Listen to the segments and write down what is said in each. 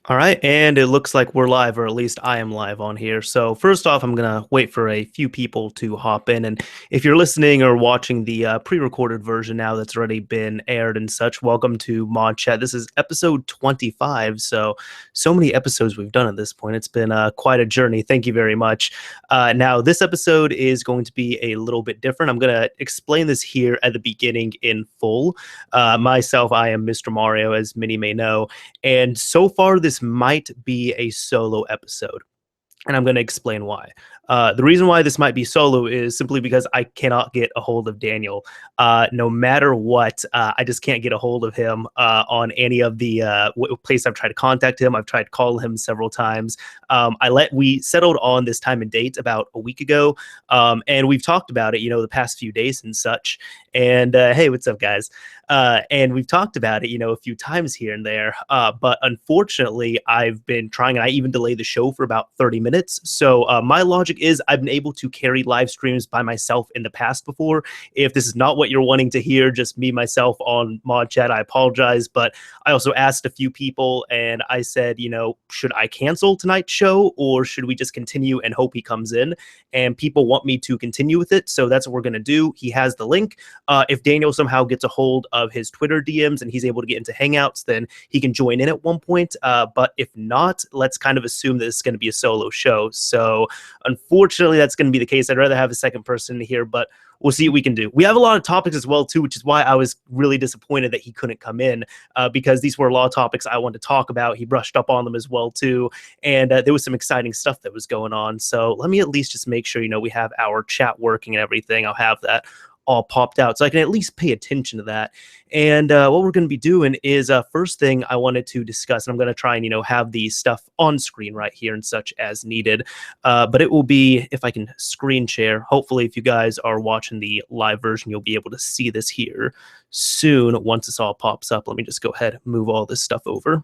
All right, and it looks like we're live, or at least I am live on here. So first off, I'm gonna wait for a few people to hop in, and if you're listening or watching the pre-recorded version now that's already been aired and such, welcome to ModChat. This is episode 25, so many episodes we've done at this point. It's been quite a journey. Thank you very much. Now, this episode is going to be a little bit different. I'm gonna explain this here at the beginning in full. Myself, I am Mr. Mario, as many may know. And so far, this might be a solo episode, and I'm going to explain why. The reason why this might be solo is simply because I cannot get a hold of Daniel. No matter what, I just can't get a hold of him on any of the place I've tried to contact him. I've tried to call him several times. We settled on this time and date about a week ago, and we've talked about it, the past few days and such. And hey, what's up, guys? And we've talked about it, a few times here and there. But unfortunately, I've been trying, and I even delayed the show for about 30 minutes. So my logic is I've been able to carry live streams by myself in the past before. If this is not what you're wanting to hear, just me, myself on ModChat, I apologize. But I also asked a few people, and I said, should I cancel tonight's show, or should we just continue and hope he comes in? And people want me to continue with it, so that's what we're going to do. He has the link. If Daniel somehow gets a hold of his Twitter DMs and he's able to get into Hangouts, then he can join in at one point. But if not, let's kind of assume that this is going to be a solo show. So unfortunately, that's going to be the case. I'd rather have a second person here, but we'll see what we can do. We have a lot of topics as well, too, which is why I was really disappointed that he couldn't come in, because these were a lot of topics I wanted to talk about. He brushed up on them as well, too. And there was some exciting stuff that was going on. So let me at least just make sure, we have our chat working and everything. I'll have that all popped out so I can at least pay attention to that. And what we're going to be doing is first thing I wanted to discuss, and I'm going to try and have the stuff on screen right here and such as needed, but it will be, if I can screen share, hopefully if you guys are watching the live version, you'll be able to see this here soon once this all pops up. Let me just go ahead and move all this stuff over.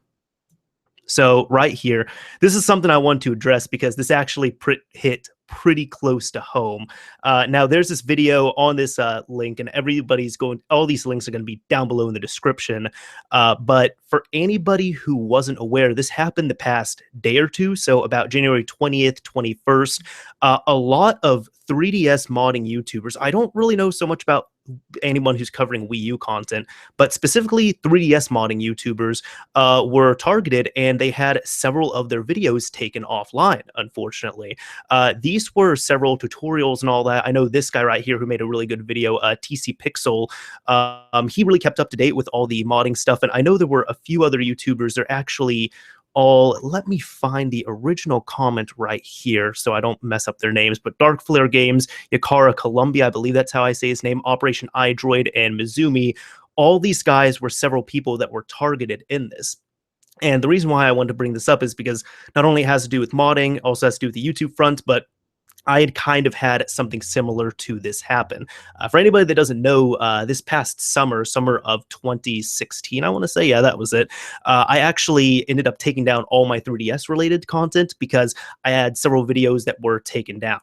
So right here, this is something I want to address because this actually hit pretty close to home. Now, there's this video on this link, and all these links are going to be down below in the description. But for anybody who wasn't aware, this happened the past day or two, so about January 20th, 21st. A lot of 3DS modding YouTubers, I don't really know so much about anyone who's covering Wii U content, but specifically 3DS modding YouTubers were targeted, and they had several of their videos taken offline, unfortunately. These were several tutorials and all that. I know this guy right here who made a really good video, TC Pixel, he really kept up to date with all the modding stuff, and I know there were a few other YouTubers. They're actually let me find the original comment right here so I don't mess up their names, but Dark Flare Games, Yakara Columbia, I believe that's how I say his name, Operation iDroid, and Mizumi. All these guys were several people that were targeted in this. And the reason why I wanted to bring this up is because not only it has to do with modding, also has to do with the YouTube front, but I had kind of had something similar to this happen. For anybody that doesn't know, this past summer of 2016, I want to say, yeah, that was it. I actually ended up taking down all my 3DS related content because I had several videos that were taken down.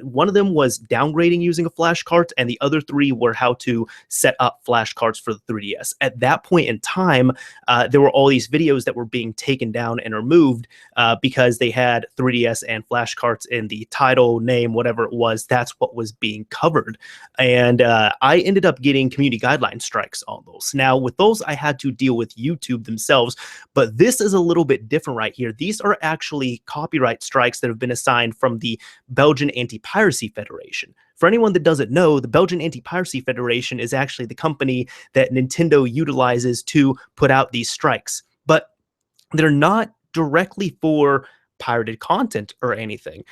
One of them was downgrading using a flash cart, and the other three were how to set up flash carts for the 3DS. At that point in time, there were all these videos that were being taken down and removed because they had 3DS and flash carts in the title, name, whatever it was. That's what was being covered. And I ended up getting community guideline strikes on those. Now, with those, I had to deal with YouTube themselves, but this is a little bit different right here. These are actually copyright strikes that have been assigned from the Belgian Anti-Piracy Federation. For anyone that doesn't know, the Belgian Anti-Piracy Federation is actually the company that Nintendo utilizes to put out these strikes. But they're not directly for pirated content or anything.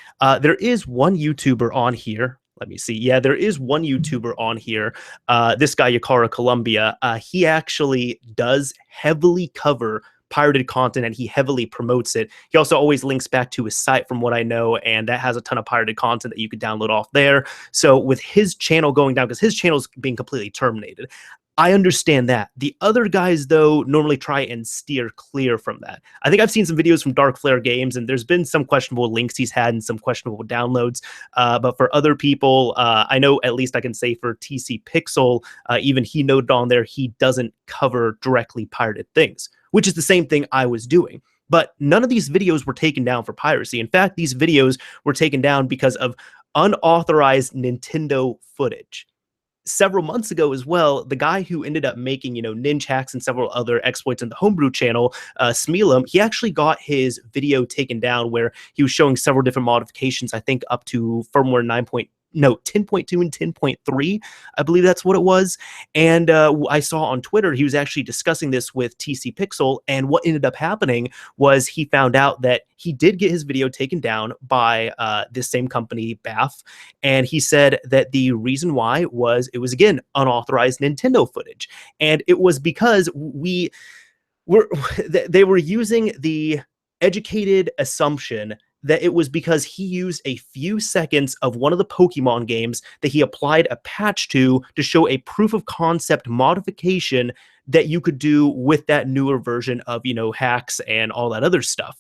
There is one YouTuber on here. Let me see. Yeah, there is one YouTuber on here. This guy, Yakara Columbia, he actually does heavily cover pirated content, and he heavily promotes it. He also always links back to his site, from what I know, and that has a ton of pirated content that you could download off there. So with his channel going down, because his channel's being completely terminated, I understand that. The other guys, though, normally try and steer clear from that. I think I've seen some videos from Dark Flare Games, and there's been some questionable links he's had and some questionable downloads. But for other people, I know, at least I can say for TC Pixel, even he noted on there he doesn't cover directly pirated things, which is the same thing I was doing. But none of these videos were taken down for piracy. In fact, these videos were taken down because of unauthorized Nintendo footage. Several months ago as well, the guy who ended up making, Ninja hacks and several other exploits in the homebrew channel, Smealum, he actually got his video taken down where he was showing several different modifications, I think up to firmware 10.2 and 10.3, I believe that's what it was. And I saw on Twitter, he was actually discussing this with TC Pixel. And what ended up happening was he found out that he did get his video taken down by this same company, BAF. And he said that the reason why was it was, again, unauthorized Nintendo footage. And it was because they were using the educated assumption that it was because he used a few seconds of one of the Pokemon games that he applied a patch to show a proof of concept modification that you could do with that newer version of, hacks and all that other stuff.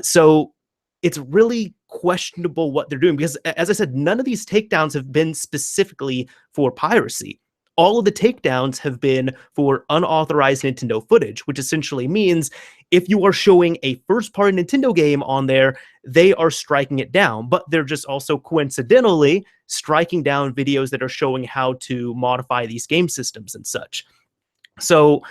So it's really questionable what they're doing because, as I said, none of these takedowns have been specifically for piracy. All of the takedowns have been for unauthorized Nintendo footage, which essentially means if you are showing a first-party Nintendo game on there, they are striking it down. But they're just also coincidentally striking down videos that are showing how to modify these game systems and such. So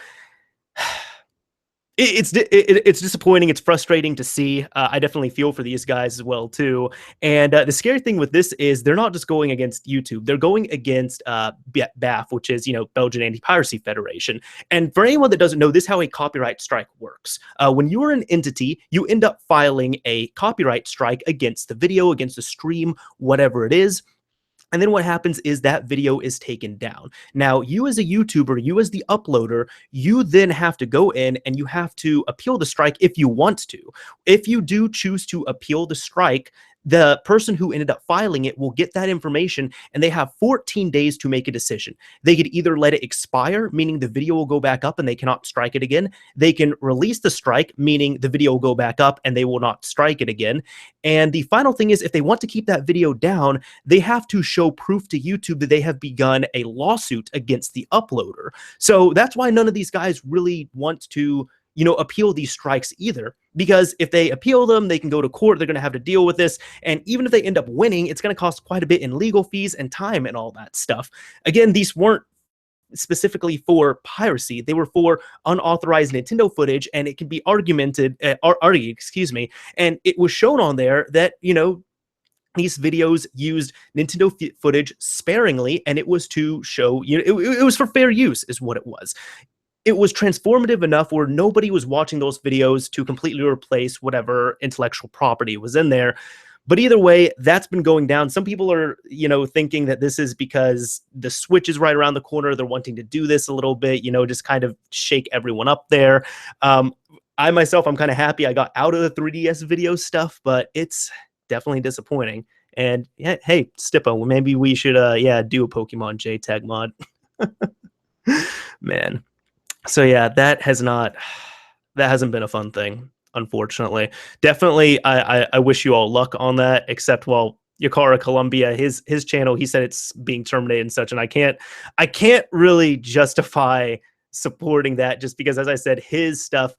it's disappointing. It's frustrating to see. I definitely feel for these guys as well too. And the scary thing with this is they're not just going against YouTube. They're going against BAF, which is Belgian Anti-Piracy Federation. And for anyone that doesn't know, this is how a copyright strike works. When you are an entity, you end up filing a copyright strike against the video, against the stream, whatever it is. And then what happens is that video is taken down. Now, you as a YouTuber, you as the uploader, you then have to go in and you have to appeal the strike if you want to. If you do choose to appeal the strike, the person who ended up filing it will get that information and they have 14 days to make a decision. They could either let it expire, meaning the video will go back up and they cannot strike it again. They can release the strike, meaning the video will go back up and they will not strike it again. And the final thing is, if they want to keep that video down, they have to show proof to YouTube that they have begun a lawsuit against the uploader. So that's why none of these guys really want to appeal these strikes either, because if they appeal them, they can go to court, they're going to have to deal with this. And even if they end up winning, it's going to cost quite a bit in legal fees and time and all that stuff. Again, these weren't specifically for piracy. They were for unauthorized Nintendo footage, and it can be argued, and it was shown on there that, these videos used Nintendo footage sparingly, and it was to show, it was for fair use is what it was. It was transformative enough where nobody was watching those videos to completely replace whatever intellectual property was in there. But either way, that's been going down. Some people are, thinking that this is because the Switch is right around the corner. They're wanting to do this a little bit, just kind of shake everyone up there. I myself, I'm kind of happy I got out of the 3DS video stuff, but it's definitely disappointing. And yeah, hey, Stippo, maybe we should, do a Pokemon JTAG mod. Man. So yeah, that hasn't been a fun thing, unfortunately. Definitely, I wish you all luck on that, except, well, Yakara Columbia, his channel, he said it's being terminated and such, and I can't really justify supporting that just because, as I said, his stuff,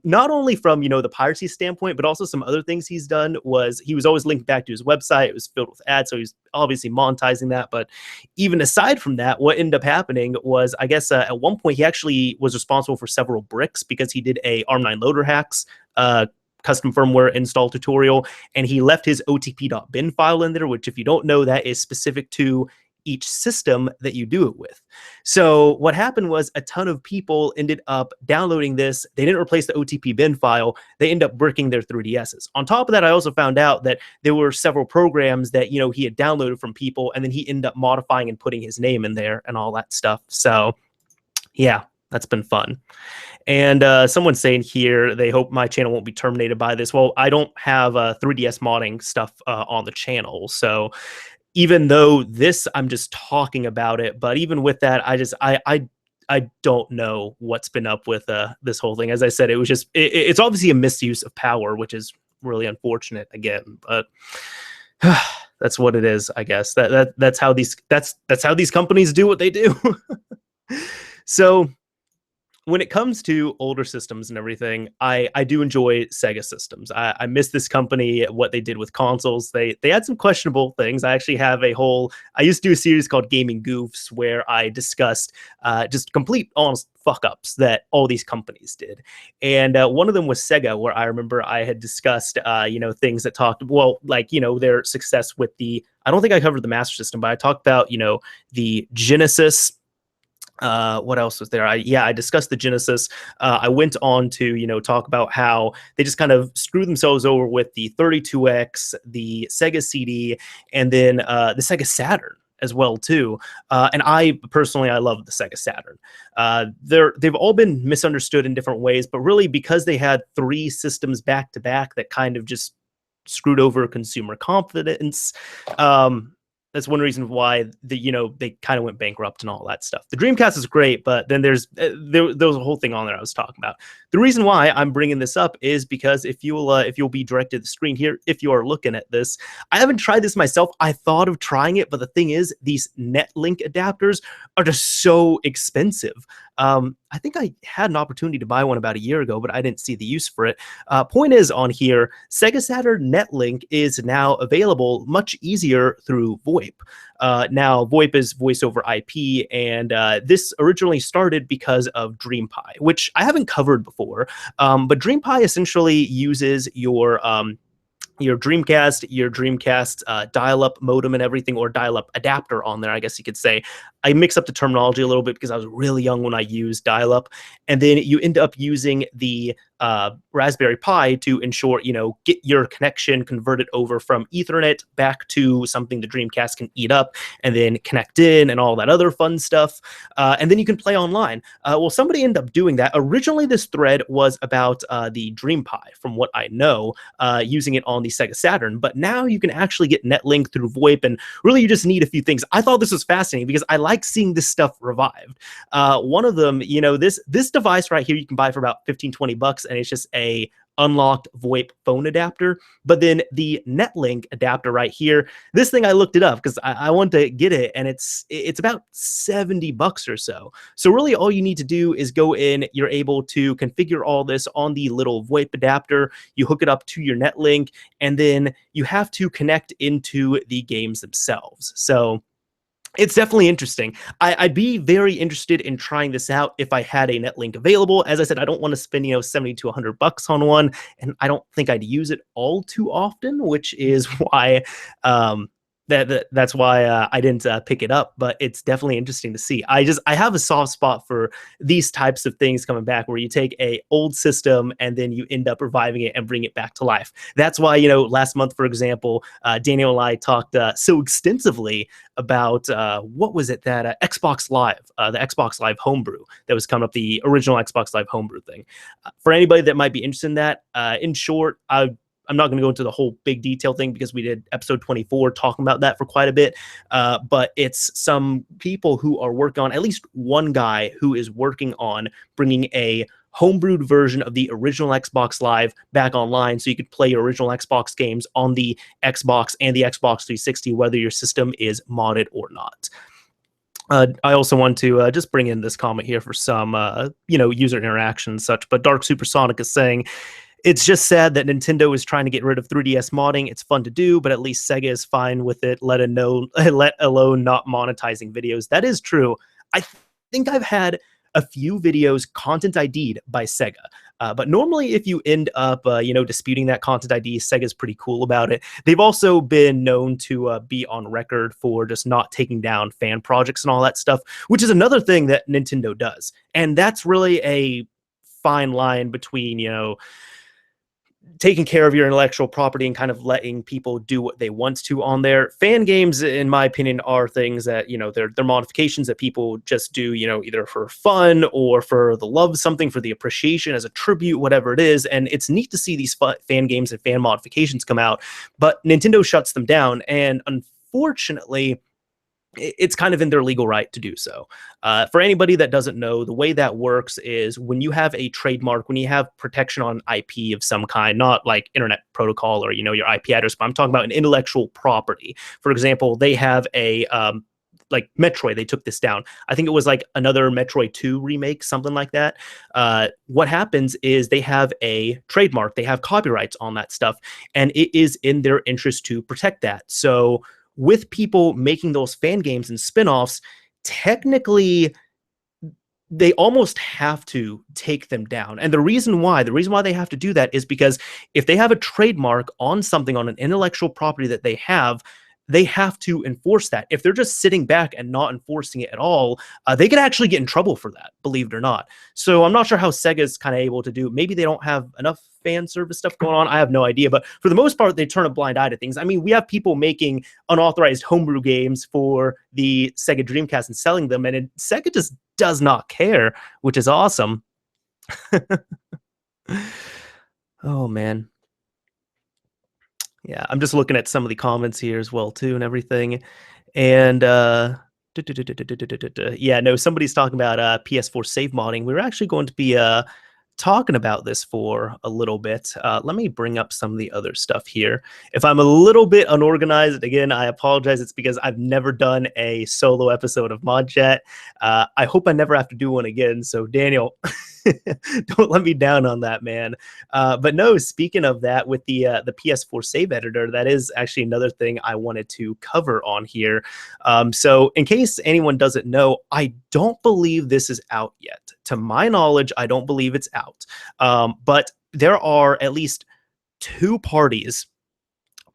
not only from, the piracy standpoint, but also some other things he's done was he was always linked back to his website. It was filled with ads, so he's obviously monetizing that. But even aside from that, what ended up happening was, I guess, at one point he actually was responsible for several bricks because he did a ARM9 loader hacks custom firmware install tutorial, and he left his otp.bin file in there, which, if you don't know, that is specific to each system that you do it with. So what happened was a ton of people ended up downloading this. They didn't replace the OTP bin file. They end up bricking their 3DSs. On top of that, I also found out that there were several programs that, he had downloaded from people, and then he ended up modifying and putting his name in there and all that stuff. So yeah, that's been fun. And someone's saying here they hope my channel won't be terminated by this. Well, I don't have 3DS modding stuff on the channel, so even though this, I'm just talking about it, but even with that, I don't know what's been up with this whole thing. As I said, it was just, it's obviously a misuse of power, which is really unfortunate again, but that's what it is, I guess. That's how these companies do what they do. So when it comes to older systems and everything, I do enjoy Sega systems. I miss this company, what they did with consoles. They had some questionable things. I actually have a whole. I used to do a series called Gaming Goofs where I discussed just complete honest fuck ups that all these companies did, and one of them was Sega, where I remember I had discussed things that talked like their success with the. I don't think I covered the Master System, but I talked about the Genesis. What else was there? I discussed the Genesis. I went on to talk about how they just kind of screwed themselves over with the 32X, the Sega CD, and then the Sega Saturn as well too. And I personally I love the Sega Saturn. They've all been misunderstood in different ways, but really because they had three systems back to back that kind of just screwed over consumer confidence. That's one reason why they kind of went bankrupt and all that stuff. The Dreamcast is great, but then there was a whole thing on there I was talking about. The reason why I'm bringing this up is because if you'll be directed to the screen here, if you are looking at this, I haven't tried this myself. I thought of trying it, but the thing is, these netlink adapters are just so expensive. I think I had an opportunity to buy one about a year ago, but I didn't see the use for it. Point is, on here, Sega Saturn Netlink is now available much easier through VoIP. Now, VoIP is voice over IP, and this originally started because of DreamPie, which I haven't covered before. But DreamPie essentially uses your Dreamcast dial-up modem and everything, or dial-up adapter on there, I guess you could say. I mix up the terminology a little bit because I was really young when I used dial-up, and then you end up using the Raspberry Pi to ensure, get your connection converted over from Ethernet back to something the Dreamcast can eat up, and then connect in and all that other fun stuff. And then you can play online. Well, somebody ended up doing that. Originally, this thread was about the DreamPie, from what I know, using it on the Sega Saturn. But now you can actually get Netlink through VoIP, and really you just need a few things. I thought this was fascinating because I like seeing this stuff revived. One of them, this device right here, you can buy for about $15-20, and it's just a unlocked VoIP phone adapter. But then the Netlink adapter right here, this thing I looked it up because I want to get it, and it's about $70 or so. So really all you need to do is go in, you're able to configure all this on the little VoIP adapter, you hook it up to your Netlink, and then you have to connect into the games themselves. So it's definitely interesting. I'd be very interested in trying this out if I had a Netlink available. As I said, I don't want to spend $70 to $100 on one, and I don't think I'd use it all too often, which is why that's why I didn't pick it up. But it's definitely interesting to see. I have a soft spot for these types of things coming back, where you take a old system and then you end up reviving it and bring it back to life. That's why last month, for example, Daniel and I talked so extensively about what was it that Xbox Live, the Xbox Live homebrew that was coming up, the original Xbox Live homebrew thing. For anybody that might be interested in that, in short, I'm not going to go into the whole big detail thing because we did episode 24 talking about that for quite a bit. But it's some people who are working on, at least one guy who is working on bringing a homebrewed version of the original Xbox Live back online, so you could play your original Xbox games on the Xbox and the Xbox 360, whether your system is modded or not. I also want to just bring in this comment here for some, user interaction and such. But Dark Supersonic is saying, it's just sad that Nintendo is trying to get rid of 3DS modding. It's fun to do, but at least Sega is fine with it, let alone not monetizing videos. That is true. I think I've had a few videos content ID'd by Sega. But normally if you end up, disputing that content ID, Sega's pretty cool about it. They've also been known to be on record for just not taking down fan projects and all that stuff, which is another thing that Nintendo does. And that's really a fine line between, taking care of your intellectual property and kind of letting people do what they want to on there. Fan games, in my opinion, are things that, they're modifications that people just do, either for fun or for the love of something, for the appreciation as a tribute, whatever it is. And it's neat to see these fan games and fan modifications come out, but Nintendo shuts them down. And unfortunately, it's kind of in their legal right to do so. For anybody that doesn't know, the way that works is when you have a trademark, when you have protection on IP of some kind, not like internet protocol or, your IP address, but I'm talking about an intellectual property. For example, they have like Metroid, they took this down. I think it was like another Metroid 2 remake, something like that. What happens is they have a trademark, they have copyrights on that stuff, and it is in their interest to protect that. So with people making those fan games and spin-offs, technically they almost have to take them down. And the reason why they have to do that is because if they have a trademark on something, on an intellectual property that they have to enforce that. If they're just sitting back and not enforcing it at all, they could actually get in trouble for that, believe it or not. So I'm not sure how Sega's kind of able to do. Maybe they don't have enough fan service stuff going on. I have no idea. But for the most part, they turn a blind eye to things. I mean, we have people making unauthorized homebrew games for the Sega Dreamcast and selling them, and Sega just does not care, which is awesome. Oh, man. Yeah, I'm just looking at some of the comments here as well too and everything. And yeah, no, somebody's talking about PS4 save modding. We were actually going to be talking about this for a little bit. Let me bring up some of the other stuff here. If I'm a little bit unorganized, again, I apologize. It's because I've never done a solo episode of ModChat. I hope I never have to do one again. So Daniel, don't let me down on that, man. But no, speaking of that, with the PS4 save editor, that is actually another thing I wanted to cover on here. So in case anyone doesn't know, I don't believe this is out yet. To my knowledge, I don't believe it's out. But there are at least 2 parties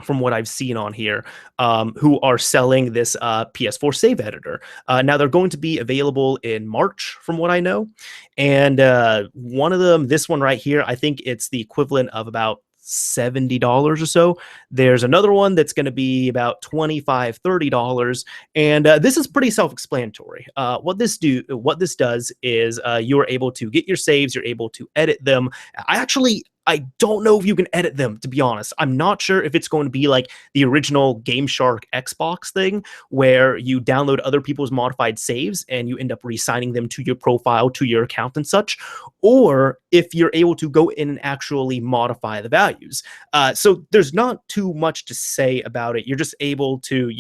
from what I've seen on here, who are selling this PS4 save editor. Now, they're going to be available in March, from what I know. And one of them, this one right here, I think it's the equivalent of about $70 or so. There's another one that's going to be about $25, $30, and this is pretty self-explanatory. What this does is you're able to get your saves, you're able to edit them. I don't know if you can edit them, to be honest. I'm not sure if it's going to be like the original Game Shark Xbox thing, where you download other people's modified saves and you end up re-signing them to your profile, to your account and such, or if you're able to go in and actually modify the values. So there's not too much to say about it. You're just able to,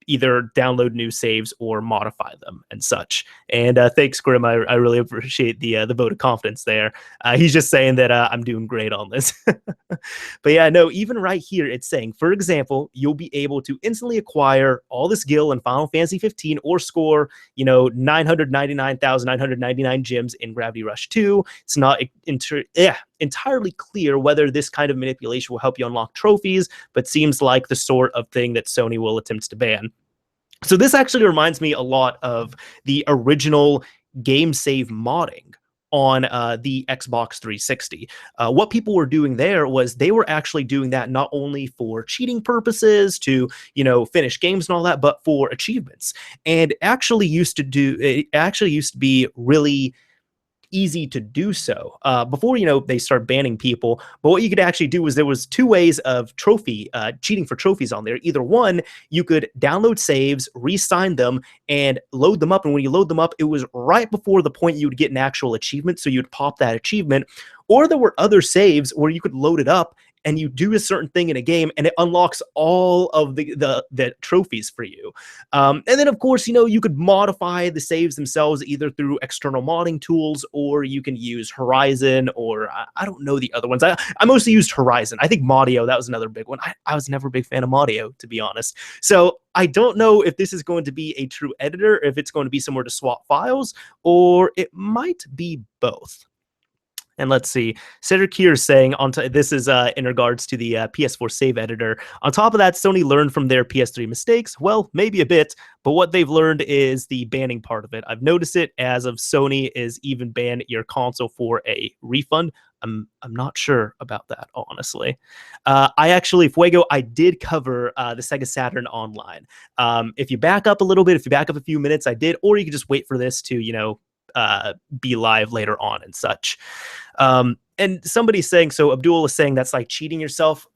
either download new saves or modify them and such. And thanks, Grim. I really appreciate the vote of confidence there. He's just saying that I'm doing great on this. But yeah, no, even right here, it's saying, for example, you'll be able to instantly acquire all this gil in Final Fantasy 15 or score, 999,999 gems in Gravity Rush 2. It's not entirely clear whether this kind of manipulation will help you unlock trophies, but seems like the sort of thing that Sony will attempt to ban. So this actually reminds me a lot of the original game save modding on the Xbox 360. What people were doing there was they were actually doing that not only for cheating purposes to, finish games and all that, but for achievements. And it actually used to be really easy to do so before they start banning people. But what you could actually do was there was 2 ways of cheating for trophies on there. Either one, you could download saves, re-sign them, and load them up. And when you load them up, it was right before the point you would get an actual achievement, so you'd pop that achievement. Or there were other saves where you could load it up and you do a certain thing in a game and it unlocks all of the trophies for you. And then, of course, you could modify the saves themselves either through external modding tools, or you can use Horizon, or I don't know the other ones. I mostly used Horizon. I think Modio, that was another big one. I was never a big fan of Modio, to be honest. So I don't know if this is going to be a true editor, if it's going to be somewhere to swap files, or it might be both. And let's see, Cedric here is saying, this is in regards to the PS4 save editor. On top of that, Sony learned from their PS3 mistakes. Well, maybe a bit, but what they've learned is the banning part of it. I've noticed it as of Sony is even banned your console for a refund. I'm not sure about that, honestly. I actually, Fuego, I did cover the Sega Saturn online. If you back up a little bit, if you back up a few minutes, I did, or you could just wait for this to, be live later on and such. And somebody's saying, so Abdul is saying that's like cheating yourself.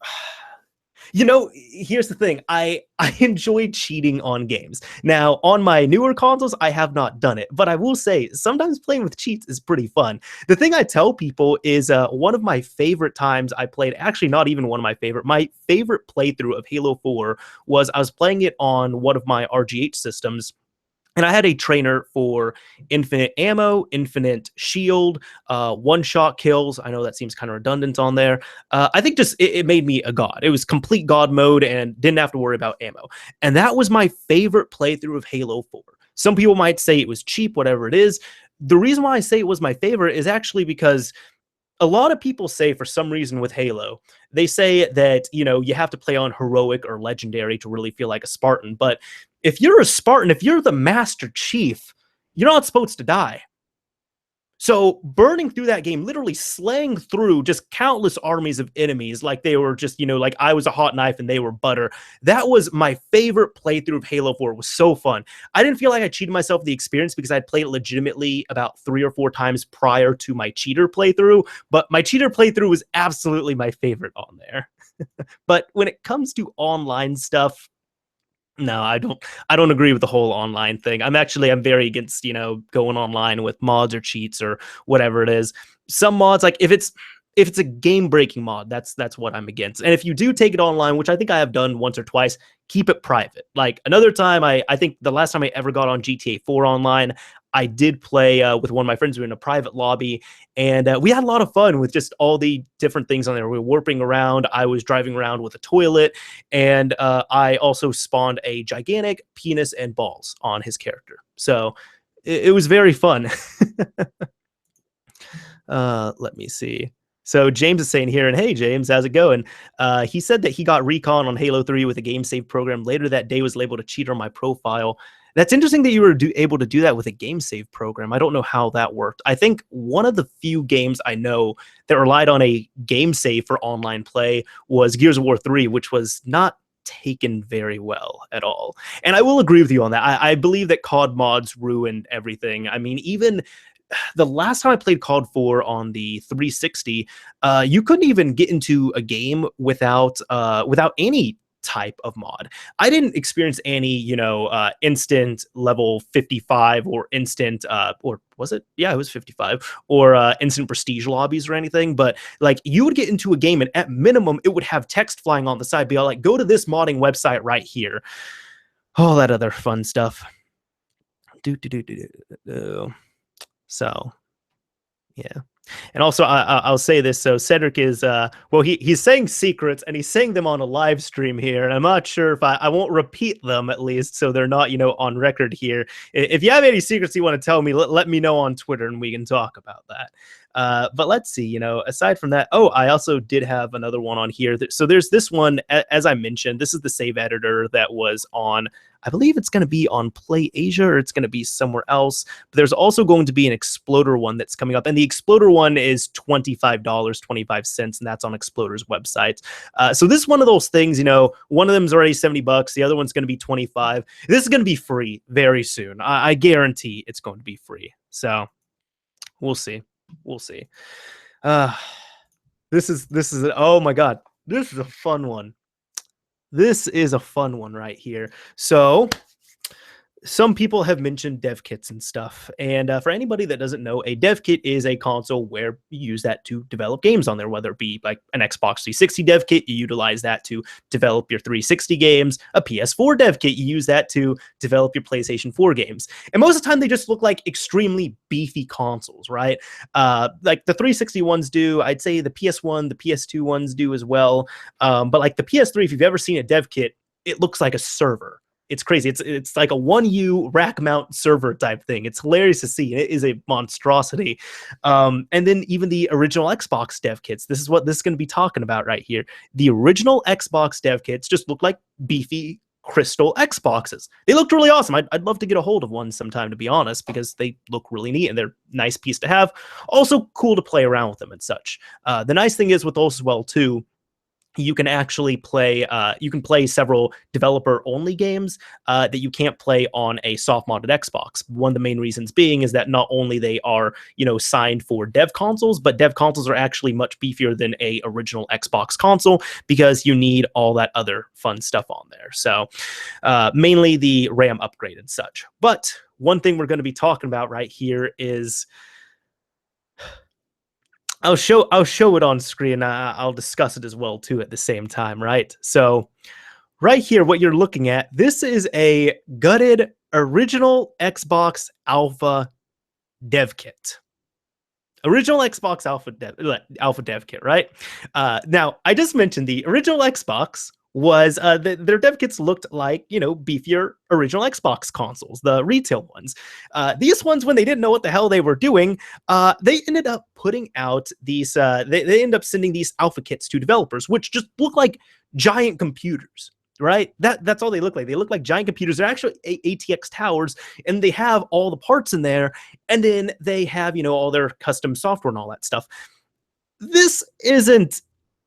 Here's the thing. I enjoy cheating on games. Now, on my newer consoles, I have not done it, but I will say sometimes playing with cheats is pretty fun. The thing I tell people is one of my favorite times I played, actually not even one of my favorite playthrough of Halo 4 was I was playing it on one of my RGH systems. And I had a trainer for infinite ammo, infinite shield, one-shot kills. I know that seems kind of redundant on there. I think just it made me a god. It was complete god mode and didn't have to worry about ammo. And that was my favorite playthrough of Halo 4. Some people might say it was cheap, whatever it is. The reason why I say it was my favorite is actually because a lot of people say, for some reason with Halo, they say that, you have to play on heroic or legendary to really feel like a Spartan. But if you're a Spartan, if you're the Master Chief, you're not supposed to die. So burning through that game, literally slaying through just countless armies of enemies, like they were just, like I was a hot knife and they were butter. That was my favorite playthrough of Halo 4. It was so fun. I didn't feel like I cheated myself the experience because I'd played it legitimately about 3 or 4 times prior to my cheater playthrough, but my cheater playthrough was absolutely my favorite on there. But when it comes to online stuff, no, I don't agree with the whole online thing. I'm very against, going online with mods or cheats or whatever it is. Some mods, like if it's a game-breaking mod, that's what I'm against. And if you do take it online, which I think I have done once or twice, keep it private. Like another time, I think the last time I ever got on GTA 4 online, I did play with one of my friends. We were in a private lobby, and we had a lot of fun with just all the different things on there. We were warping around. I was driving around with a toilet, and I also spawned a gigantic penis and balls on his character. So it was very fun. Let me see. So James is saying here, and hey, James, how's it going? He said that he got recon on Halo 3 with a game save program. Later that day was labeled a cheater on my profile. That's interesting that you were able to do that with a game save program. I don't know how that worked. I think one of the few games I know that relied on a game save for online play was Gears of War 3, which was not taken very well at all. And I will agree with you on that. I believe that COD mods ruined everything. I mean, even the last time I played COD 4 on the 360, you couldn't even get into a game without any type of mod. I didn't experience any, instant level 55 or instant, or was it? Yeah, it was 55, or instant prestige lobbies or anything. But like, you would get into a game and at minimum, it would have text flying on the side, be all like, go to this modding website right here. All that other fun stuff. So, yeah. And also, I'll say this. So Cedric is, he's saying secrets, and he's saying them on a live stream here. And I'm not sure if I won't repeat them, at least, so they're not, on record here. If you have any secrets you want to tell me, let me know on Twitter, and we can talk about that. But let's see, aside from that, I also did have another one on here. So there's this one, as I mentioned, this is the save editor that was on, I believe it's going to be on Play Asia, or it's going to be somewhere else. But there's also going to be an Exploder one that's coming up. And the Exploder one is $25.25, and that's on Exploder's website. So this is one of those things, one of them is already $70. The other one's going to be 25. This is going to be free very soon. I guarantee it's going to be free. So we'll see. We'll see. This is oh my God. This is a fun one. This is a fun one right here. So some people have mentioned dev kits and stuff. And for anybody that doesn't know, a dev kit is a console where you use that to develop games on there, whether it be like an Xbox 360 dev kit, you utilize that to develop your 360 games, a PS4 dev kit, you use that to develop your PlayStation 4 games. And most of the time they just look like extremely beefy consoles, right? Like the 360 ones do, I'd say the PS1, the PS2 ones do as well. But like the PS3, if you've ever seen a dev kit, it looks like a server. It's crazy. It's like a 1U rack mount server type thing. It's hilarious to see. It is a monstrosity. And then even the original Xbox dev kits. This is what this is going to be talking about right here. The original Xbox dev kits just look like beefy crystal Xboxes. They looked really awesome. I'd love to get a hold of one sometime, to be honest, because they look really neat and they're a nice piece to have. Also cool to play around with them and such. The nice thing is with those as well too, you can actually play several developer only games that you can't play on a soft modded Xbox. One of the main reasons being is that not only they are signed for dev consoles, but dev consoles are actually much beefier than a original Xbox console because you need all that other fun stuff on there. So mainly the RAM upgrade and such. But one thing we're going to be talking about right here is, I'll show it on screen. I'll discuss it as well too at the same time, right? So right here, what you're looking at, this is a gutted Original Xbox Alpha Dev Kit. Original Xbox Alpha Dev Kit, right? Now, I just mentioned the original Xbox was their dev kits looked like, beefier original Xbox consoles, the retail ones. These ones, when they didn't know what the hell they were doing, they ended up putting out these. They ended up sending these alpha kits to developers, which just look like giant computers. Right, that's all they look like. They look like giant computers. They're actually ATX towers, and they have all the parts in there, and then they have, all their custom software and all that stuff. This isn't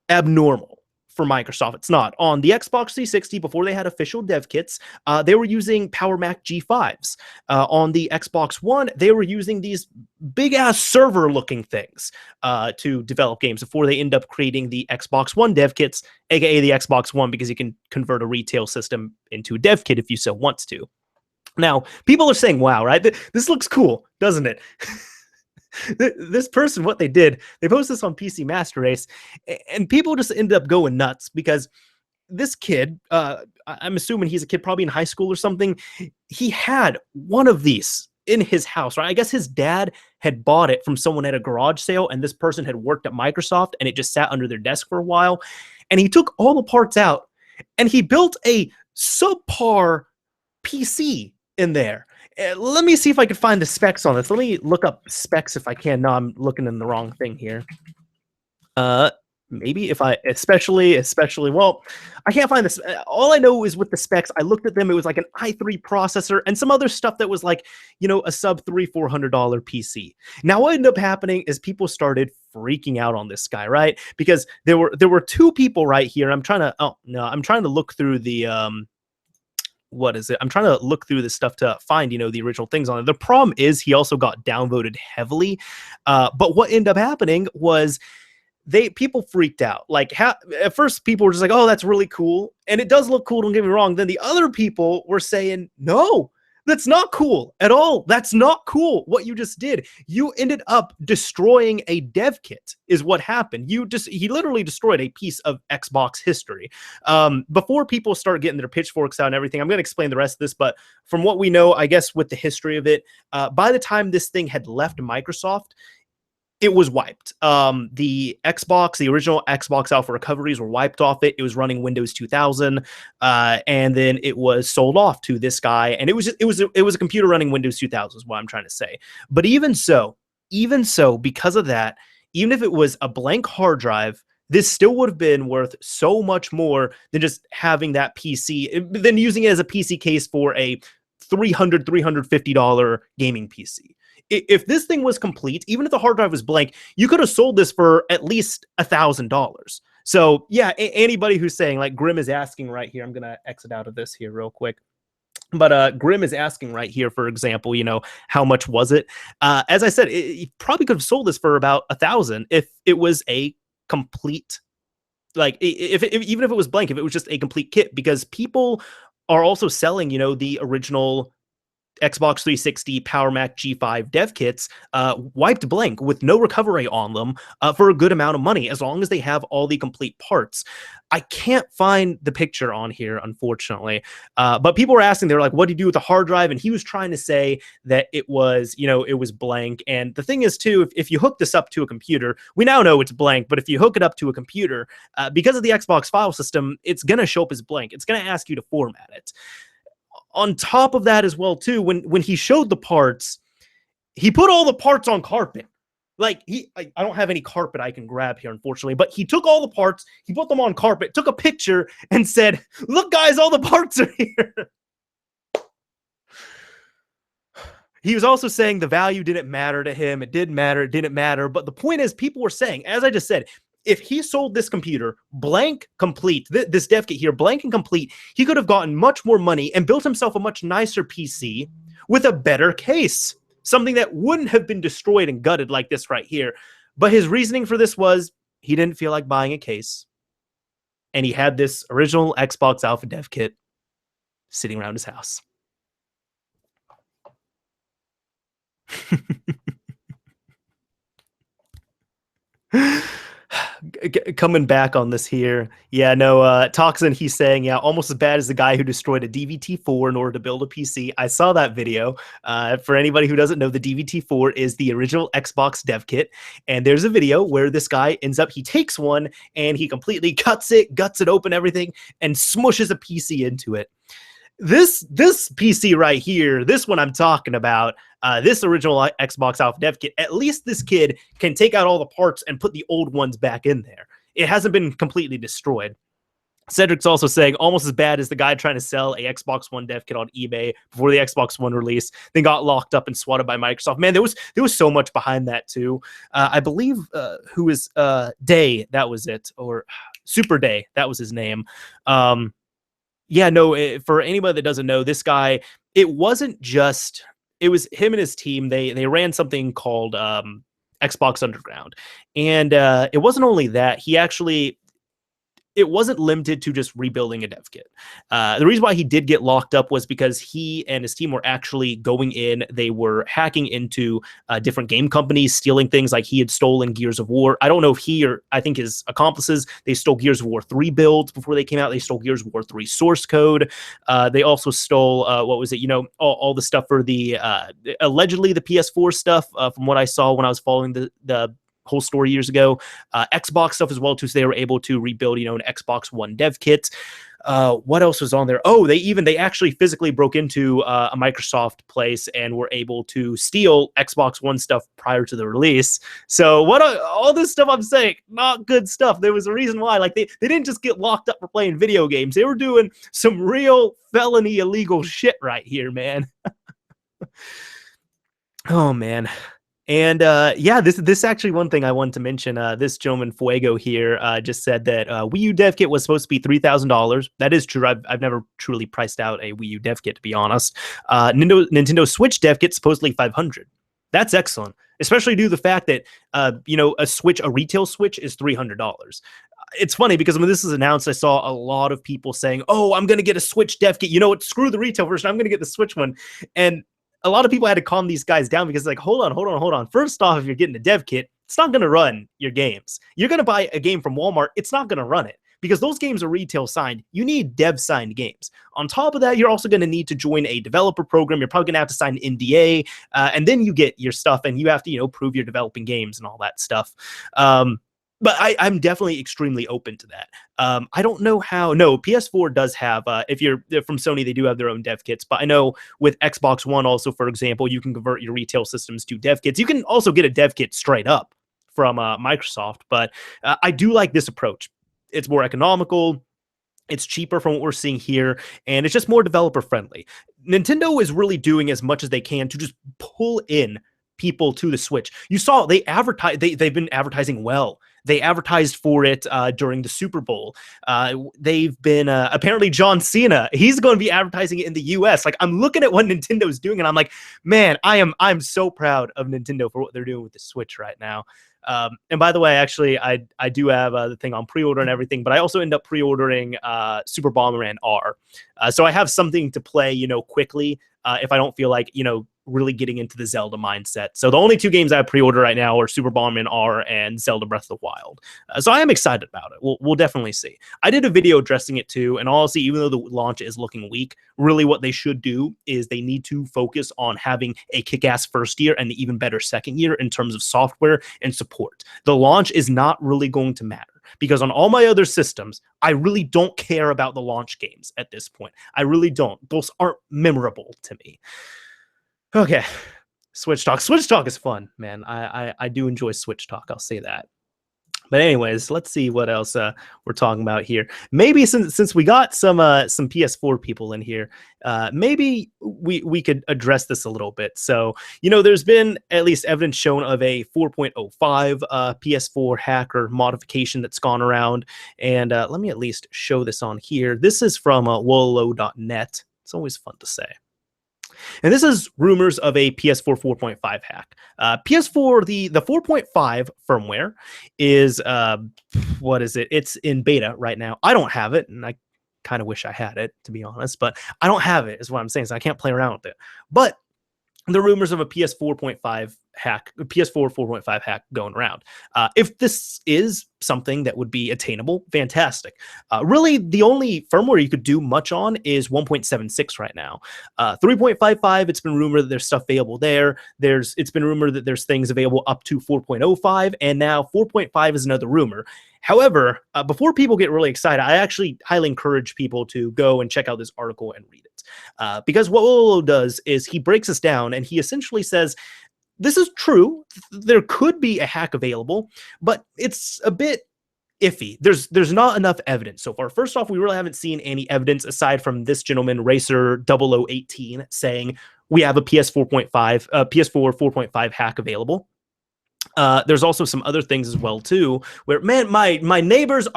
abnormal for Microsoft. It's not. On the Xbox 360, before they had official dev kits, they were using Power Mac G5s. On the Xbox One, they were using these big ass server looking things to develop games before they end up creating the Xbox One dev kits, aka the Xbox One, because you can convert a retail system into a dev kit if you so wants to. Now, people are saying, wow, right? This looks cool, doesn't it? This person, what they did, they posted this on PC Master Race, and people just ended up going nuts because this kid, I'm assuming he's a kid probably in high school or something, he had one of these in his house, right? I guess his dad had bought it from someone at a garage sale, and this person had worked at Microsoft, and it just sat under their desk for a while. And he took all the parts out, and he built a subpar PC in there. Let me see if I can find the specs on this. Let me look up specs if I can. No, I'm looking in the wrong thing here. Uh, Maybe if I, especially, well, I can't find this. All I know is with the specs, I looked at them. It was like an i3 processor and some other stuff that was like, a sub $300-400 PC. Now, what ended up happening is people started freaking out on this guy, right? Because there were two people right here. I'm trying to look through the what is it? I'm trying to look through this stuff to find, the original things on it. The problem is he also got downvoted heavily. But what ended up happening was people freaked out. Like at first people were just like, oh, that's really cool. And it does look cool, don't get me wrong. Then the other people were saying, no, that's not cool at all. That's not cool what you just did. You ended up destroying a dev kit is what happened. He literally destroyed a piece of Xbox history. Before people start getting their pitchforks out and everything, I'm going to explain the rest of this. But from what we know, I guess with the history of it, by the time this thing had left Microsoft, it was wiped. The original Xbox Alpha recoveries were wiped off it. It was running Windows 2000, and then it was sold off to this guy. And it was a computer running Windows 2000 is what I'm trying to say. But even so, because of that, even if it was a blank hard drive, this still would have been worth so much more than just having that PC, than using it as a PC case for a $350 gaming PC. If this thing was complete, even if the hard drive was blank, you could have sold this for at least $1,000. So yeah, anybody who's saying, like Grim is asking right here, I'm going to exit out of this here real quick. But Grim is asking right here, for example, how much was it? As I said, you probably could have sold this for about $1,000 if it was a complete, like even if it was blank, if it was just a complete kit, because people are also selling, the original Xbox 360 Power Mac G5 dev kits wiped blank with no recovery on them for a good amount of money, as long as they have all the complete parts. I can't find the picture on here, unfortunately. But people were asking, they were like, what do you do with the hard drive? And he was trying to say that it was, it was blank. And the thing is, too, if you hook this up to a computer, we now know it's blank, but if you hook it up to a computer, because of the Xbox file system, it's going to show up as blank. It's going to ask you to format it. On top of that as well, too, when he showed the parts, he put all the parts on carpet. Like I don't have any carpet I can grab here, unfortunately, but he took all the parts, he put them on carpet, took a picture and said, look, guys, all the parts are here. He was also saying the value didn't matter to him. It didn't matter. But the point is, people were saying, as I just said, if he sold this computer blank complete, this dev kit here, blank and complete, he could have gotten much more money and built himself a much nicer PC with a better case, something that wouldn't have been destroyed and gutted like this right here. But his reasoning for this was he didn't feel like buying a case, and he had this original Xbox Alpha dev kit sitting around his house. Coming back on this here. Yeah, no, Toxin, he's saying, yeah, almost as bad as the guy who destroyed a DVT4 in order to build a PC. I saw that video. For anybody who doesn't know, the DVT4 is the original Xbox dev kit. And there's a video where this guy he takes one and he completely cuts it, guts it open, everything, and smushes a PC into it. This PC right here, this one I'm talking about, this original Xbox Alpha Dev Kit, at least this kid can take out all the parts and put the old ones back in there. It hasn't been completely destroyed. Cedric's also saying almost as bad as the guy trying to sell a Xbox One dev kit on eBay before the Xbox One release, then got locked up and swatted by Microsoft. Man, there was so much behind that too. I believe who is Day, that was it, or Super Day, that was his name. Yeah, no, for anybody that doesn't know, this guy, it wasn't just, it was him and his team. They ran something called Xbox Underground. And it wasn't only that, it wasn't limited to just rebuilding a dev kit. The reason why he did get locked up was because he and his team were actually going in. They were hacking into different game companies, stealing things. Like he had stolen Gears of War. I don't know if he or I think his accomplices, they stole Gears of War 3 builds before they came out. They stole Gears of War 3 source code. They also stole, what was it? All the stuff for the, allegedly the PS4 stuff, from what I saw when I was following the whole story years ago. Xbox stuff as well too, so they were able to rebuild an Xbox One dev kit. What else was on there? Oh, they actually physically broke into a Microsoft place and were able to steal Xbox One stuff prior to the release. So all this stuff I'm saying, not good stuff. There was a reason why. Like they didn't just get locked up for playing video games. They were doing some real felony illegal shit right here, man. Oh man. And yeah, this actually one thing I wanted to mention. This gentleman Fuego here just said that Wii U dev kit was supposed to be $3,000. That is true. I've never truly priced out a Wii U dev kit, to be honest. Nintendo Switch dev kit supposedly $500. That's excellent, especially due to the fact that a retail Switch is $300. It's funny because when this was announced, I saw a lot of people saying, "Oh, I'm gonna get a Switch dev kit. You know what? Screw the retail version. I'm gonna get the Switch one." And a lot of people had to calm these guys down because like, hold on. First off, if you're getting a dev kit, it's not going to run your games. You're going to buy a game from Walmart. It's not going to run it because those games are retail signed. You need dev signed games. On top of that, you're also going to need to join a developer program. You're probably going to have to sign an NDA, and then you get your stuff and you have to, prove you're developing games and all that stuff. But I'm definitely extremely open to that. I don't know how. No, PS4 does have, if you're from Sony, they do have their own dev kits. But I know with Xbox One also, for example, you can convert your retail systems to dev kits. You can also get a dev kit straight up from Microsoft. But I do like this approach. It's more economical. It's cheaper from what we're seeing here. And it's just more developer friendly. Nintendo is really doing as much as they can to just pull in people to the Switch. You saw they've been advertising well. They advertised for it during the Super Bowl. They've been apparently John Cena. He's going to be advertising it in the US. Like I'm looking at what Nintendo's doing, and I'm like, man, I'm so proud of Nintendo for what they're doing with the Switch right now. And by the way, actually, I do have the thing on pre-order and everything, but I also end up pre-ordering Super Bomberman R. So I have something to play, quickly if I don't feel like, really getting into the Zelda mindset. So the only two games I have pre-order right now are Super Bomberman R and Zelda Breath of the Wild. So I am excited about it. We'll definitely see. I did a video addressing it too, and honestly, even though the launch is looking weak, really what they should do is they need to focus on having a kick-ass first year and an even better second year in terms of software and support. The launch is not really going to matter, because on all my other systems, I really don't care about the launch games at this point. I really don't. Those aren't memorable to me. Okay, Switch Talk. Switch Talk is fun, man. I do enjoy Switch Talk. I'll say that. But anyways, let's see what else we're talking about here. Maybe since we got some PS4 people in here, maybe we could address this a little bit. So there's been at least evidence shown of a 4.05 PS4 hack or modification that's gone around, and let me at least show this on here. This is from wololo.net. It's always fun to say. And this is rumors of a PS4 4.5 hack. PS4, the 4.5 firmware is, what is it? It's in beta right now. I don't have it, and I kind of wish I had it, to be honest, but I don't have it, is what I'm saying, so I can't play around with it. But the rumors of a PS 4.5 PS4 4.5 hack going around. If this is something that would be attainable, fantastic. Really, the only firmware you could do much on is 1.76 right now. 3.55, it's been rumored that there's stuff available there. It's been rumored that there's things available up to 4.05, and now 4.5 is another rumor. However, before people get really excited, I actually highly encourage people to go and check out this article and read it. Because what Lolo does is he breaks us down and he essentially says, this is true. There could be a hack available, but it's a bit iffy. There's not enough evidence so far. First off, we really haven't seen any evidence aside from this gentleman, Racer 0018, saying we have a PS4 4.5 hack available. There's also some other things as well too, where man, my neighbors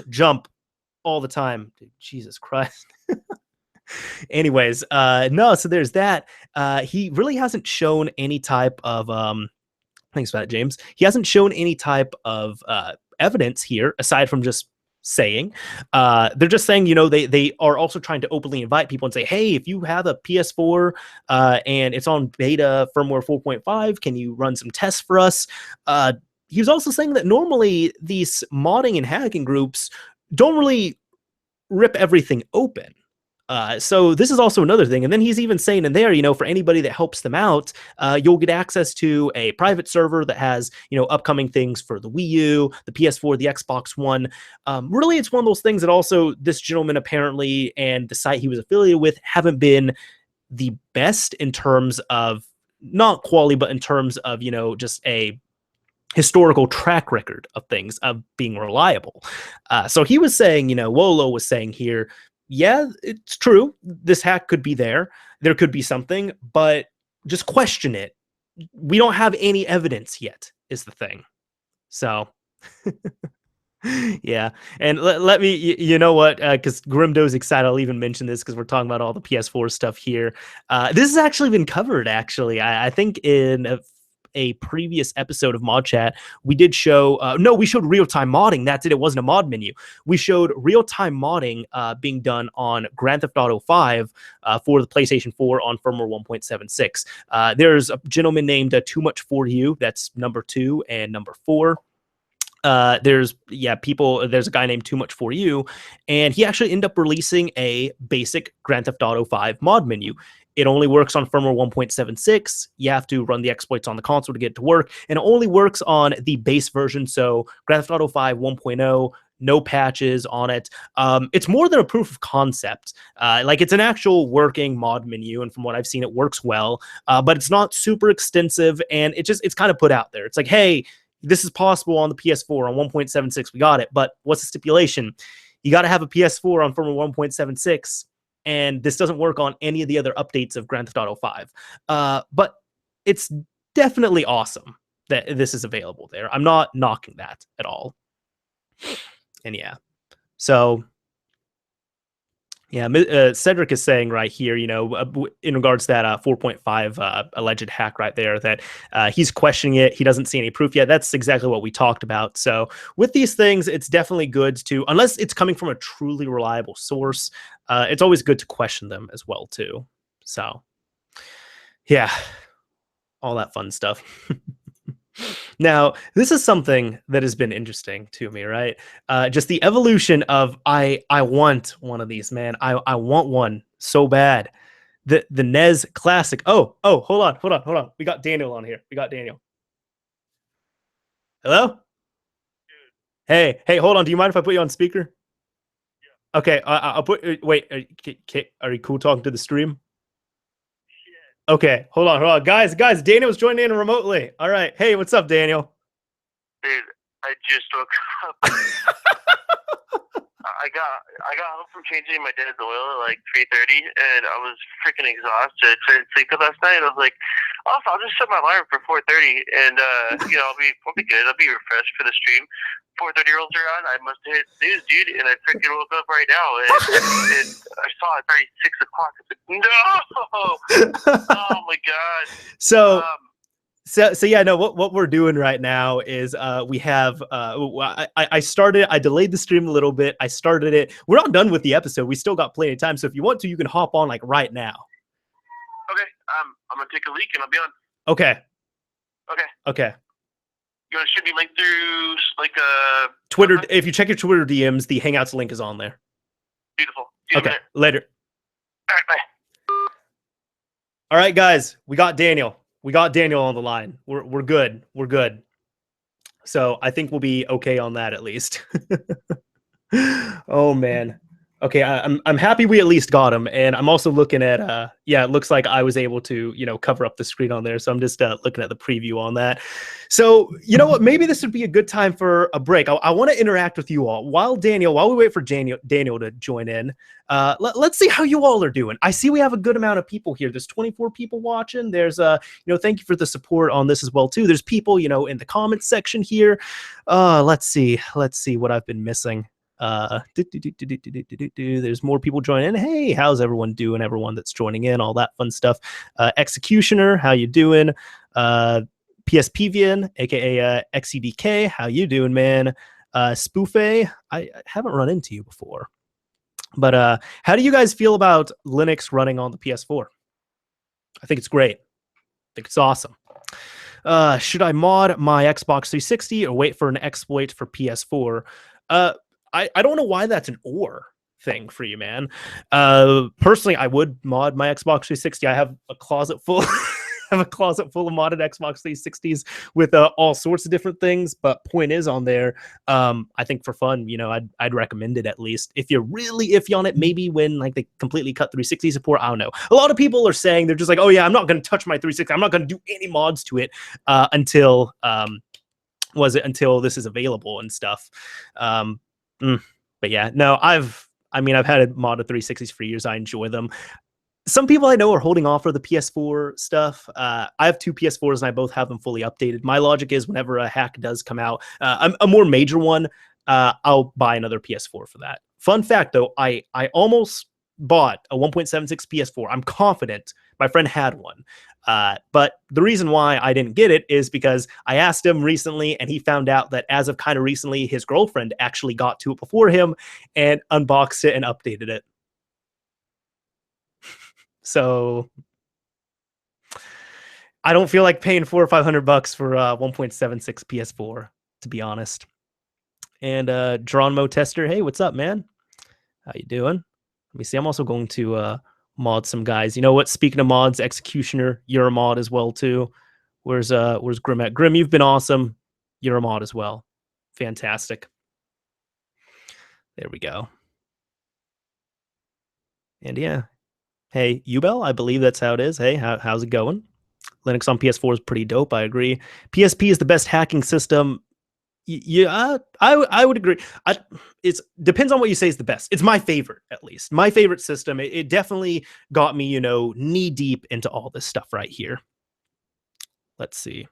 jump all the time. Dude, Jesus Christ. Anyways, no, so there's that. He really hasn't shown any type of thanks for that, James. He hasn't shown any type of evidence here aside from just saying. They're just saying, they are also trying to openly invite people and say, hey, if you have a PS4 and it's on beta firmware 4.5, can you run some tests for us? He was also saying that normally these modding and hacking groups don't really rip everything open. So this is also another thing. And then he's even saying in there, for anybody that helps them out, you'll get access to a private server that has, upcoming things for the Wii U, the PS4, the Xbox One. Really, it's one of those things that also this gentleman apparently and the site he was affiliated with haven't been the best in terms of not quality, but in terms of, just a historical track record of things, of being reliable. So he was saying, Wolo was saying here, yeah, it's true. This hack could be there. There could be something, but just question it. We don't have any evidence yet, is the thing. So, yeah. And let me, you know what? Because Grimdo's excited. I'll even mention this because we're talking about all the PS4 stuff here. This has actually been covered, actually. I think in a previous episode of ModChat, we did show, we showed real-time modding. That's it. It wasn't a mod menu. We showed real-time modding being done on Grand Theft Auto 5 for the PlayStation 4 on firmware 1.76. There's a gentleman named Too Much For You. That's number 2 and number 4. There's a guy named Too Much For You, and he actually ended up releasing a basic Grand Theft Auto 5 mod menu. It only works on firmware 1.76. You have to run the exploits on the console to get it to work, and it only works on the base version. So Grand Theft Auto 5 1.0, no patches on it. It's more than a proof of concept. It's an actual working mod menu, and from what I've seen, it works well. But it's not super extensive, and it's kind of put out there. It's like, hey, this is possible on the PS4 on 1.76. We got it, but what's the stipulation? You got to have a PS4 on firmware 1.76. And this doesn't work on any of the other updates of Grand Theft Auto 5. But it's definitely awesome that this is available there. I'm not knocking that at all. And yeah. So, yeah, Cedric is saying right here, in regards to that 4.5 alleged hack right there, that he's questioning it. He doesn't see any proof yet. That's exactly what we talked about. So with these things, it's definitely good to, unless it's coming from a truly reliable source, it's always good to question them as well, too. So, yeah, all that fun stuff. Now, this is something that has been interesting to me, right? Just the evolution of I want one of these, man. I want one so bad. The NES Classic. Oh, hold on. We got Daniel on here. Hello? Hey, hold on. Do you mind if I put you on speaker? Yeah. Okay, I'll put. Wait, are you cool talking to the stream? Okay, hold on, guys. Daniel's joining in remotely. All right, hey, what's up, Daniel? Dude, I just woke up. I got home from changing my dad's oil at like 3:30, and I was freaking exhausted. So I didn't sleep last night. I was like, also, I'll just set my alarm for 4:30, and I'll be good. I'll be refreshed for the stream. 4:30 rolls around. I must have hit snooze, dude, and I freaking woke up right now, and I saw it's already 6 o'clock. I said, no! Oh my god. So yeah, no, what we're doing right now is we have I delayed the stream a little bit. I started it. We're not done with the episode. We still got plenty of time. So if you want to, you can hop on like right now. Okay. I'm gonna take a leak and I'll be on. Okay. Okay. Okay. You want to shoot me link through like Twitter. If you check your Twitter DMs, the Hangouts link is on there. Beautiful. See you in a Okay. minute. Later. All right. Bye. All right, guys. We got Daniel. We got Daniel on the line. We're good. We're good. So I think we'll be okay on that at least. Oh man. Okay, I'm happy we at least got him, and I'm also looking at yeah, it looks like I was able to cover up the screen on there, so I'm just looking at the preview on that. So you know what? Maybe this would be a good time for a break. I want to interact with you all while we wait for Daniel to join in. Let's see how you all are doing. I see we have a good amount of people here. There's 24 people watching. There's thank you for the support on this as well too. There's people in the comments section here. Let's see what I've been missing. There's more people joining in. Hey, how's everyone doing? Everyone that's joining in, all that fun stuff. Executioner, how you doing? PSPVN, aka XEDK, how you doing, man? Spoofay, I haven't run into you before, but how do you guys feel about Linux running on the PS4? I think it's great. I think it's awesome. Should I mod my Xbox 360 or wait for an exploit for PS4? I don't know why that's an or thing for you, man. Personally, I would mod my Xbox 360. I have a closet full of modded Xbox 360s with all sorts of different things. But point is on there, I think for fun, I'd recommend it at least. If you're really iffy on it, maybe when like they completely cut 360 support, I don't know. A lot of people are saying they're just like, oh yeah, I'm not going to touch my 360. I'm not going to do any mods to it until this is available and stuff. But yeah, no, I've had a mod of 360s for years. I enjoy them. Some people I know are holding off for the PS4 stuff. I have two PS4s and I both have them fully updated. My logic is whenever a hack does come out, a more major one, I'll buy another PS4 for that. Fun fact though, I almost bought a 1.76 PS4. I'm confident my friend had one. But the reason why I didn't get it is because I asked him recently and he found out that as of kind of recently, his girlfriend actually got to it before him and unboxed it and updated it. So I don't feel like paying $400 or $500 for 1.76 PS4, to be honest. And Dronmo Tester, hey, what's up, man? How you doing? Let me see. I'm also going to mod some guys. You know what? Speaking of mods, Executioner, you're a mod as well too. Where's Grim at? Grim, you've been awesome. You're a mod as well. Fantastic. There we go. And yeah. Hey, Ubel, I believe that's how it is. Hey, how's it going? Linux on PS4 is pretty dope. I agree. PSP is the best hacking system. Yeah, I would agree. It depends on what you say is the best. It's my favorite, at least. My favorite system. It definitely got me, knee deep into all this stuff right here. Let's see.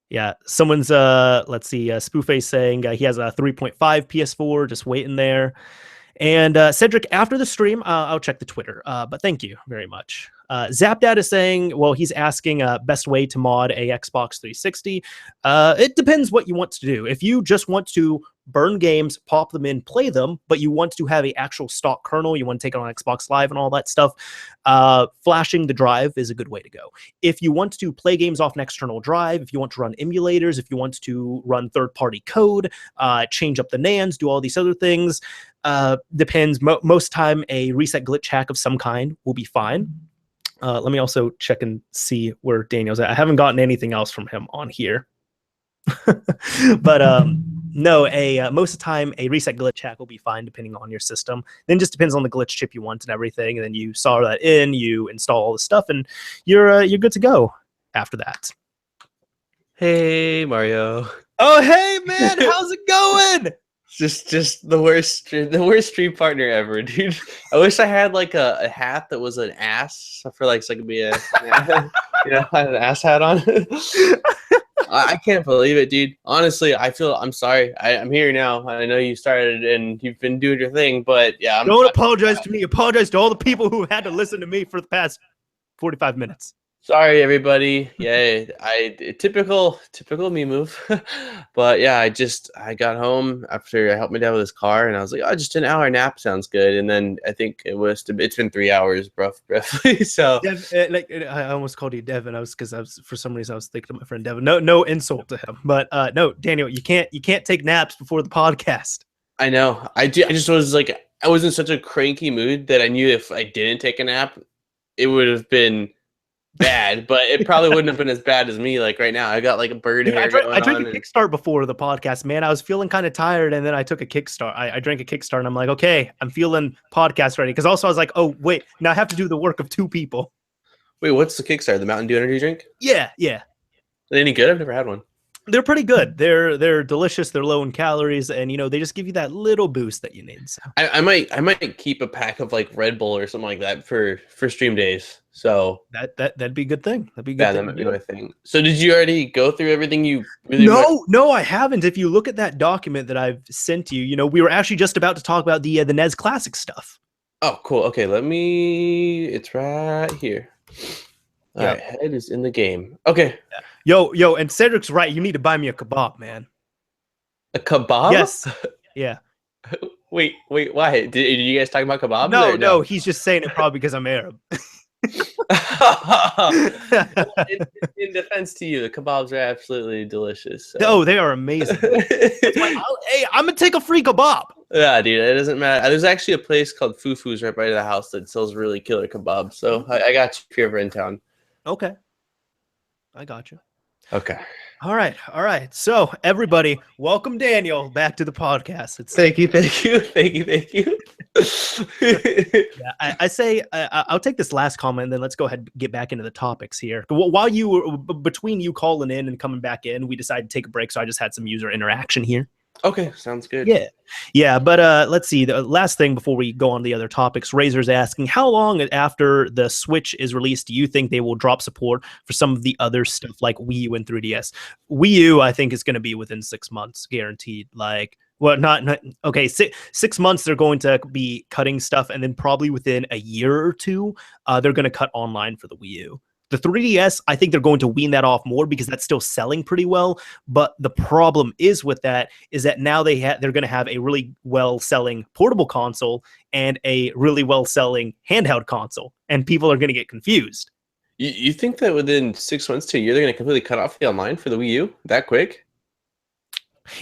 Yeah, someone's let's see, Spoofface saying he has a 3.5 PS4, just waiting there. And Cedric, after the stream, I'll check the Twitter. But thank you very much. Zapdad is saying, well, he's asking best way to mod a Xbox 360. It depends what you want to do. If you just want to burn games, pop them in, play them, but you want to have a actual stock kernel, you want to take it on Xbox Live and all that stuff, flashing the drive is a good way to go. If you want to play games off an external drive, if you want to run emulators, if you want to run third-party code, change up the NANDs, do all these other things, depends. Most time, a reset glitch hack of some kind will be fine. Let me also check and see where Daniel's at. I haven't gotten anything else from him on here. But no, most of the time a reset glitch hack will be fine depending on your system. Then just depends on the glitch chip you want and everything, and then you solder that in, you install all the stuff, and you're good to go after that. Hey Mario. Oh hey man, how's it going? Just the worst stream partner ever, dude. I wish I had like a hat that was an ass for like so I could be a I had an ass hat on. I can't believe it, dude. Honestly, I'm sorry. I'm here now. I know you started and you've been doing your thing, but yeah. Don't apologize to me. Apologize to all the people who had to listen to me for the past 45 minutes. Sorry, everybody. Yeah, typical me move. But yeah, I got home after I helped my dad with his car, and I was like, oh, just an hour nap sounds good. And then I think it's been 3 hours, roughly. So I almost called you Devin. Because I was for some reason I was thinking of my friend Devin. No insult to him, but no, Daniel, you can't take naps before the podcast. I know. I just was like, I was in such a cranky mood that I knew if I didn't take a nap, it would have been bad, but it probably wouldn't have been as bad as me. Like right now, I got like a bird Dude, hair I going drank on. a Kickstart before the podcast, man. I was feeling kind of tired, and then I took a Kickstart. I drank a Kickstart, and I'm like, okay, I'm feeling podcast ready. Because also I was like, oh wait, now I have to do the work of 2 people. Wait, what's the Kickstarter? The Mountain Dew energy drink? Yeah. Are they any good? I've never had one. They're pretty good. They're delicious. They're low in calories, and they just give you that little boost that you need. So I might keep a pack of like Red Bull or something like that for stream days. So that'd be a good thing. That'd be a good yeah, thing. that might be my thing. So did you already go through everything you really No, I haven't. If you look at that document that I've sent you, we were actually just about to talk about the NES Classic stuff. Oh, cool. Okay, it's right here. All right, head is in the game. Okay. Yo, and Cedric's right. You need to buy me a kebab, man. A kebab? Yes. Yeah. Wait, why? Did you guys talk about kebabs? No, he's just saying it probably because I'm Arab. in defense to you, the kebabs are absolutely delicious. So. Oh, they are amazing. Hey, I'm gonna take a free kebab. Yeah, dude, it doesn't matter. There's actually a place called Fufu's right by the house that sells really killer kebabs. So I got you if you're ever in town. Okay, I got you. Okay. All right. So everybody, welcome Daniel back to the podcast. Thank you. Yeah, I say I'll take this last comment, and then let's go ahead and get back into the topics here. While you were between you calling in and coming back in, we decided to take a break, so I just had some user interaction here. Okay, sounds good. Yeah, but let's see. The last thing before we go on to the other topics, Razor's asking, how long after the Switch is released do you think they will drop support for some of the other stuff like Wii U and 3DS? Wii U, I think, is going to be within 6 months, guaranteed. Like, well, not okay. 6 months they're going to be cutting stuff, and then probably within a year or two, they're going to cut online for the Wii U. The 3DS, I think they're going to wean that off more because that's still selling pretty well. But the problem is with that is that now they're going to have a really well-selling portable console and a really well-selling handheld console, and people are going to get confused. You think that within 6 months to a year they're going to completely cut off the online for the Wii U that quick?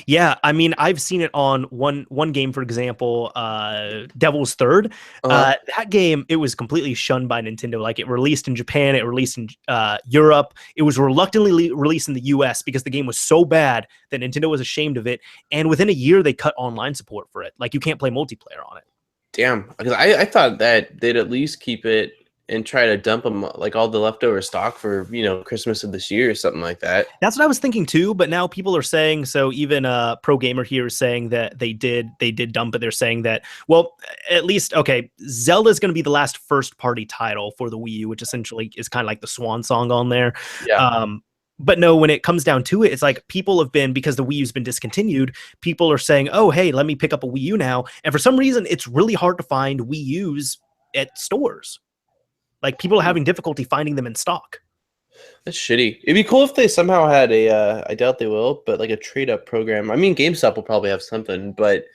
Yeah, I mean, I've seen it on one game, for example, Devil's Third. That game, it was completely shunned by Nintendo. Like, it released in Japan, it released in Europe. It was reluctantly released in the US because the game was so bad that Nintendo was ashamed of it. And within a year, they cut online support for it. Like, you can't play multiplayer on it. Damn, because I thought that they'd at least keep it and try to dump them like all the leftover stock for Christmas of this year or something like that. That's what I was thinking too, but now people are saying, so even Pro Gamer here is saying that they did dump it. They're saying that, well, at least, okay, Zelda's going to be the last first party title for the Wii U, which essentially is kind of like the swan song on there. Yeah. But no, when it comes down to it, it's like people have been, because the Wii U's been discontinued, people are saying, oh, hey, let me pick up a Wii U now. And for some reason, it's really hard to find Wii U's at stores. Like, people are having difficulty finding them in stock. That's shitty. It'd be cool if they somehow had I doubt they will, but like a trade-up program. I mean, GameStop will probably have something, but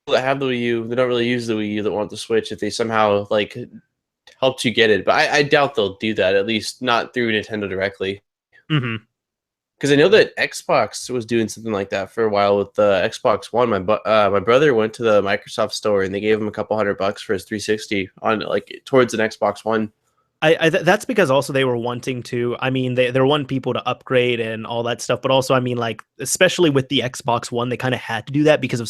people that have the Wii U, they don't really use the Wii U that want the Switch if they somehow, like, helped you get it. But I doubt they'll do that, at least not through Nintendo directly. Mm-hmm. Because I know that Xbox was doing something like that for a while with the Xbox One. My brother went to the Microsoft store and they gave him a couple $100 for his 360 on like towards an Xbox One. That's because also they were wanting to. I mean, they want people to upgrade and all that stuff, but also, I mean, like, especially with the Xbox One, they kind of had to do that because of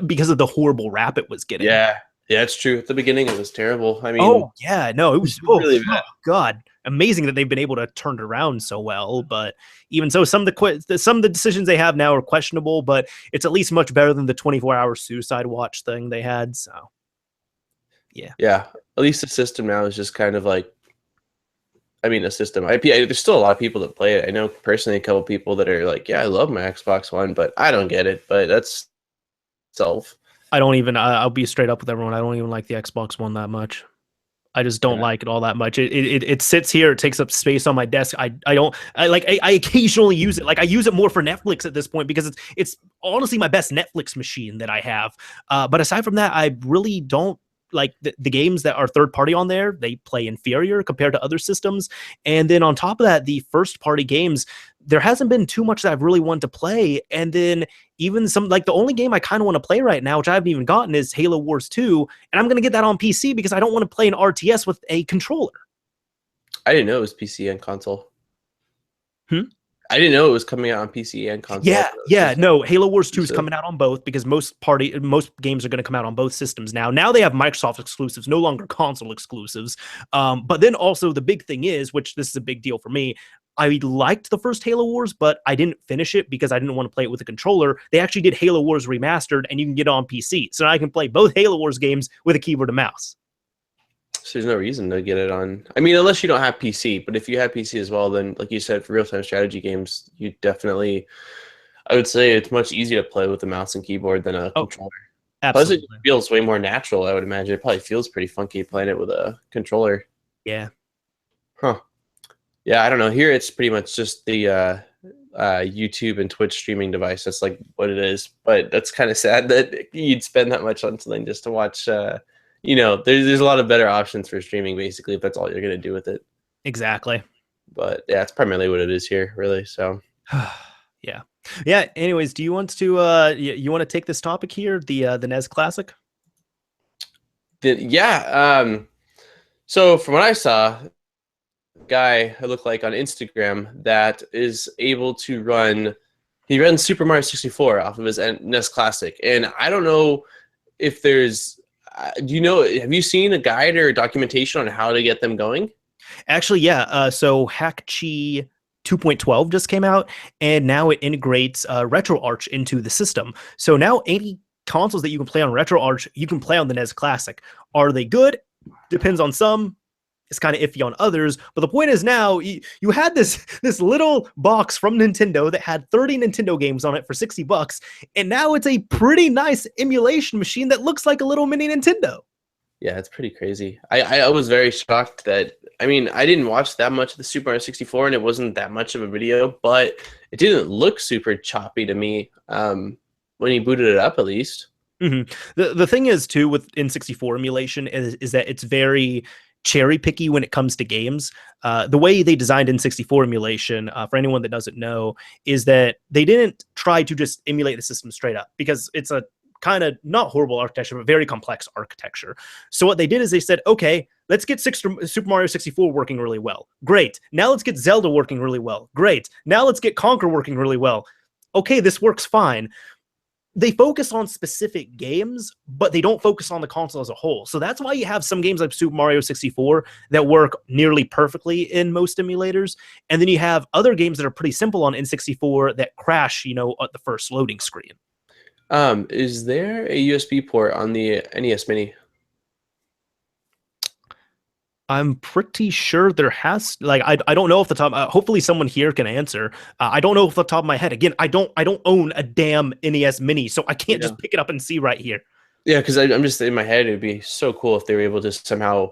because of the horrible rap it was getting. Yeah, it's true. At the beginning, it was terrible. I mean, oh yeah, no, it was really bad. Oh, God. Amazing that they've been able to turn it around so well, but even so, some of the decisions they have now are questionable, but it's at least much better than the 24-hour suicide watch thing they had. So, yeah. At least the system now is just kind of like, I mean, a system. There's still a lot of people that play it. I know personally a couple people that are like, yeah, I love my Xbox One, but I don't get it. But that's self. I don't even. I'll be straight up with everyone. I don't even like the Xbox One that much. I just don't Yeah. like it all that much. It sits here. It takes up space on my desk. I occasionally use it. Like I use it more for Netflix at this point because it's honestly my best Netflix machine that I have. But aside from that, I really don't like the games that are third party on there. They play inferior compared to other systems. And then on top of that, the first party games, there hasn't been too much that I've really wanted to play. And then even some, like the only game I kind of want to play right now, which I haven't even gotten, is Halo Wars 2. And I'm going to get that on PC because I don't want to play an RTS with a controller. I didn't know it was PC and console. I didn't know it was coming out on PC and console. Yeah. No, Halo Wars 2 is coming out on both because most games are going to come out on both systems now. Now they have Microsoft exclusives, no longer console exclusives. But then also the big thing is, which this is a big deal for me, I liked the first Halo Wars, but I didn't finish it because I didn't want to play it with a controller. They actually did Halo Wars Remastered, and you can get it on PC. So now I can play both Halo Wars games with a keyboard and mouse. So there's no reason to get it on. I mean, unless you don't have PC. But if you have PC as well, then like you said, for real-time strategy games, you definitely, I would say it's much easier to play with a mouse and keyboard than a controller. Absolutely. Plus, it feels way more natural, I would imagine. It probably feels pretty funky playing it with a controller. Yeah. Huh. Yeah, I don't know. Here it's pretty much just the YouTube and Twitch streaming device. That's like what it is. But that's kind of sad that you'd spend that much on something just to watch. There's a lot of better options for streaming, basically, if that's all you're going to do with it. Exactly. But yeah, it's primarily what it is here, really. So yeah. Anyways, do you want to you want to take this topic here, the NES Classic? So from what I saw, guy I look like on Instagram that is able to run. He runs Super Mario 64 off of his NES Classic, and I don't know if there's. Do you know? Have you seen a guide or documentation on how to get them going? Actually, yeah. So Hackchi 2.12 just came out, and now it integrates RetroArch into the system. So now any consoles that you can play on RetroArch, you can play on the NES Classic. Are they good? Depends on some. It's kind of iffy on others, but the point is now you had this little box from Nintendo that had 30 Nintendo games on it for $60, and now it's a pretty nice emulation machine that looks like a little mini Nintendo. Yeah, it's pretty crazy. I was very shocked that, I mean, I didn't watch that much of the Super Mario 64, and it wasn't that much of a video, but it didn't look super choppy to me when you booted it up, at least. Mm-hmm. The thing is, too, with N64 emulation is that it's very cherry picky when it comes to games. The way they designed N64 emulation, for anyone that doesn't know, is that they didn't try to just emulate the system straight up because it's a kind of not horrible architecture, but very complex architecture. So what they did is they said, okay, let's get Super Mario 64 working really well. Great. Now let's get Zelda working really well. Great. Now let's get Conker working really well. Okay, this works fine. They focus on specific games, but they don't focus on the console as a whole. So that's why you have some games like Super Mario 64 that work nearly perfectly in most emulators. And then you have other games that are pretty simple on N64 that crash, at the first loading screen. Is there a USB port on the NES Mini? I'm pretty sure there has, I don't know off the top. Hopefully someone here can answer. I don't know off the top of my head. Again, I don't own a damn NES Mini, so I can't just pick it up and see right here. Yeah, because I'm just in my head. It'd be so cool if they were able to somehow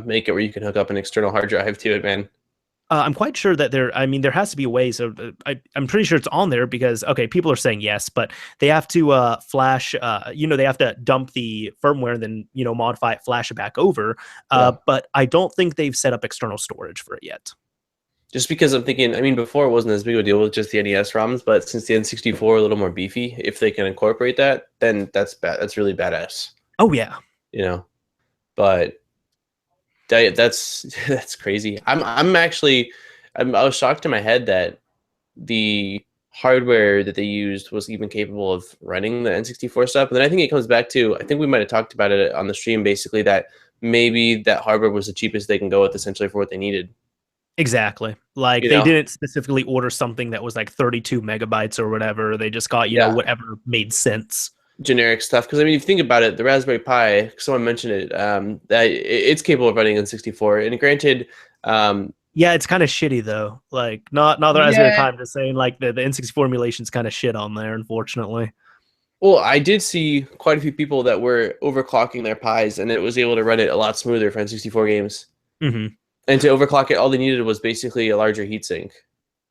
make it where you can hook up an external hard drive to it, man. I'm quite sure that there has to be a way. So I'm pretty sure it's on there because, okay, people are saying yes, but they have to flash, they have to dump the firmware and then, modify it, flash it back over. But I don't think they've set up external storage for it yet. Just because I'm thinking, before it wasn't as big of a deal with just the NES ROMs, but since the N64 are a little more beefy, if they can incorporate that, then that's really badass. Oh, yeah. But that's crazy. I was shocked in my head that the hardware that they used was even capable of running the N64 stuff. And then I think it comes back to, I think we might have talked about it on the stream, basically, that maybe that hardware was the cheapest they can go with essentially for what they needed. Exactly. They didn't specifically order something that was like 32 megabytes or whatever. They just got, whatever made sense. Generic stuff. Because if you think about it, the Raspberry Pi, someone mentioned it, that it's capable of running N64. And granted, yeah, it's kind of shitty though. Not the Raspberry Pi. I'm just saying, the N64 emulation is kind of shit on there, unfortunately. Well, I did see quite a few people that were overclocking their Pis, and it was able to run it a lot smoother for N64 games. Mm-hmm. And to overclock it, all they needed was basically a larger heatsink.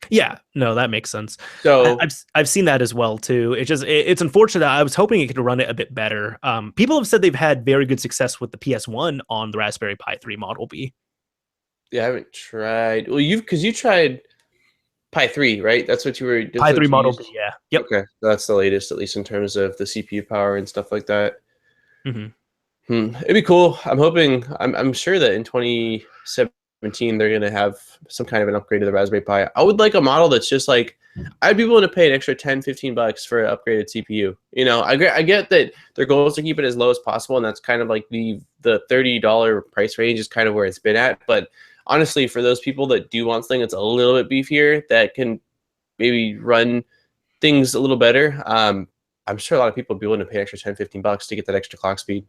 Yeah, no, that makes sense. So I've seen that as well too. It's unfortunate. I was hoping it could run it a bit better. People have said they've had very good success with the PS1 on the Raspberry Pi 3 Model B. yeah, I haven't tried. Well, because you tried Pi 3, right? That's what you were. That's Pi what 3 you Model used. B, yeah. Yep. Okay, that's the latest, at least in terms of the CPU power and stuff like that. Mm-hmm. It'd be cool. I'm hoping. I'm sure that in 2017 they're gonna have some kind of an upgrade to the Raspberry Pi. I would like a model that's just like. I'd be willing to pay an extra 10, 15 bucks for an upgraded CPU. You know, I get that their goal is to keep it as low as possible, and that's kind of like the $30 price range is kind of where it's been at. But honestly, for those people that do want something that's a little bit beefier, that can maybe run things a little better, I'm sure a lot of people would be willing to pay an extra 10, 15 bucks to get that extra clock speed.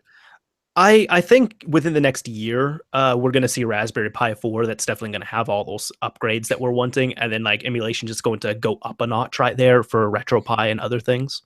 I think within the next year, we're going to see Raspberry Pi 4 that's definitely going to have all those upgrades that we're wanting. And then like emulation just going to go up a notch right there for RetroPie and other things.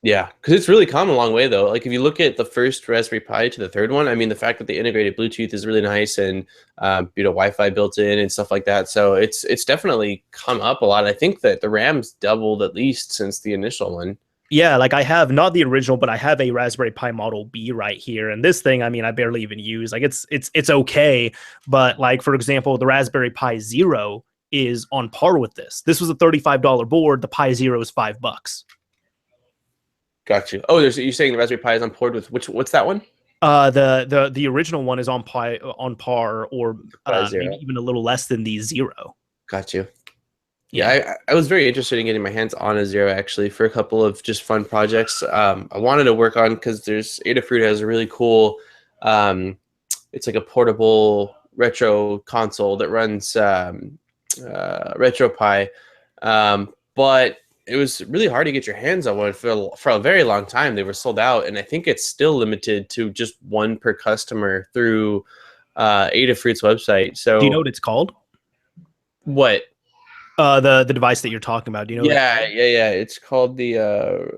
Yeah, because it's really come a long way though. Like if you look at the first Raspberry Pi to the third one, I mean, the fact that they integrated Bluetooth is really nice, and Wi-Fi built in and stuff like that. So it's definitely come up a lot. I think that the RAM's doubled at least since the initial one. Yeah, like I have not the original, but I have a Raspberry Pi Model B right here. And this thing, I mean, I barely even use. Like it's okay, but like for example, the Raspberry Pi Zero is on par with this. This was a $35 board. The Pi Zero is $5. Got you. Oh, you're saying the Raspberry Pi is on board with what's that one? The original one is on par, or Pi maybe Zero. even a little less than the Zero. Got you. Yeah, I was very interested in getting my hands on a Zero actually for a couple of just fun projects. I wanted to work on because there's Adafruit has a really cool, it's like a portable retro console that runs RetroPie, but it was really hard to get your hands on one for a very long time. They were sold out, and I think it's still limited to just one per customer through Adafruit's website. So, do you know what it's called? What? The device that you're talking about. Do you know? Yeah. It's called the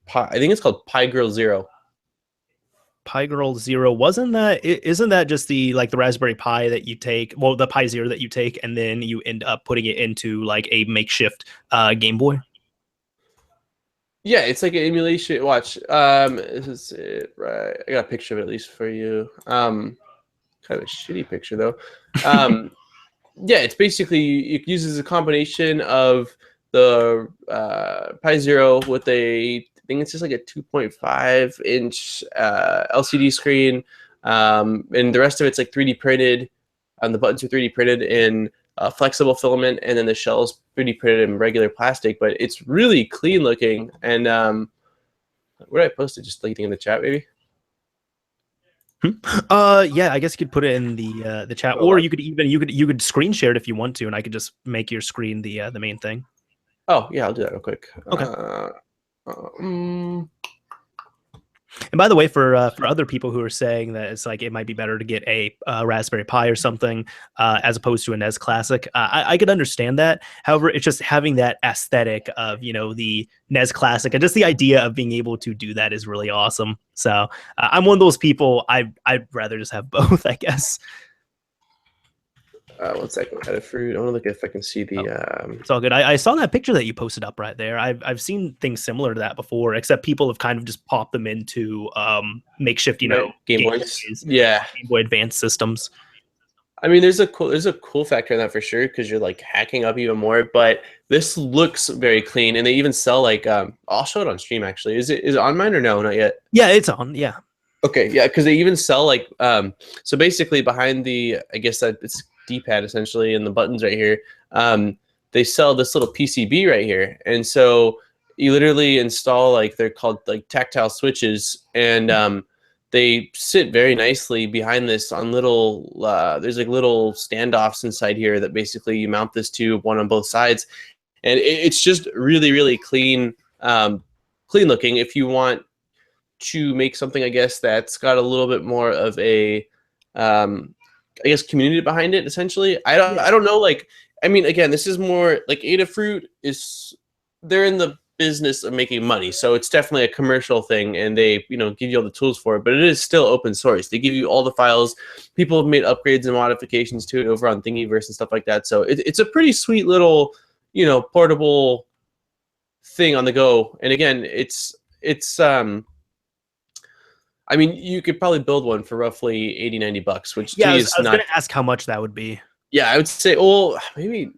Pi. I think it's called Pi Girl Zero. Pi Girl Zero, isn't that just the like the Raspberry Pi that you take, well, the Pi Zero that you take, and then you end up putting it into like a makeshift Game Boy? Yeah, it's like an emulation. Watch. This is it, right? I got a picture of it at least for you. Kind of a shitty picture though. Yeah, it's basically it uses a combination of the Pi Zero with I think it's just like a 2.5-inch LCD screen, and the rest of it's like 3D printed. The buttons are 3D printed in flexible filament, and then the shell's 3D printed in regular plastic. But it's really clean looking. And where did I post it? Just like in the chat, maybe. Yeah, I guess you could put it in the chat, or you could screen share it if you want to, and I could just make your screen the main thing. Oh yeah, I'll do that real quick. Okay. And by the way, for other people who are saying that it's like it might be better to get a Raspberry Pi or something as opposed to a NES Classic, I could understand that. However, it's just having that aesthetic of the NES Classic, and just the idea of being able to do that is really awesome. So I'm one of those people. I'd rather just have both, I guess. 1 second, Adafruit. I want to look if I can see the. It's all good. I saw that picture that you posted up right there. I've seen things similar to that before, except people have kind of just popped them into makeshift, Game Boys. Yeah, Game Boy Advance systems. I mean, there's a cool factor in that for sure, because you're like hacking up even more. But this looks very clean, and they even sell like I'll show it on stream actually. Is it on mine or no? Not yet. Yeah, it's on. Yeah. Okay, yeah, because they even sell like so basically behind the, I guess that it's D-pad essentially, and the buttons right here, they sell this little PCB right here, and so you literally install like, they're called like tactile switches, and they sit very nicely behind this on little there's like little standoffs inside here that basically you mount this to, one on both sides, and it's just really clean clean looking. If you want to make something, I guess, that's got a little bit more of a I guess community behind it, essentially. I don't know, like, I mean, again, this is more like Adafruit is, they're in the business of making money. So it's definitely a commercial thing, and they, you know, give you all the tools for it, but it is still open source. They give you all the files. People have made upgrades and modifications to it over on Thingiverse and stuff like that. So it's a pretty sweet little, you know, portable thing on the go. And again, it's I mean, you could probably build one for roughly 80, 90 bucks, which to me is I was not. gonna ask how much that would be. Yeah, I would say, well, maybe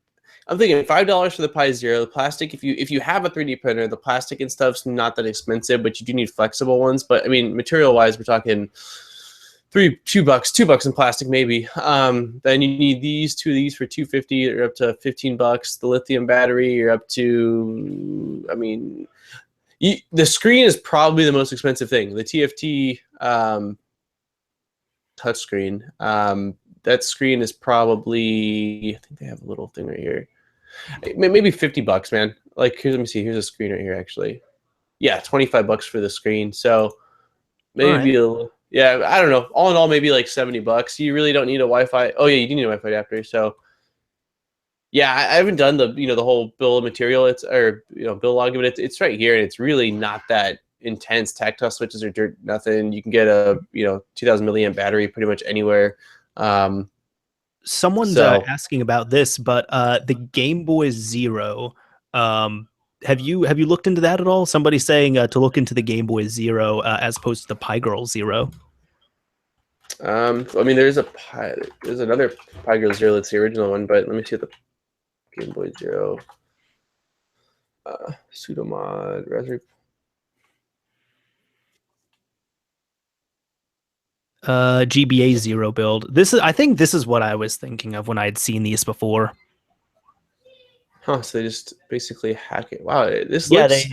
I'm thinking $5 for the Pi Zero. The plastic, if you have a 3D printer, the plastic and stuff's not that expensive, but you do need flexible ones. But I mean, material wise, we're talking $2 in plastic maybe. Then you need two of these for $250. You're up to $15. The lithium battery, you're up to, I mean, the screen is probably the most expensive thing. The TFT touchscreen. That screen is probably, I think they have a little thing right here. Maybe $50, man. Like, let me see. Here's a screen right here, actually. Yeah, $25 for the screen. So maybe yeah, I don't know. All in all, maybe like $70. You really don't need a Wi-Fi. Oh yeah, you do need a Wi-Fi adapter. So yeah, I haven't done the the whole bill of material. Bill log of it. It's right here, and it's really not that intense. Tactile switches are nothing. You can get a 2000 milliamp battery pretty much anywhere. Someone's asking about this, but the Game Boy Zero. Have you looked into that at all? Somebody's saying to look into the Game Boy Zero as opposed to the Pi Girl Zero. I mean, there's another Pi Girl Zero that's the original one, but let me see the Game Boy Zero. Pseudomod Raspberry. GBA Zero build. I think this is what I was thinking of when I had seen these before. Huh, so they just basically hack it. Wow, this looks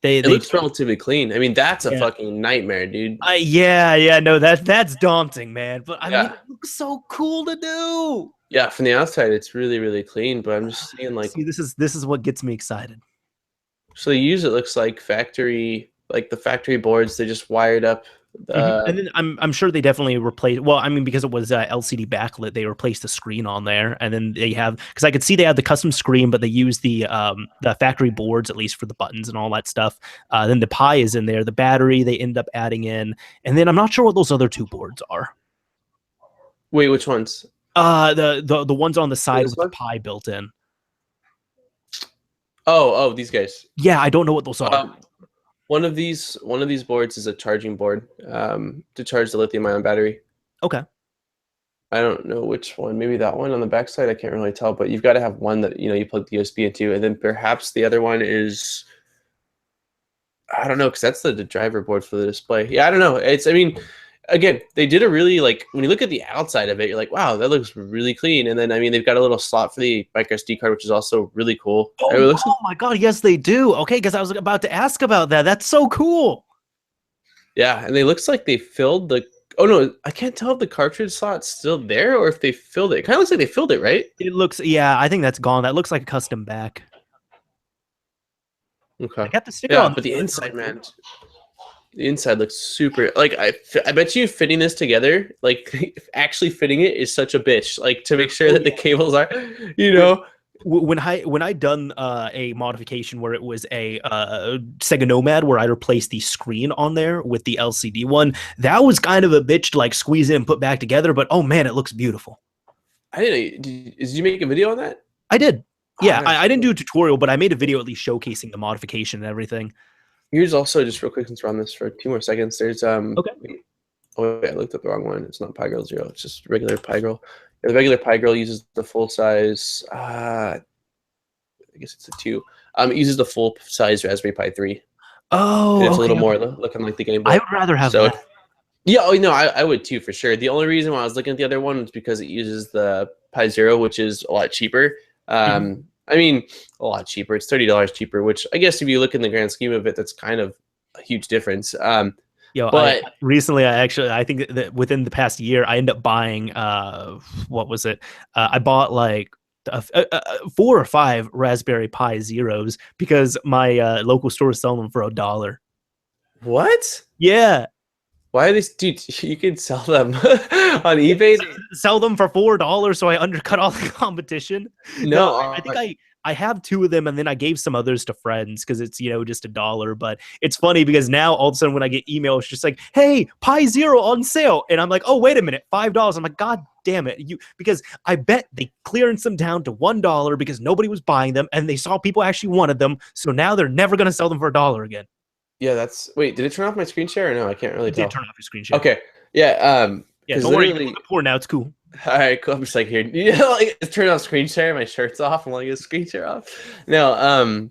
it looks relatively clean. I mean, that's a fucking nightmare, dude. No, that's daunting, man. But I mean, it looks so cool to do. Yeah, from the outside it's really, really clean, but I'm just seeing like, see, this is what gets me excited. So they use, it looks like the factory boards, they just wired up. And then I'm sure they definitely replaced. Well, I mean, because it was LCD backlit, they replaced the screen on there, and then they have, because I could see they have the custom screen, but they use the factory boards at least for the buttons and all that stuff. Then the Pi is in there, the battery they end up adding in, and then I'm not sure what those other two boards are. Wait, which ones? The ones on the side with the Pi built in. Oh, these guys. Yeah, I don't know what those are. One of these boards is a charging board to charge the lithium-ion battery. Okay. I don't know which one. Maybe that one on the backside. I can't really tell, but you've got to have one that you plug the USB into, and then perhaps the other one is, I don't know, because that's the driver board for the display. Yeah, I don't know. I mean, again, they did a really, like, when you look at the outside of it, you're like, wow, that looks really clean. And then, I mean, they've got a little slot for the micro SD card, which is also really cool. Oh my God, yes, they do. Okay, because I was about to ask about that. That's so cool. Yeah, and it looks like they filled the, oh no, I can't tell if the cartridge slot's still there or if they filled it. It kind of looks like they filled it, right? It looks, yeah, I think that's gone. That looks like a custom back. Okay. I got the sticker on, but the inside, man. The inside looks super, like, I bet you fitting this together, like actually fitting it is such a bitch, like, to make sure that the cables are, When I done a modification where it was a Sega Nomad where I replaced the screen on there with the LCD one, that was kind of a bitch to like squeeze in and put back together, but oh man, it looks beautiful. I didn't know, did you make a video on that? I did. Yeah, I didn't do a tutorial, but I made a video at least showcasing the modification and everything. Here's also, just real quick, since we're on this for 2 more seconds, there's okay. Oh wait, I looked at the wrong one. It's not Pi Girl Zero. It's just regular Pi Girl. Yeah, the regular Pi Girl uses the full size. I guess it's a 2. It uses the full size Raspberry Pi 3. Oh, and it's a little more looking like the Game Boy. I would rather have that. Yeah, I would too, for sure. The only reason why I was looking at the other one was because it uses the Pi Zero, which is a lot cheaper. I mean, a lot cheaper. It's $30 cheaper, which I guess if you look in the grand scheme of it, that's kind of a huge difference. But recently, I think that within the past year, I ended up buying, what was it? I bought like 4 or 5 Raspberry Pi Zeros because my local store is selling them for $1. What? Yeah. Why are these, dude? You can sell them on eBay. Sell them for $4, so I undercut all the competition. No, I think I have 2 of them, and then I gave some others to friends because it's, just $1. But it's funny because now all of a sudden when I get emails, it's just like, hey, Pi Zero on sale. And I'm like, oh, wait a minute, $5. I'm like, God damn it. Because I bet they clearance them down to $1 because nobody was buying them and they saw people actually wanted them. So now they're never going to sell them for $1 again. Yeah, wait, did it turn off my screen share or no? I can't really tell. Did turn off your screen share. Okay. Yeah, yeah, don't worry, you're poor now. It's cool. All right, cool. I'm just like here. Turn off screen share. My shirt's off. I'm like, is screen share off? No,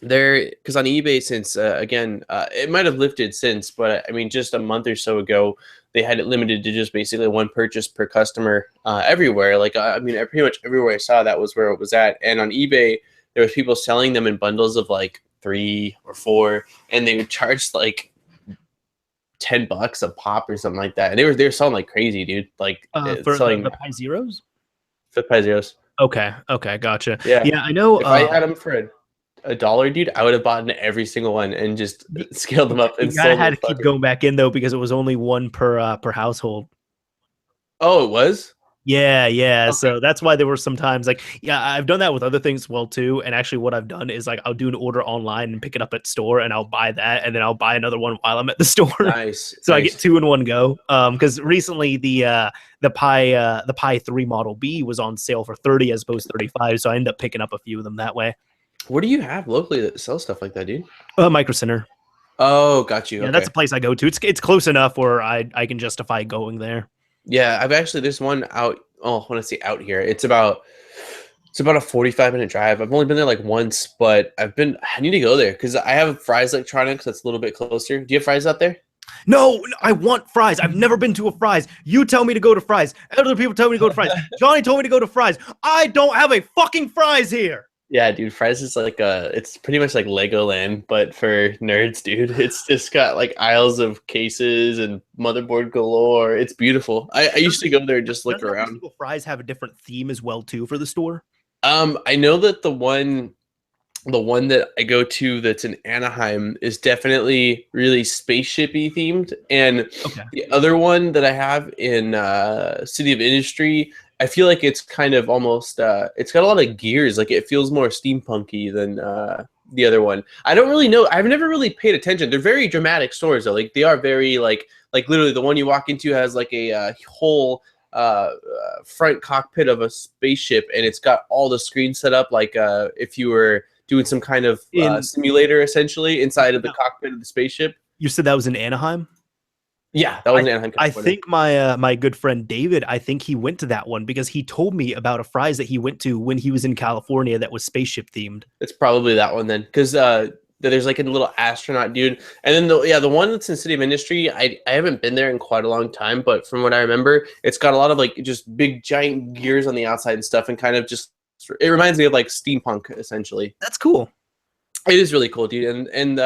there, because on eBay, since again, it might have lifted since, but I mean, just a month or so ago, they had it limited to just basically 1 purchase per customer everywhere. Like, I mean, pretty much everywhere I saw that was where it was at. And on eBay, there was people selling them in bundles of like 3 or 4, and they would charge like $10 a pop or something like that, and they were selling like crazy, dude. Like for selling the Pi Zeros. For the Pi Zeros. Okay, gotcha. Yeah, I know. If I had them for $1, dude, I would have bought every single one and just scaled them up. And I had to keep going back in though because it was only 1 per household. Oh, it was. Yeah. Okay. So that's why there were some times like, I've done that with other things as well too. And actually what I've done is like, I'll do an order online and pick it up at store and I'll buy that. And then I'll buy another one while I'm at the store. Nice. So nice. I get 2 in one go. Cause recently the Pi 3 Model B was on sale for 30 as opposed to 35. So I ended up picking up a few of them that way. What do you have locally that sells stuff like that, dude? Micro Center. Oh, got you. Yeah, okay. That's a place I go to. It's close enough where I can justify going there. Yeah, there's one out. Oh, when I say out here, it's about a 45-minute drive. I've only been there like once, but I need to go there because I have Fry's Electronics that's a little bit closer. Do you have Fry's out there? No, I want Fry's. I've never been to a Fry's. You tell me to go to Fry's. Other people tell me to go to Fry's. Johnny told me to go to Fry's. I don't have a fucking Fry's here. Yeah, dude, Fry's is like it's pretty much like Legoland, but for nerds, dude. It's just got like aisles of cases and motherboard galore. It's beautiful. I used to go there and just look around. Fry's have a different theme as well too for the store. I know that the one that I go to that's in Anaheim is definitely really spaceshipy themed, and the other one that I have in City of Industry, I feel like it's kind of almost it's got a lot of gears. Like it feels more steampunky than the other one. I don't really know. I've never really paid attention. They're very dramatic stores though. Like they are very like literally the one you walk into has like a whole front cockpit of a spaceship, and it's got all the screens set up like if you were doing some kind of simulator essentially inside of the cockpit of the spaceship. You said that was in Anaheim? Yeah, that was in Anaheim. I think my good friend David, I think he went to that one because he told me about a Fry's that he went to when he was in California that was spaceship themed. It's probably that one then, because there's like a little astronaut dude, and then the one that's in City of Industry, I haven't been there in quite a long time, but from what I remember, it's got a lot of like just big giant gears on the outside and stuff, and kind of just it reminds me of like steampunk essentially. That's cool. It is really cool, dude, and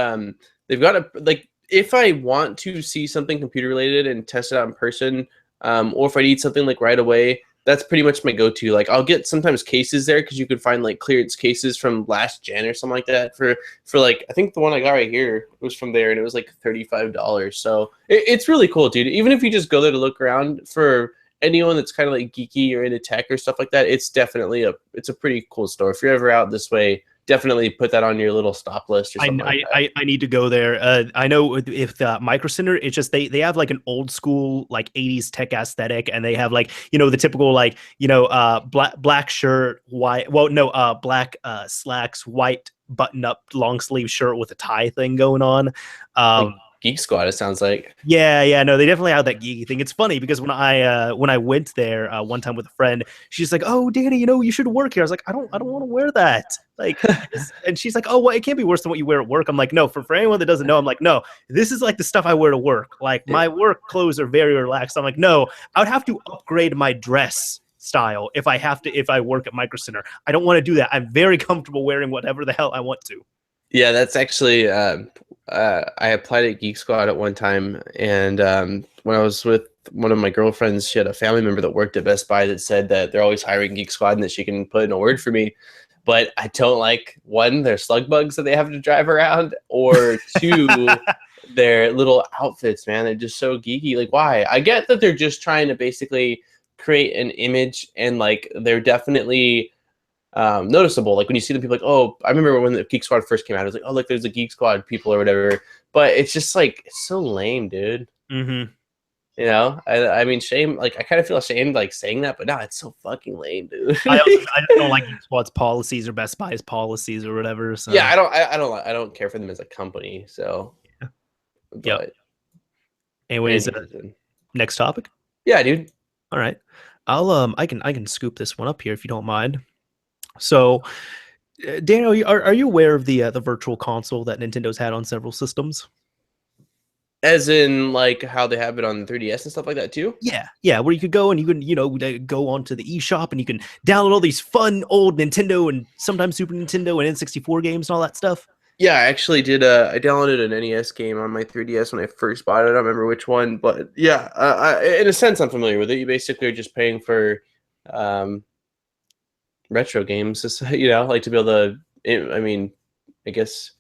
they've got a like. If I want to see something computer related and test it out in person, or if I need something like right away, that's pretty much my go-to. Like I'll get sometimes cases there because you could find like clearance cases from last gen or something like that for like, I think the one I got right here was from there and it was like $35. So it's really cool, dude. Even if you just go there to look around, for anyone that's kind of like geeky or into tech or stuff like that, it's definitely it's a pretty cool store. If you're ever out this way, definitely put that on your little stop list or something. I need to go there. I know if the Micro Center, it's just they have like an old school like 80s tech aesthetic, and they have like the typical like black shirt, black slacks, white button up long sleeve shirt with a tie thing going on. Like Geek Squad, it sounds like. Yeah, no, they definitely have that geeky thing. It's funny because when I went there one time with a friend, she's like, "Oh, Danny, you should work here." I was like, "I don't want to wear that." Like, and she's like, "Oh, well, it can't be worse than what you wear at work." I'm like, "No, for anyone that doesn't know, I'm like, no, this is like the stuff I wear to work. Like my work clothes are very relaxed." I'm like, "No, I would have to upgrade my dress style if I work at Micro Center. I don't want to do that. I'm very comfortable wearing whatever the hell I want to." Yeah, that's actually I applied at Geek Squad at one time, and when I was with one of my girlfriends, she had a family member that worked at Best Buy that said that they're always hiring Geek Squad and that she can put in a word for me. But I don't like, one, their slug bugs that they have to drive around, or two, their little outfits, man. They're just so geeky. Like, why? I get that they're just trying to basically create an image, and like they're definitely noticeable. Like when you see the people like, oh, I remember when the Geek Squad first came out, I was like, oh, look, there's the Geek Squad people or whatever. But it's just like it's so lame, dude. Mm-hmm. You know, I mean, shame. Like I kind of feel ashamed like saying that, but no, it's so fucking lame, dude. I just don't like Geek Squad's policies or Best Buy's policies or whatever. So yeah, I don't care for them as a company. So, but yep. Anyways, next topic. Yeah, dude. All right, I can scoop this one up here if you don't mind. So, Daniel, are you aware of the Virtual Console that Nintendo's had on several systems? As in, like, how they have it on the 3DS and stuff like that, too? Yeah, where you could go and you can, go onto the eShop and you can download all these fun old Nintendo and sometimes Super Nintendo and N64 games and all that stuff. Yeah, I actually did. I downloaded an NES game on my 3DS when I first bought it. I don't remember which one, but yeah, in a sense, I'm familiar with it. You basically are just paying for retro games, like to be able to, I mean, I guess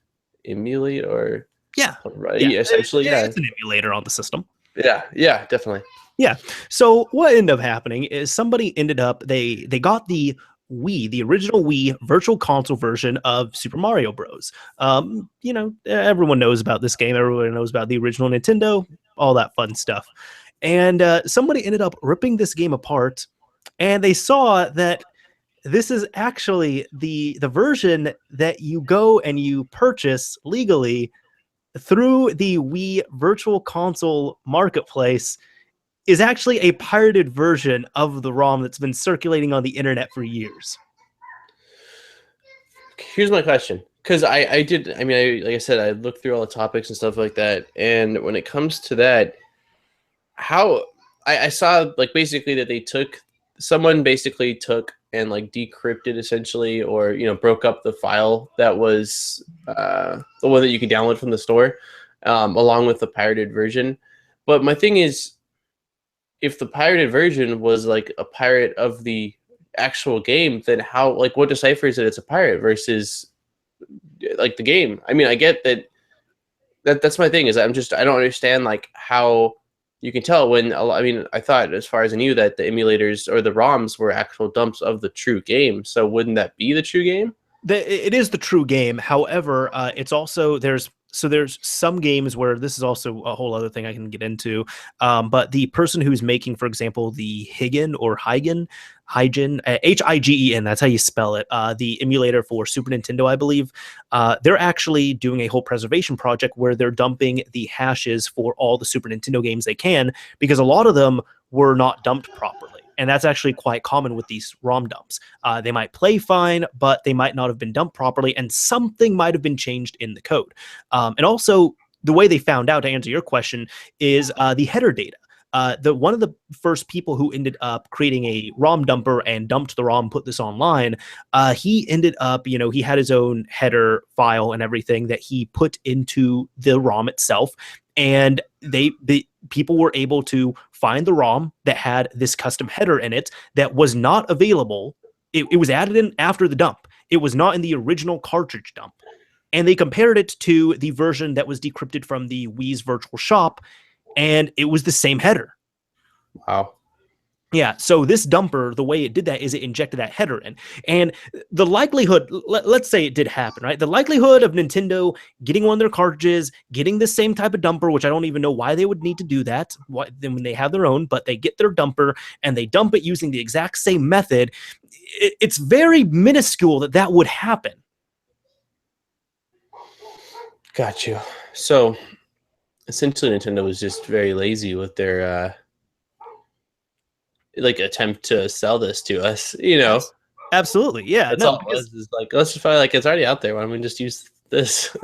emulate or... Yeah, essentially, it's an emulator on the system. Yeah, definitely. Yeah. So what ended up happening is somebody ended up they got the original Wii Virtual Console version of Super Mario Bros. Everyone knows about this game. Everyone knows about the original Nintendo, all that fun stuff. And somebody ended up ripping this game apart, and they saw that this is actually the version that you go and you purchase legally through the Wii Virtual Console marketplace is actually a pirated version of the ROM that's been circulating on the internet for years. Here's my question, because like I said, I looked through all the topics and stuff like that, and when it comes to that, how I saw like basically that someone basically took and like decrypted essentially, or broke up the file that was the one that you could download from the store, along with the pirated version. But my thing is, if the pirated version was like a pirate of the actual game, then how, like, what deciphers that it's a pirate versus like the game? I mean, I get that's my thing, is I don't understand like how you can tell when, I mean, I thought, as far as I knew, that the emulators or the ROMs were actual dumps of the true game. So wouldn't that be the true game? It is the true game. However, it's also there's some games where this is also a whole other thing I can get into. But the person who's making, for example, the Higen, Higen, that's how you spell it. The emulator for Super Nintendo, I believe. They're actually doing a whole preservation project where they're dumping the hashes for all the Super Nintendo games they can, because a lot of them were not dumped properly. And that's actually quite common with these ROM dumps. They might play fine, but they might not have been dumped properly, and something might have been changed in the code. And also, the way they found out, to answer your question, is the header data. One of the first people who ended up creating a ROM dumper and dumped the ROM, put this online, he ended up, he had his own header file and everything that he put into the ROM itself. And people were able to find the ROM that had this custom header in it that was not available. It was added in after the dump. It was not in the original cartridge dump. And they compared it to the version that was decrypted from the Wii's Virtual Shop, and it was the same header. Wow. Yeah, so this dumper, the way it did that is it injected that header in. And the likelihood, let's say it did happen, right? The likelihood of Nintendo getting one of their cartridges, getting the same type of dumper, which I don't even know why they would need to do that then when they have their own, but they get their dumper and they dump it using the exact same method, it's very minuscule that would happen. Got you. So essentially Nintendo was just very lazy with their attempt to sell this to us, Yes. Absolutely, yeah. That's all it was. Is like, let's just find, like, it's already out there. Why don't we just use this?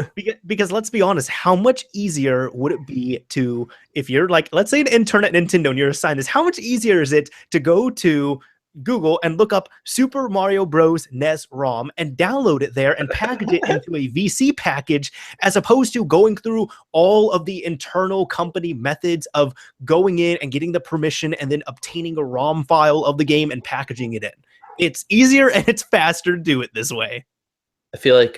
because let's be honest, how much easier would it be to, if you're like, let's say an intern at Nintendo and you're assigned this, how much easier is it to go to Google and look up Super Mario Bros. NES ROM and download it there and package it into a VC package, as opposed to going through all of the internal company methods of going in and getting the permission and then obtaining a ROM file of the game and packaging it in. It's easier and it's faster to do it this way. I feel like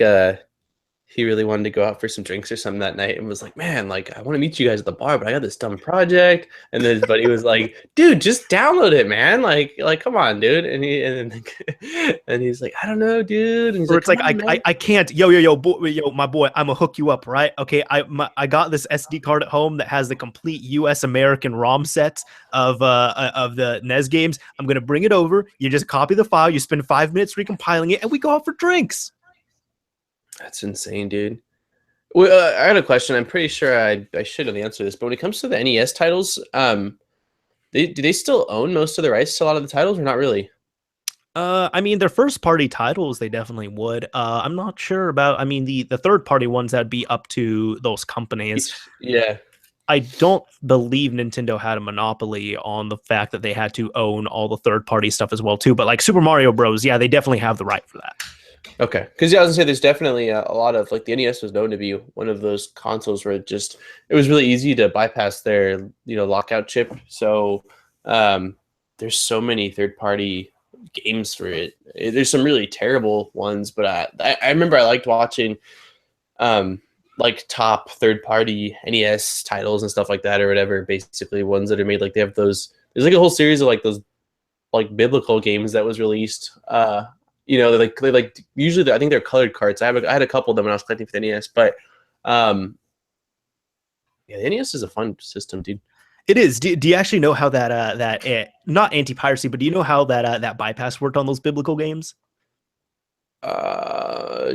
he really wanted to go out for some drinks or something that night and was like, man, like I want to meet you guys at the bar, but I got this dumb project. And then his buddy was like, dude, just download it, man. Like come on, dude. And he's like, I don't know, dude. And he's Or like, it's like come on, man. I can't. Yo, my boy, I'm gonna hook you up, right? Okay, I got this SD card at home that has the complete U.S. American ROM set of the NES games. I'm gonna bring it over. You just copy the file. You spend 5 minutes recompiling it, and we go out for drinks. That's insane, dude. Well, I got a question. I'm pretty sure I should have answered this, but when it comes to the NES titles, do they still own most of the rights to a lot of the titles, or not really? I mean, their first party titles, they definitely would. I'm not sure about. I mean, the third party ones that'd be up to those companies. Yeah. I don't believe Nintendo had a monopoly on the fact that they had to own all the third party stuff as well too. But like Super Mario Bros, yeah, they definitely have the right for that. Okay, because yeah, I was gonna say there's definitely a lot of like the NES was known to be one of those consoles where it was really easy to bypass their lockout chip. So there's so many third party games for it. There's some really terrible ones, but I remember I liked watching like top third party NES titles and stuff like that or whatever. Basically ones that are made like they have those. There's like a whole series of like those like biblical games that was released. They like usually I think they're colored cards. I had a couple of them when I was collecting for the NES, but yeah, the NES is a fun system, dude. It is. Do you actually know how not anti-piracy, but do you know how that bypass worked on those biblical games? I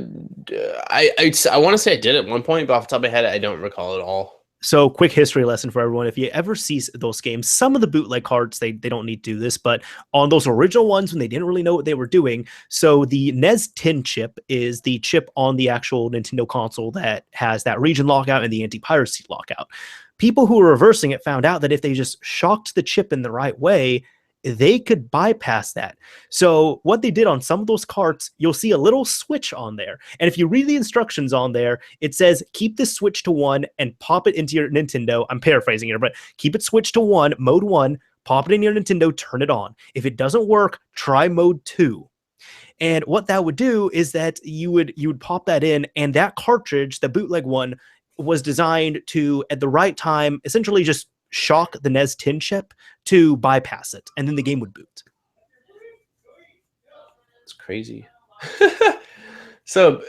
want to say I did at one point, but off the top of my head, I don't recall at all. So, quick history lesson for everyone. If you ever see those games, some of the bootleg carts, they don't need to do this, but on those original ones, when they didn't really know what they were doing, so the NES tin chip is the chip on the actual Nintendo console that has that region lockout and the anti-piracy lockout. People who were reversing it found out that if they just shocked the chip in the right way, they could bypass that. So what they did on some of those carts, you'll see a little switch on there. And if you read the instructions on there, it says keep this switch to 1 and pop it into your Nintendo. I'm paraphrasing here, but keep it switched to 1, mode 1, pop it in your Nintendo, turn it on. If it doesn't work, try mode 2. And what that would do is that you would pop that in, and that cartridge, the bootleg one, was designed to, at the right time, essentially just shock the NES tin chip to bypass it, and then the game would boot. It's crazy. So,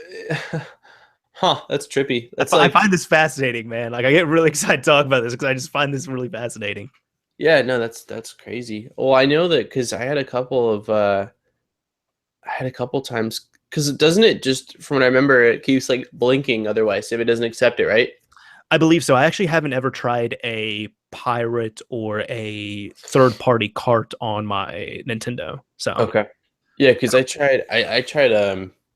that's trippy. I find this fascinating, man. Like I get really excited to talk about this because I just find this really fascinating. Yeah, no, that's crazy. Well, I know that because I had a couple times. Because doesn't it just, from what I remember, it keeps like blinking otherwise if it doesn't accept it, right? I believe so. I actually haven't ever tried a pirate or a third-party cart on my Nintendo. So okay, yeah, because I tried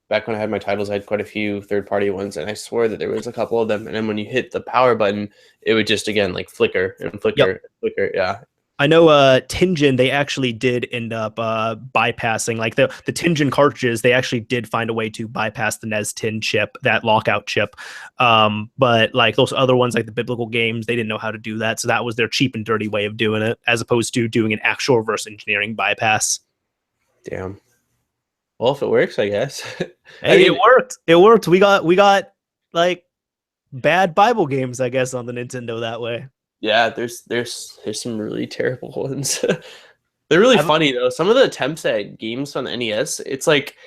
back when I had my titles, I had quite a few third-party ones, and I swore that there was a couple of them. And then when you hit the power button, it would just again like flicker and flicker, and flicker. Yeah. I know Tengen, they actually did end up bypassing, like the Tengen cartridges, they actually did find a way to bypass the NES tin chip, that lockout chip. But like those other ones, like the biblical games, they didn't know how to do that. So that was their cheap and dirty way of doing it, as opposed to doing an actual reverse engineering bypass. Damn. Well, if it works, I guess. Hey, it worked. It worked. We got like bad Bible games, I guess, on the Nintendo that way. Yeah, there's some really terrible ones. They're really funny though. Some of the attempts at games on the NES, it's like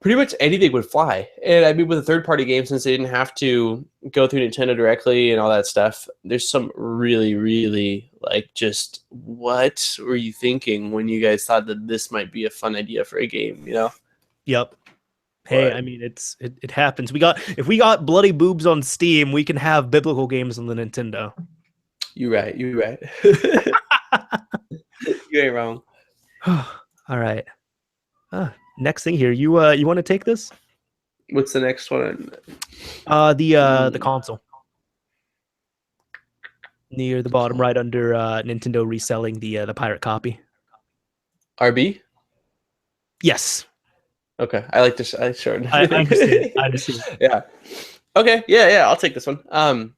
pretty much anything would fly. And I mean, with a third-party game, since they didn't have to go through Nintendo directly and all that stuff, there's some really, really like just what were you thinking when you guys thought that this might be a fun idea for a game? You know? Yep. Hey, I mean, it happens. If we got bloody boobs on Steam, we can have biblical games on the Nintendo. You're right. You ain't wrong. All right. Next thing here, you want to take this? What's the next one? The console. Near the bottom, right under Nintendo reselling the pirate copy. RB? Yes. Okay. I like this. I understand. I understand. Yeah. Okay. Yeah. I'll take this one.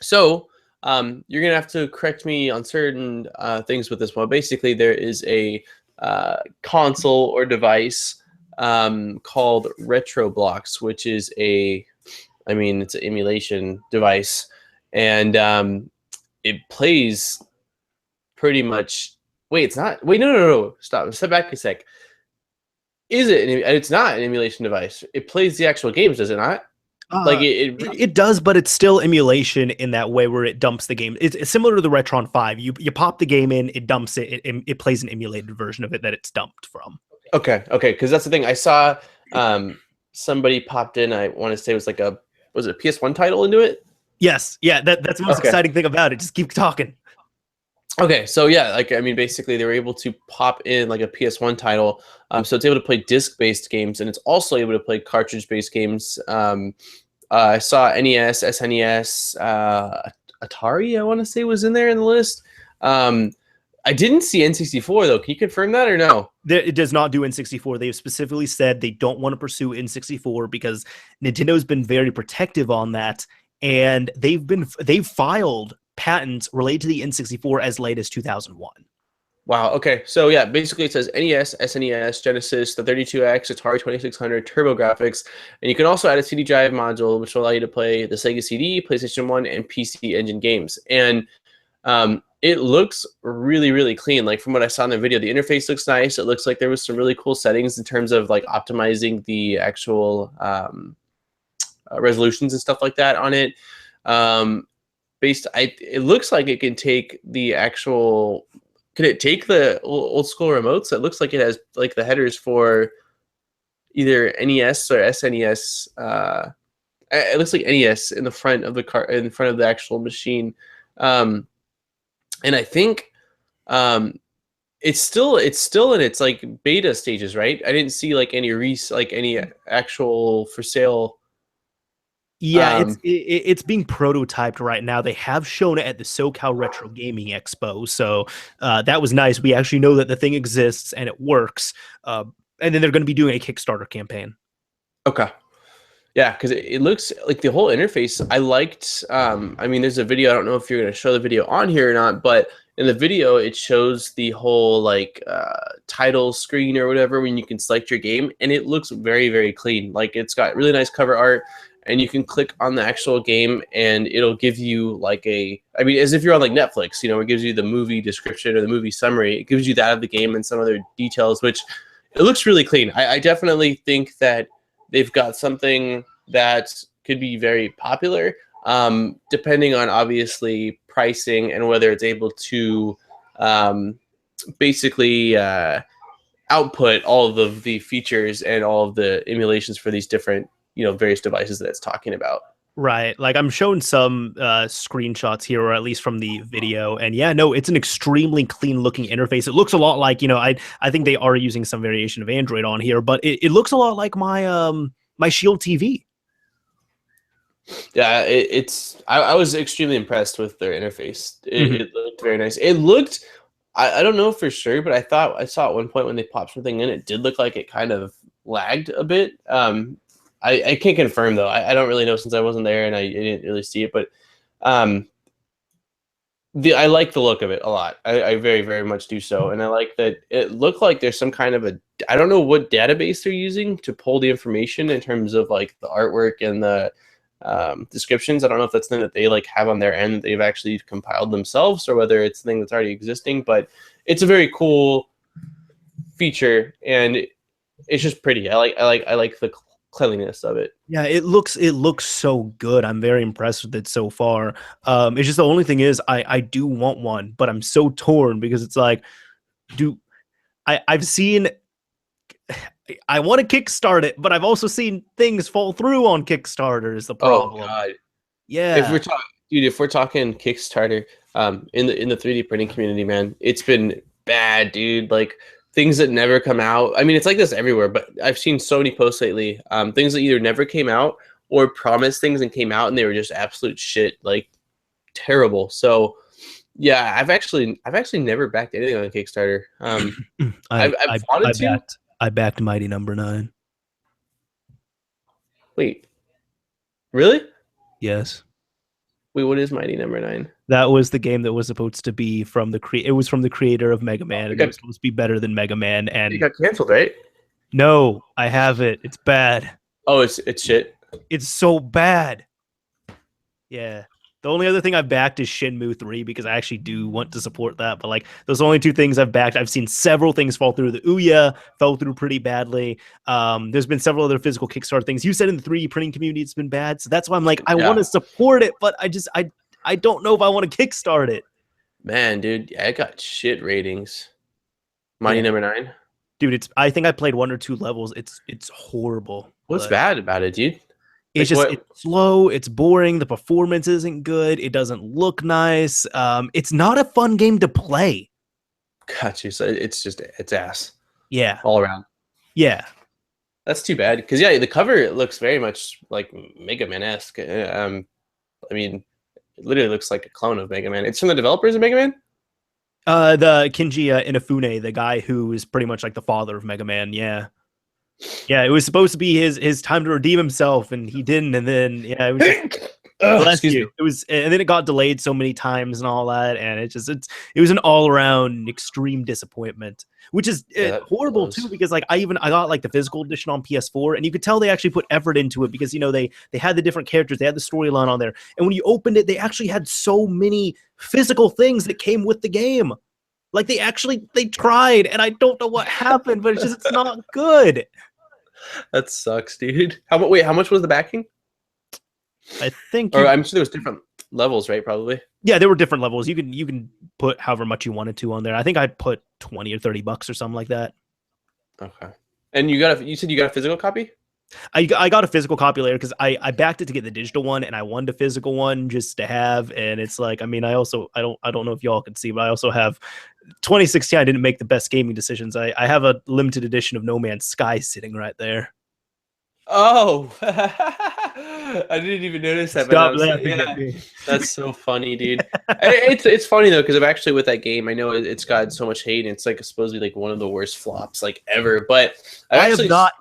So you're gonna have to correct me on certain things with this one. Basically, there is a console or device called RetroBlox, which is it's an emulation device, and it plays pretty much. Wait, it's not. Wait, no. Stop. Step back a sec. Is it? It's not an emulation device. It plays the actual games, does it not? Like it does, but it's still emulation in that way where it dumps the game. It's similar to the Retron 5. You pop the game in, it dumps it, it plays an emulated version of it that it's dumped from. Okay, because that's the thing. I saw somebody popped in. I want to say it was a PS1 title into it? Yes, yeah, that's the most exciting thing about it. Just keep talking. Okay, so yeah, basically they were able to pop in like a PS1 title, so it's able to play disc-based games, and it's also able to play cartridge-based games. I saw NES, SNES, Atari, I want to say, was in there in the list. I didn't see N64 though. Can you confirm that or no? It does not do N64. They've specifically said they don't want to pursue N64 because Nintendo's been very protective on that, and they've filed patents related to the N64 as late as 2001. Wow. Okay. So yeah, basically it says NES, SNES, Genesis, the 32X, Atari 2600, TurboGrafx, and you can also add a CD drive module, which will allow you to play the Sega CD, PlayStation 1, and PC Engine games. And it looks really, really clean. Like from what I saw in the video, the interface looks nice. It looks like there was some really cool settings in terms of like optimizing the actual resolutions and stuff like that on it. It looks like it can take the actual. Could it take the old school remotes? It looks like it has like the headers for either NES or SNES. It looks like NES in the front of in front of the actual machine. And I think it's still in its like beta stages, right? I didn't see like any actual for sale. Yeah, it's being prototyped right now. They have shown it at the SoCal Retro Gaming Expo, so that was nice. We actually know that the thing exists and it works. And then they're going to be doing a Kickstarter campaign. Okay. Yeah, because it looks like the whole interface. I liked. There's a video. I don't know if you're going to show the video on here or not, but in the video, it shows the whole like title screen or whatever when you can select your game, and it looks very, very clean. Like it's got really nice cover art. And you can click on the actual game, and it'll give you like as if you're on like Netflix, it gives you the movie description or the movie summary. It gives you that of the game and some other details, which it looks really clean. I definitely think that they've got something that could be very popular, depending on obviously pricing and whether it's able to basically output all of the features and all of the emulations for these different various devices that it's talking about. Right. Like I'm showing some screenshots here, or at least from the video. And yeah, no, it's an extremely clean looking interface. It looks a lot like, I think they are using some variation of Android on here, but it looks a lot like my my Shield TV. Yeah, I was extremely impressed with their interface. It looked very nice. It looked, I don't know for sure, but I thought I saw at one point when they popped something in, it did look like it kind of lagged a bit. I can't confirm though. I don't really know since I wasn't there and I didn't really see it, but I like the look of it a lot. I very, very much do so. And I like that it looked like there's some kind of I don't know what database they're using to pull the information in terms of like the artwork and the descriptions. I don't know if that's something that they like have on their end that they've actually compiled themselves or whether it's something that's already existing, but it's a very cool feature and it's just pretty. I like the cleanliness of it. Yeah, it looks so good. I'm very impressed with it so far. It's just the only thing is I do want one, but I'm so torn because it's like, I've seen I want to kickstart it, but I've also seen things fall through on Kickstarter is the problem. Oh God. Yeah. If we're talking Kickstarter, in the 3D printing community, man, it's been bad, dude. Like things that never come out. I mean, it's like this everywhere, but I've seen so many posts lately. Things that either never came out or promised things and came out and they were just absolute shit, like terrible. So yeah, I've actually never backed anything on Kickstarter. I've wanted to. I backed Mighty Number 9. Wait, really? Yes. Wait, what is Mighty Number 9? That was the game that was supposed to be from the it was from the creator of Mega Man, and it was supposed to be better than Mega Man, and it got canceled, right? No, I have it. It's bad. Oh, it's shit. It's so bad. Yeah. The only other thing I've backed is Shenmue 3 because I actually do want to support that. But like those are only two things I've backed. I've seen several things fall through. The Ouya fell through pretty badly. There's been several other physical Kickstarter things. You said in the 3D printing community it's been bad. So that's why I'm like, I want to support it, but I don't know if I want to kickstart it. Man, dude, I got shit ratings. Mighty Yeah. number 9. Dude, I think I played 1 or 2 levels. It's horrible. What's bad about it, dude? It's Like, just it's slow, it's boring, the performance isn't good, it doesn't look nice. It's not a fun game to play. Got you. So it's ass. Yeah. All around. Yeah. That's too bad. Because yeah, the cover looks very much like Mega Man-esque. I mean, it literally looks like a clone of Mega Man. It's from the developers of Mega Man? The Kinji Inafune, the guy who is pretty much like the father of Mega Man, yeah. Yeah, it was supposed to be his time to redeem himself, and he didn't. And then yeah, it was Excuse me. It was, and then it got delayed so many times and all that, and it was an all around extreme disappointment, which is horrible too. Because like I got like the physical edition on PS4, and you could tell they actually put effort into it because they had the different characters, they had the storyline on there, and when you opened it, they actually had so many physical things that came with the game. Like they tried, and I don't know what happened, but it's not good. That sucks, dude. How much was the backing? I think I'm sure there was different levels, right? Probably. Yeah, there were different levels. You can put however much you wanted to on there. I think I'd put $20 or $30 or something like that. Okay. And you said you got a physical copy? I got a physical copy later because I backed it to get the digital one, and I wanted a physical one just to have. And it's like, I mean, I don't know if y'all can see, but I also have 2016. I didn't make the best gaming decisions. I have a limited edition of No Man's Sky sitting right there. Oh, I didn't even notice that. Stop laughing at me. That's so funny, dude. It's funny though because I've actually with that game, I know it's got so much hate. And it's like supposedly like one of the worst flops like ever. But I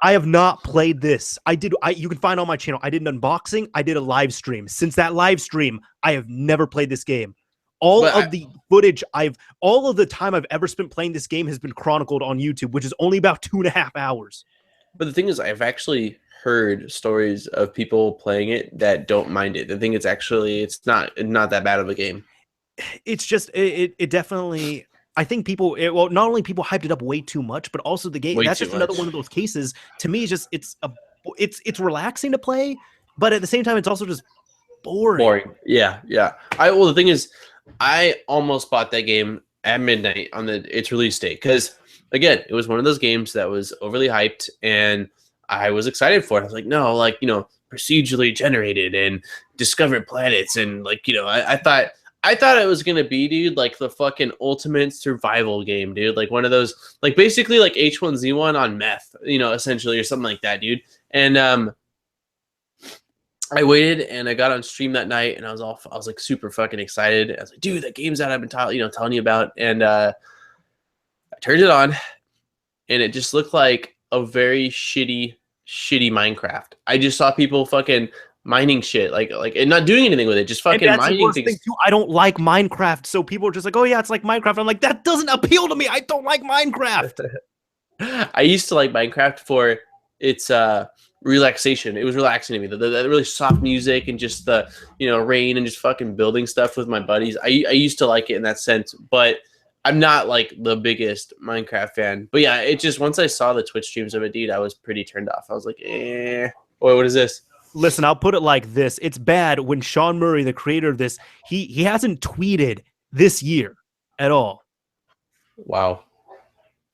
have not played this. You can find on my channel. I did an unboxing. I did a live stream. Since that live stream, I have never played this game. All of the time I've ever spent playing this game has been chronicled on YouTube, which is only about 2.5 hours. But the thing is, I've actually heard stories of people playing it that don't mind it. I think it's not that bad of a game. It's just it definitely. I think not only people hyped it up way too much, but also the game. That's just another one of those cases. To me, it's relaxing to play, but at the same time, it's also just boring. Yeah. The thing is, I almost bought that game at midnight on its release date because again, it was one of those games that was overly hyped and I was excited for it. I was like, no, like, procedurally generated and discovered planets. And like, I thought it was going to be, dude, like the fucking ultimate survival game, dude. Like one of those, like basically like H1Z1 on meth, essentially, or something like that, dude. And, I waited and I got on stream that night and I was like super fucking excited. I was like, dude, that game's out I've been telling you about. And, I turned it on and it just looked like a very shitty Minecraft. I just saw people fucking mining shit, like and not doing anything with it, just fucking mining things. Too. I don't like Minecraft, so people are just like, oh yeah, it's like Minecraft. I'm like, that doesn't appeal to me. I don't like Minecraft. I used to like Minecraft for its relaxation. It was relaxing to me. The really soft music and just the rain and just fucking building stuff with my buddies. I used to like it in that sense, but I'm not like the biggest Minecraft fan. But yeah, it just once I saw the Twitch streams of it, dude, I was pretty turned off. I was like, Wait, what is this? Listen, I'll put it like this. It's bad when Sean Murray, the creator of this, he hasn't tweeted this year at all. Wow.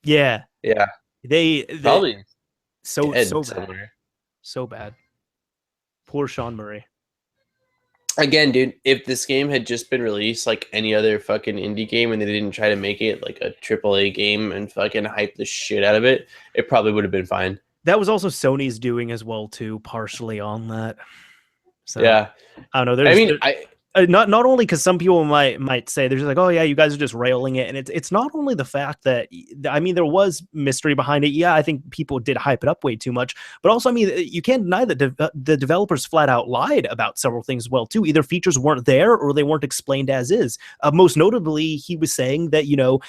Yeah. Yeah. They probably so bad. So bad. Poor Sean Murray. Again, dude, if this game had just been released like any other fucking indie game and they didn't try to make it like a AAA game and fucking hype the shit out of it, it probably would have been fine. That was also Sony's doing as well too, partially on that. So yeah, I don't know. Not only because some people might say they're just like, oh yeah, you guys are just railing it, and it's not only the fact that there was mystery behind it. Yeah, I think people did hype it up way too much, but also you can't deny that the developers flat out lied about several things as well too. Either features weren't there or they weren't explained as is. Most notably, he was saying that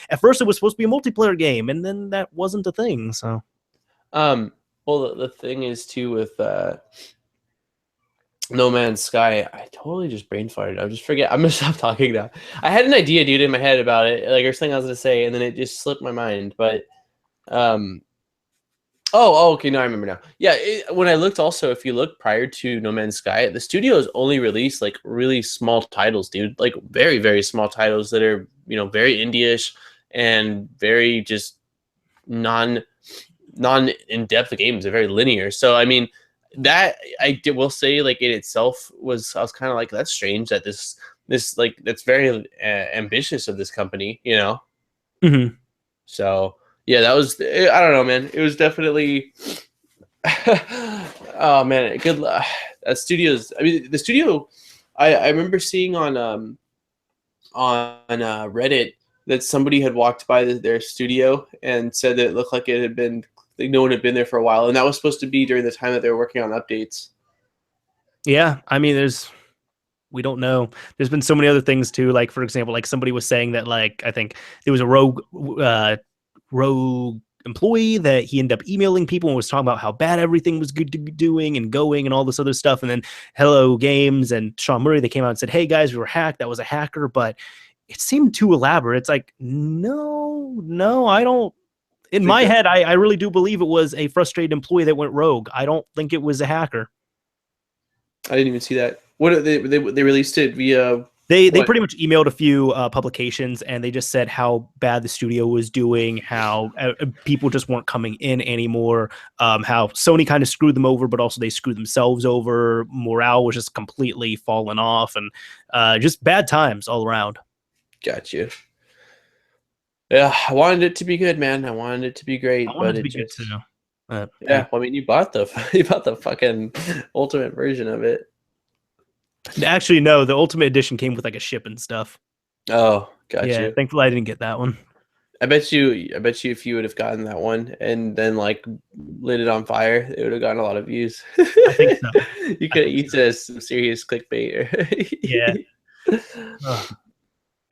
at first it was supposed to be a multiplayer game, and then that wasn't a thing. So Well, the thing is too with No Man's Sky. I totally just brain farted. I just forget. I'm gonna stop talking now. I had an idea, dude, in my head about it, like or something I was gonna say, and then it just slipped my mind. But um, okay, no, I remember now. Yeah, when I looked, also, if you look prior to No Man's Sky, the studios only released like really small titles, dude. Like very, very small titles that are very indie-ish and very just non in depth games. They're very linear. So I mean, that will say like in itself was I was kind of like that's strange that this like that's very ambitious of this company, Mm-hmm. So yeah, that was I don't know, man. It was definitely oh man, good. Studios. I mean, the studio. I remember seeing on Reddit that somebody had walked by their studio and said that it looked like it had been like no one had been there for a while, and that was supposed to be during the time that they were working on updates. Yeah, I mean, we don't know. There's been so many other things too. Like for example, like somebody was saying that like I think there was a rogue employee that he ended up emailing people and was talking about how bad everything was good to be doing and going and all this other stuff. And then Hello Games and Sean Murray, they came out and said, "Hey guys, we were hacked. That was a hacker." But it seemed too elaborate. It's like, no, I don't. In my head, I really do believe it was a frustrated employee that went rogue. I don't think it was a hacker. I didn't even see that. What they released it via? They pretty much emailed a few publications and they just said how bad the studio was doing, how people just weren't coming in anymore, how Sony kind of screwed them over, but also they screwed themselves over. Morale was just completely falling off, and just bad times all around. Gotcha. Yeah, I wanted it to be good, man. I wanted it to be great, I wanted but it to it be just good too. yeah. Well, I mean, you bought the fucking ultimate version of it. Actually, no, the Ultimate Edition came with like a ship and stuff. Oh, got Yeah, you. thankfully I didn't get that one. I bet you if you would have gotten that one and then like lit it on fire, it would have gotten a lot of views. I think so. You could have used it as some serious clickbait. Yeah.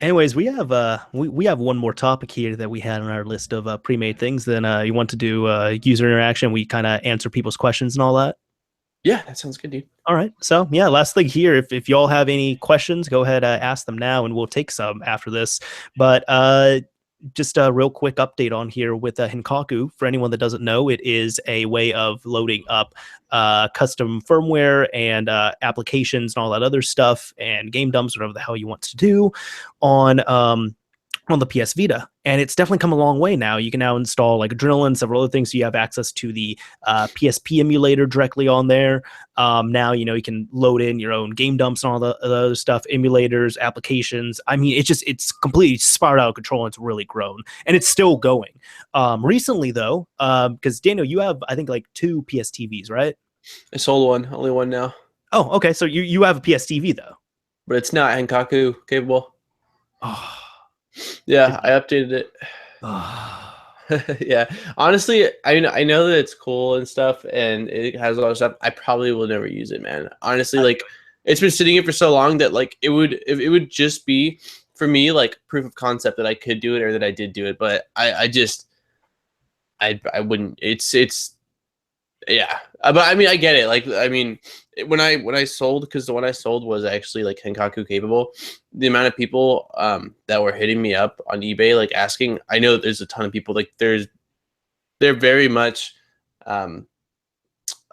Anyways, we have we have one more topic here that we had on our list of pre-made things. Then you want to do user interaction? We kind of answer people's questions and all that. Yeah, that sounds good, dude. All right. So yeah, last thing here. If y'all have any questions, go ahead, ask them now, and we'll take some after this. But just a real quick update on here with Hinkaku. For anyone that doesn't know, it is a way of loading up custom firmware and applications and all that other stuff and game dumps, whatever the hell you want to do on the PS Vita. And it's definitely come a long way now. You can now install like Adrenaline, several other things. So you have access to the PSP emulator directly on there. Now, you can load in your own game dumps and all the other stuff, emulators, applications. I mean, it's completely spiraled out of control and it's really grown. And it's still going. Recently, though, because Daniel, you have, I think, like 2 PS TVs, right? I sold one, only one now. Oh, okay. So you have a PS TV, though. But it's not Henkaku capable. Oh. Yeah, I updated it. Yeah, honestly, I know that it's cool and stuff, and it has a lot of stuff. I probably will never use it, man. Honestly, like it's been sitting here for so long that like it would just be for me like proof of concept that I could do it or that I did do it. But I wouldn't. It's yeah, but I mean I get it. Like I mean when I sold, because the one I sold was actually like Henkaku capable, the amount of people that were hitting me up on eBay like asking, I know there's a ton of people like they're very much a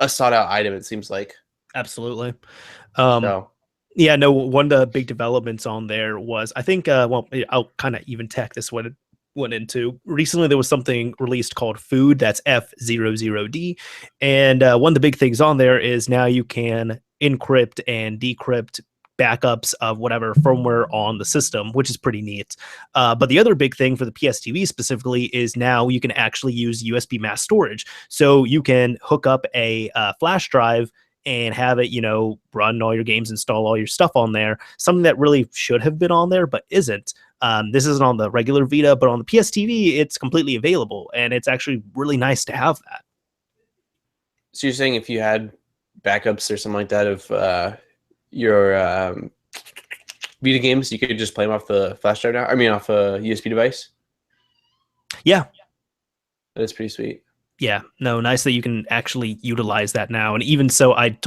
sought out item, it seems like. Absolutely. So yeah, no, one of the big developments on there was, I think, well, I'll kind of even tech this one into. Recently, there was something released called Food, that's F00D. And one of the big things on there is now you can encrypt and decrypt backups of whatever firmware on the system, which is pretty neat. But the other big thing for the PSTV specifically is now you can actually use USB mass storage. So you can hook up a flash drive and have it, run all your games, install all your stuff on there. Something that really should have been on there, but isn't. This isn't on the regular Vita, but on the PSTV, it's completely available. And it's actually really nice to have that. So you're saying if you had backups or something like that of your Vita games, you could just play them off the flash drive now? I mean, off a USB device? Yeah. That is pretty sweet. Yeah, no, nice that you can actually utilize that now. And even so, I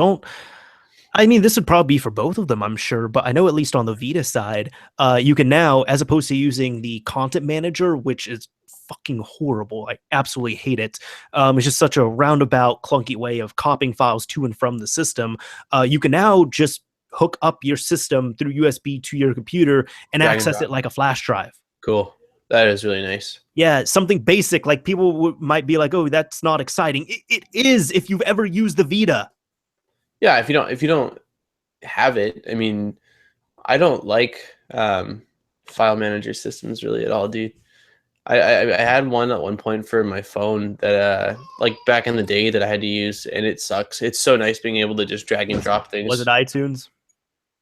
mean, this would probably be for both of them, I'm sure, but I know at least on the Vita side, you can now, as opposed to using the content manager, which is fucking horrible. I absolutely hate it. It's just such a roundabout, clunky way of copying files to and from the system. You can now just hook up your system through USB to your computer and Drag and access it drop. like a flash drive. Cool. That is really nice. Yeah, something basic. Like people might be like, "Oh, that's not exciting." It is if you've ever used the Vita. Yeah, if you don't have it, I mean, I don't like file manager systems really at all, dude. I had one at one point for my phone that like back in the day that I had to use, and it sucks. It's so nice being able to just drag and drop things. Was it iTunes?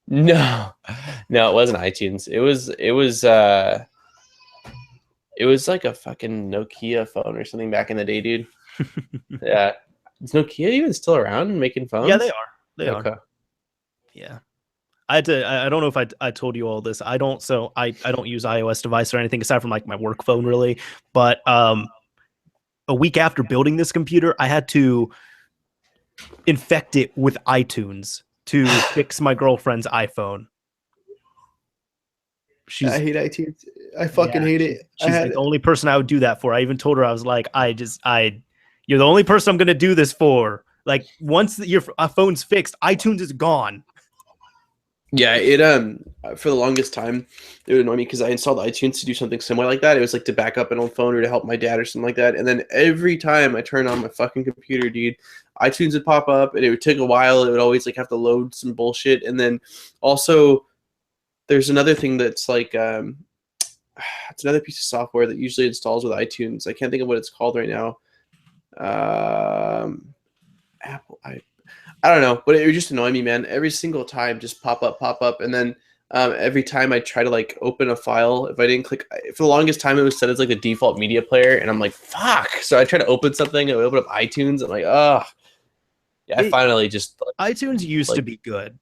No, no, it wasn't iTunes. It was like a fucking Nokia phone or something back in the day, dude. Yeah. Is Nokia even still around and making phones? Yeah, they are. They Okay. are. Yeah. I had to. I don't know if I told you all this. I don't. So I don't use iOS device or anything aside from like my work phone, really. But a week after building this computer, I had to infect it with iTunes to fix my girlfriend's iPhone. I She's hate iTunes. I fucking hate it. she's like the only person I would do that for. I even told her I was like, you're the only person I'm gonna do this for. Like once your phone's fixed, iTunes is gone. Yeah, it for the longest time it would annoy me because I installed iTunes to do something similar like that. It was like to back up an old phone or to help my dad or something like that. And then every time I turn on my fucking computer, dude, iTunes would pop up and it would take a while. It would always like have to load some bullshit. And then also there's another thing that's like it's another piece of software that usually installs with iTunes. I can't think of what it's called right now. Apple I don't know, but it would just annoy me, man. Every single time, just pop up, and then every time I try to like open a file, if I didn't click, for the longest time, it was set as like the default media player, and I'm like, fuck. So I try to open something, and I open up iTunes, I'm like, oh, yeah. I finally just iTunes used to be good,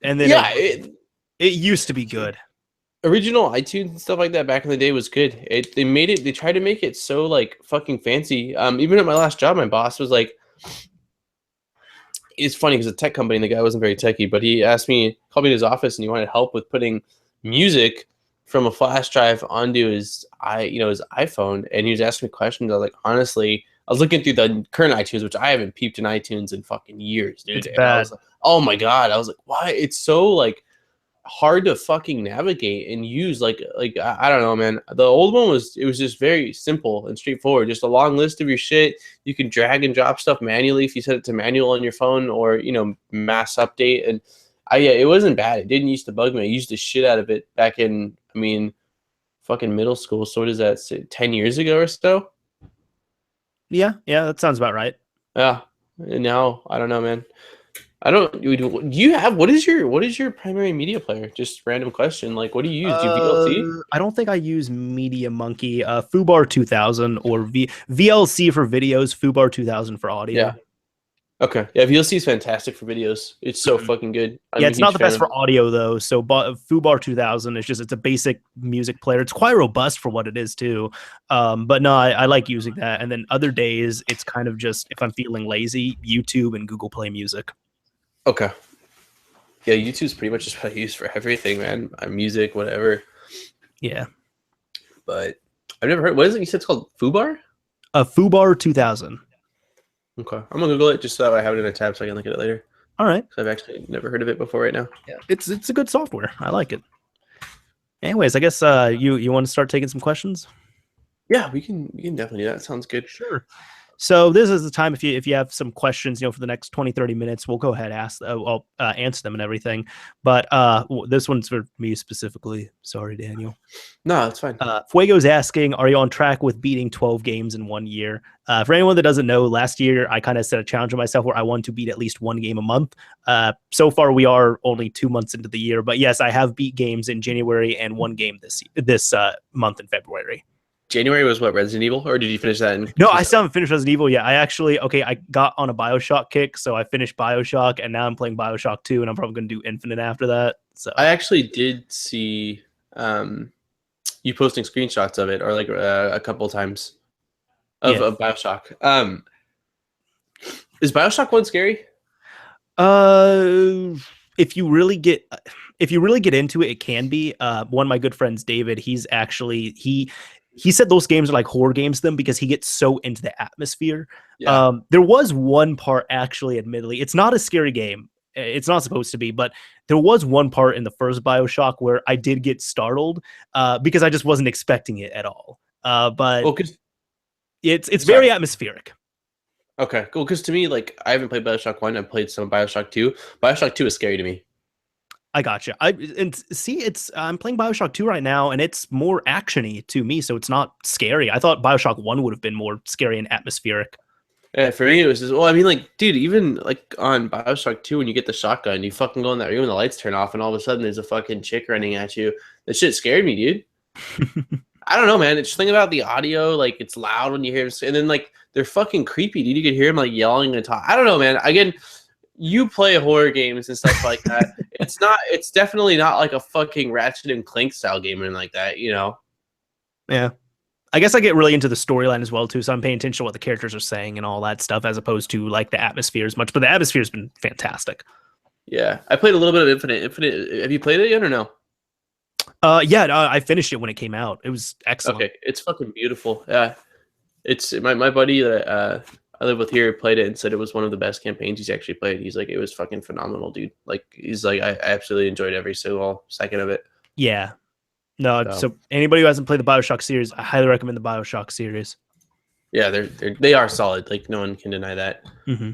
and then yeah, it used to be good. Original iTunes and stuff like that back in the day was good. They tried to make it so like fucking fancy. Even at my last job, my boss was like, it's funny because a tech company, the guy wasn't very techy, but he asked me, called me to his office, and he wanted help with putting music from a flash drive onto his iPhone, and he was asking me questions. I was like, honestly, I was looking through the current iTunes, which I haven't peeped in iTunes in fucking years, dude. It's And I bad. was like, oh my god, I was like, why? It's so like hard to fucking navigate and use. I don't know, man. The old one was just very simple and straightforward. Just a long list of your shit. You can drag and drop stuff manually if you set it to manual on your phone or mass update. And yeah, it wasn't bad. It didn't used to bug me. I used the shit out of it back in fucking middle school. So what is that? 10 years ago or so? Yeah, that sounds about right. Yeah. And now I don't know, man. I don't. Do you have what is your primary media player? Just random question. Like, what do you use? Do you VLC? I don't think I use Media Monkey, Fubar 2000 or VLC for videos, Fubar 2000 for audio. Yeah. Okay. Yeah, VLC is fantastic for videos. It's so fucking good. Yeah, it's not the best for audio though. So Fubar 2000 is it's a basic music player. It's quite robust for what it is too. But no, I like using that. And then other days, it's kind of just if I'm feeling lazy, YouTube and Google Play Music. Okay. Yeah, YouTube's pretty much just what I use for everything, man. Music, whatever. Yeah. But I've never heard. What is it? You said it's called Fubar? Fubar 2000. Okay. I'm gonna Google it just so I have it in a tab so I can look at it later. All right. I've actually never heard of it before right now. Yeah. It's a good software. I like it. Anyways, I guess you want to start taking some questions? Yeah, we can definitely do that. Sounds good. Sure. So this is the time if you have some questions, for the next 20-30 minutes, we'll go ahead and answer them and everything. But this one's for me specifically. Sorry, Daniel. No, it's fine. Fuego's asking, are you on track with beating 12 games in 1 year? For anyone that doesn't know, last year I kind of set a challenge on myself where I wanted to beat at least one game a month. So far we are only 2 months into the year, but yes, I have beat games in January and one game this month in February. January was what, Resident Evil, or did you finish that? No, I still haven't finished Resident Evil yet. I got on a BioShock kick, so I finished BioShock, and now I'm playing BioShock 2, and I'm probably going to do Infinite after that. So I actually did see you posting screenshots of it, or like a couple times. of, Yeah. of Bioshock. Is Bioshock 1 scary? Uh, if you really get into it, it can be. One of my good friends, David, he's actually he said those games are like horror games to them because he gets so into the atmosphere. Yeah. There was one part, actually, admittedly, it's not a scary game. It's not supposed to be, but there was one part in the first Bioshock where I did get startled because I just wasn't expecting it at all. But Well, because it's sorry. very atmospheric. Okay, cool. Because to me, like, I haven't played Bioshock 1. I've played some of Bioshock 2. Bioshock 2 is scary to me. I gotcha. I'm playing Bioshock 2 right now, and it's more actiony to me, so it's not scary. I thought Bioshock 1 would have been more scary and atmospheric. Yeah, for me, it was just, well, I mean, like, dude, even like on Bioshock 2, when you get the shotgun, you fucking go in that room and the lights turn off, and all of a sudden there's a fucking chick running at you. That shit scared me, dude. I don't know, man. It's thing about the audio, like, it's loud when you hear him, and then, like, they're fucking creepy, dude. You could hear him, like, yelling and talk. I don't know, man. Again, you play horror games and stuff like that. It's definitely not like a fucking Ratchet and Clank style game and like that, you know? Yeah. I guess I get really into the storyline as well, too, so I'm paying attention to what the characters are saying and all that stuff as opposed to, like, the atmosphere as much. But the atmosphere has been fantastic. Yeah. I played a little bit of Infinite. Have you played it yet or no? I finished it when it came out. It was excellent. Okay. It's fucking beautiful. Yeah. It's my buddy that I live with here played it and said it was one of the best campaigns he's actually played. He's like, it was fucking phenomenal, dude. Like, he's like, I absolutely enjoyed every single second of it. Yeah. No, so anybody who hasn't played the Bioshock series, I highly recommend the Bioshock series. Yeah, they are solid. Like, no one can deny that. Mm-hmm.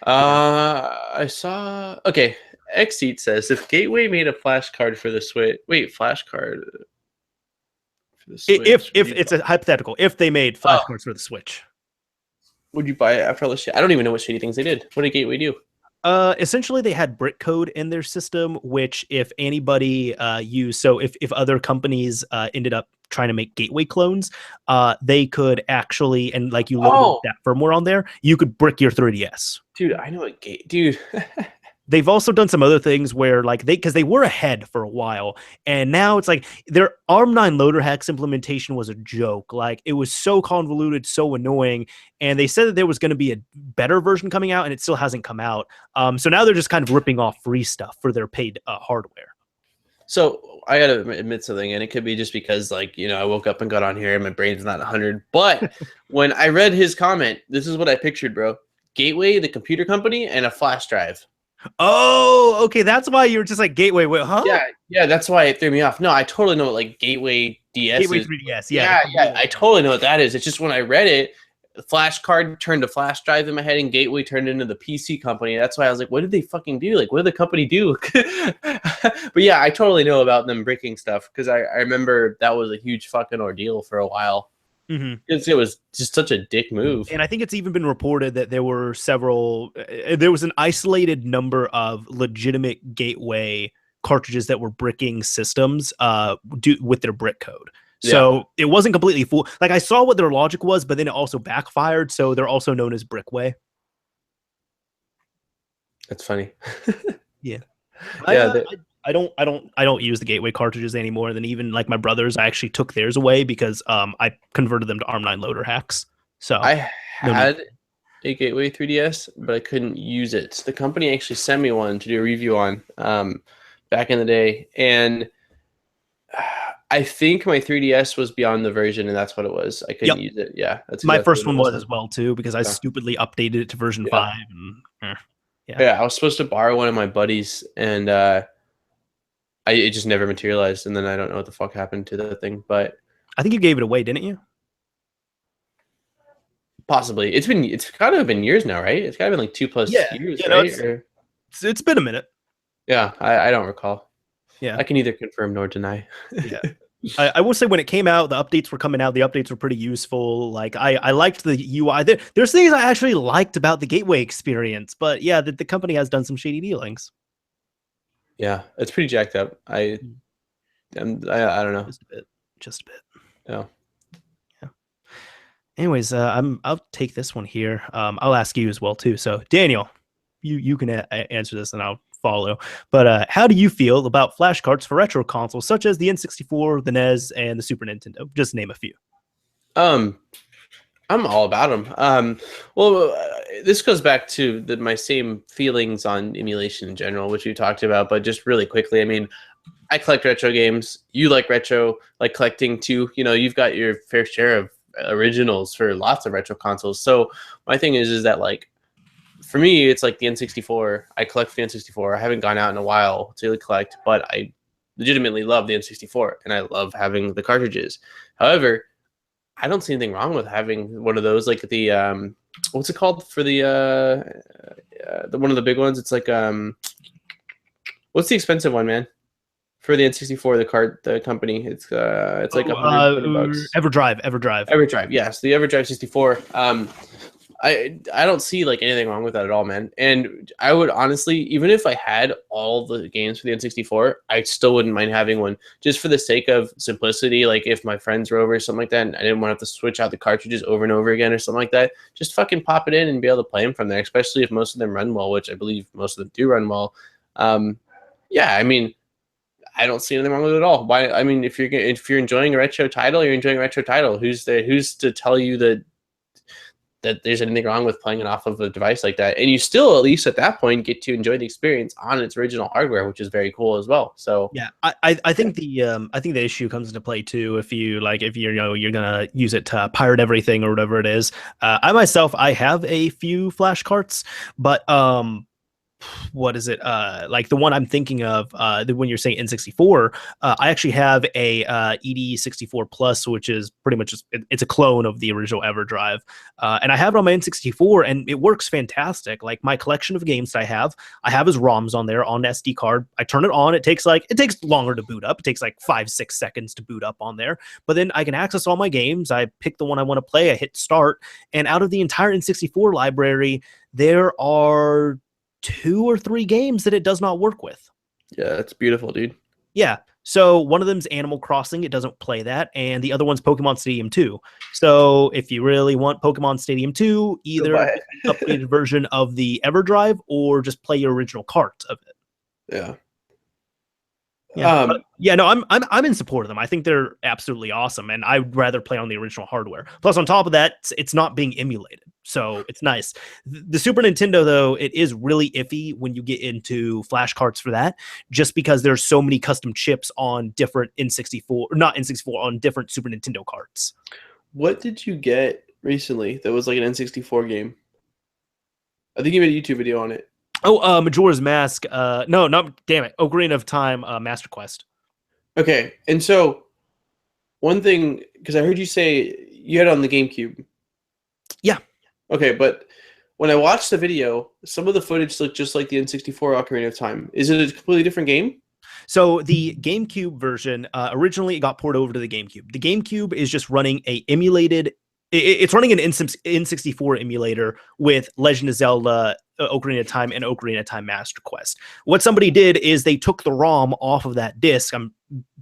I saw. Okay, Xseat says if Gateway made a flash card for the Switch. Wait, flash card for the Switch. If it's a hypothetical, if they made flashcards for the Switch, would you buy it after all this shit? I don't even know what shitty things they did. What did Gateway do? Essentially, they had brick code in their system, which if anybody used, so if other companies ended up trying to make Gateway clones, they could actually, and like you load that firmware on there, you could brick your 3DS. Dude, I know what dude. They've also done some other things where like because they were ahead for a while, and now it's like their ARM9 loader hacks implementation was a joke. Like it was so convoluted, so annoying, and they said that there was going to be a better version coming out, and it still hasn't come out. So now they're just kind of ripping off free stuff for their paid hardware. So I gotta admit something, and it could be just because, like, you know, I woke up and got on here and my brain's not 100. But when I read his comment, this is what I pictured, bro. Gateway, the computer company, and a flash drive. Oh, okay. That's why you were just like Gateway. Wait, huh? Yeah. That's why it threw me off. No, I totally know what like Gateway DS Gateway is. 3DS. Yeah. I totally know what that is. It's just when I read it, the flash card turned to flash drive in my head, and Gateway turned into the PC company. That's why I was like, what did they fucking do? Like, what did the company do? But yeah, I totally know about them breaking stuff because I remember that was a huge fucking ordeal for a while. Mm-hmm. It was just such a dick move. And I think it's even been reported that there were there was an isolated number of legitimate Gateway cartridges that were bricking systems with their brick code. So it wasn't completely full. Like I saw what their logic was, but then it also backfired. So they're also known as Brickway. That's funny. Yeah. Yeah. I don't use the Gateway cartridges anymore. Than even like my brothers, I actually took theirs away because I converted them to ARM9 loader hacks. So I had a Gateway 3DS, but I couldn't use it. The company actually sent me one to do a review on back in the day, and I think my 3DS was beyond the version, and that's what it was. I couldn't use it. Yeah, that's my first one was as well too because I stupidly updated it to version 5. And, I was supposed to borrow one of my buddies, and it just never materialized, and then I don't know what the fuck happened to the thing, but I think you gave it away, didn't you? Possibly. It's kind of been years now, right? It's kind of been like 2+ years, right? No, it's been a minute. Yeah, I don't recall. Yeah, I can neither confirm nor deny. Yeah. I will say when it came out, the updates were coming out. The updates were pretty useful. Like I liked the UI. There's things I actually liked about the Gateway experience, but yeah, the company has done some shady dealings. Yeah, it's pretty jacked up. I don't know. Just a bit. Yeah. Anyways, I'll take this one here. I'll ask you as well too. So Daniel, you can answer this and I'll follow. But how do you feel about flashcards for retro consoles such as the N64, the NES, and the Super Nintendo? Just name a few. I'm all about them. Well, this goes back to my same feelings on emulation in general, which we talked about, but just really quickly. I mean, I collect retro games. You like retro, like collecting too. You know, you've got your fair share of originals for lots of retro consoles. So my thing is that like for me, it's like the N64. I collect the N64. I haven't gone out in a while to really collect, but I legitimately love the N64 and I love having the cartridges. However, I don't see anything wrong with having one of those, like the what's it called for the one of the big ones? It's like what's the expensive one, man? For the N64, the company, it's like $120. EverDrive. EverDrive, yes, the EverDrive 64. I don't see like anything wrong with that at all, man. And I would honestly, even if I had all the games for the N64, I still wouldn't mind having one just for the sake of simplicity. Like if my friends were over or something like that, and I didn't want to have to switch out the cartridges over and over again or something like that, just fucking pop it in and be able to play them from there. Especially if most of them run well, which I believe most of them do run well. Yeah, I mean, I don't see anything wrong with it at all. Why? I mean, if you're enjoying a retro title, you're enjoying a retro title. Who's to tell you that there's anything wrong with playing it off of a device like that? And you still, at least at that point, get to enjoy the experience on its original hardware, which is very cool as well. So Yeah, I think the issue comes into play too if you you're gonna use it to pirate everything or whatever it is. I myself I have a few flash carts, but what is it like the one I'm thinking of when you're saying N64, I actually have a ED64 plus, which is pretty much it's a clone of the original EverDrive, and I have it on my N64 and it works fantastic. Like my collection of games that I have as ROMs on there on SD card. I turn it on, it takes longer to boot up. It takes like 5-6 seconds to boot up on there, but then I can access all my games. I pick the one I want to play, I hit start, and out of the entire N64 library there are 2 or 3 games that it does not work with. yeah, that's beautiful, dude. Yeah. So one of them's Animal Crossing. It doesn't play that. And the other one's Pokemon Stadium 2. So if you really want Pokemon Stadium 2, either an updated version of the EverDrive or just play your original cart of it. Yeah. Yeah. No, I'm in support of them. I think they're absolutely awesome, and I'd rather play on the original hardware. Plus, on top of that, it's not being emulated, so it's nice. The Super Nintendo, though, it is really iffy when you get into flash carts for that, just because there's so many custom chips on different on different Super Nintendo carts. What did you get recently that was like an N64 game? I think you made a YouTube video on it. Oh, Majora's Mask. No, damn it. Ocarina of Time, Master Quest. Okay, and so one thing, because I heard you say you had it on the GameCube. Yeah. Okay, but when I watched the video, some of the footage looked just like the N64 Ocarina of Time. Is it a completely different game? So the GameCube version, originally it got ported over to the GameCube. The GameCube is just running it's running an N64 emulator with Legend of Zelda, Ocarina of Time, and Ocarina of Time Master Quest. What somebody did is they took the ROM off of that disc. I'm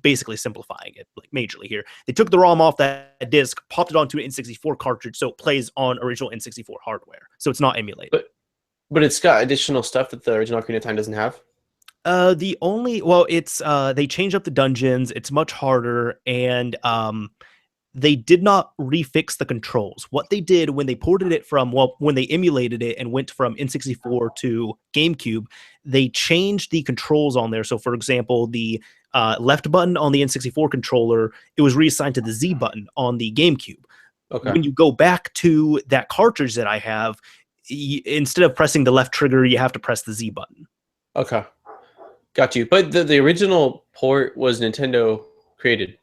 basically simplifying it like majorly here. They took the ROM off that disc, popped it onto an N64 cartridge, so it plays on original N64 hardware. So it's not emulated. But it's got additional stuff that the original Ocarina of Time doesn't have. It's they changed up the dungeons. It's much harder, and they did not refix the controls. What they did when they ported it when they emulated it and went from N64 to GameCube, they changed the controls on there. So, for example, the left button on the N64 controller, it was reassigned to the Z button on the GameCube. Okay. When you go back to that cartridge that I have, instead of pressing the left trigger, you have to press the Z button. Okay. Got you. But the original port was Nintendo created.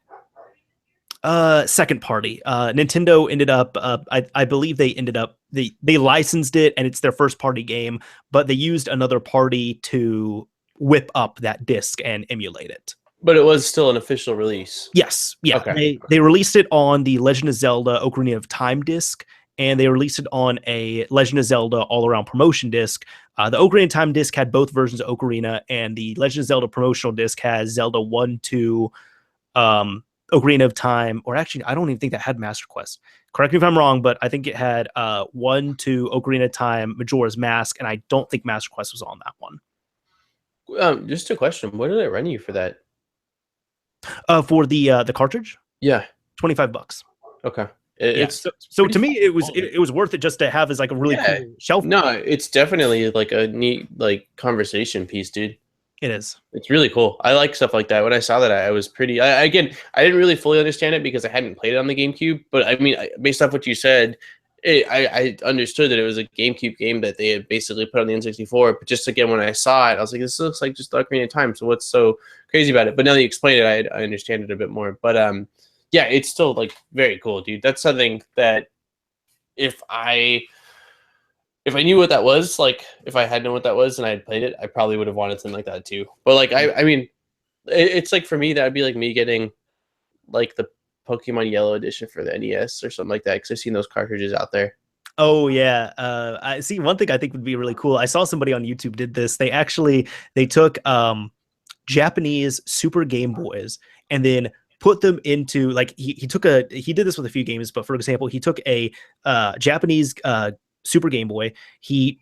Second party. Nintendo ended up, I believe they licensed it and it's their first party game, but they used another party to whip up that disc and emulate it. But it was still an official release. Yes. Yeah. Okay. They released it on the Legend of Zelda Ocarina of Time disc, and they released it on a Legend of Zelda all around promotion disc. The Ocarina of Time disc had both versions of Ocarina, and the Legend of Zelda promotional disc has Zelda 1, 2, Ocarina of Time, or actually, I don't even think that had Master Quest. Correct me if I'm wrong, but I think it had 1, 2, Ocarina of Time, Majora's Mask, and I don't think Master Quest was on that one. Just a question: what did it run you for that? For the cartridge? Yeah, $25. Okay. Yeah. It's So to pretty me, it was quality. it was worth it just to have as like a really Yeah. cool shelf. No, it's definitely like a neat like conversation piece, dude. It is. It's really cool. I like stuff like that. When I saw that, I was pretty. Again, I didn't really fully understand it because I hadn't played it on the GameCube. But I mean, based off what you said, I understood that it was a GameCube game that they had basically put on the N64. But just again, when I saw it, I was like, this looks like just Ocarina of Time. So what's so crazy about it? But now that you explain it, I understand it a bit more. But yeah, it's still like very cool, dude. That's something that if I knew what that was, like if I had known what that was and I had played it, I probably would have wanted something like that too. But like I mean, it's like for me that would be like me getting like the Pokemon Yellow edition for the NES or something like that because I've seen those cartridges out there. Oh yeah. I see one thing I think would be really cool. I saw somebody on YouTube did this. They took Japanese Super Game Boys and then put them into like he did this with a few games, but for example, he took a Japanese Super Game Boy, he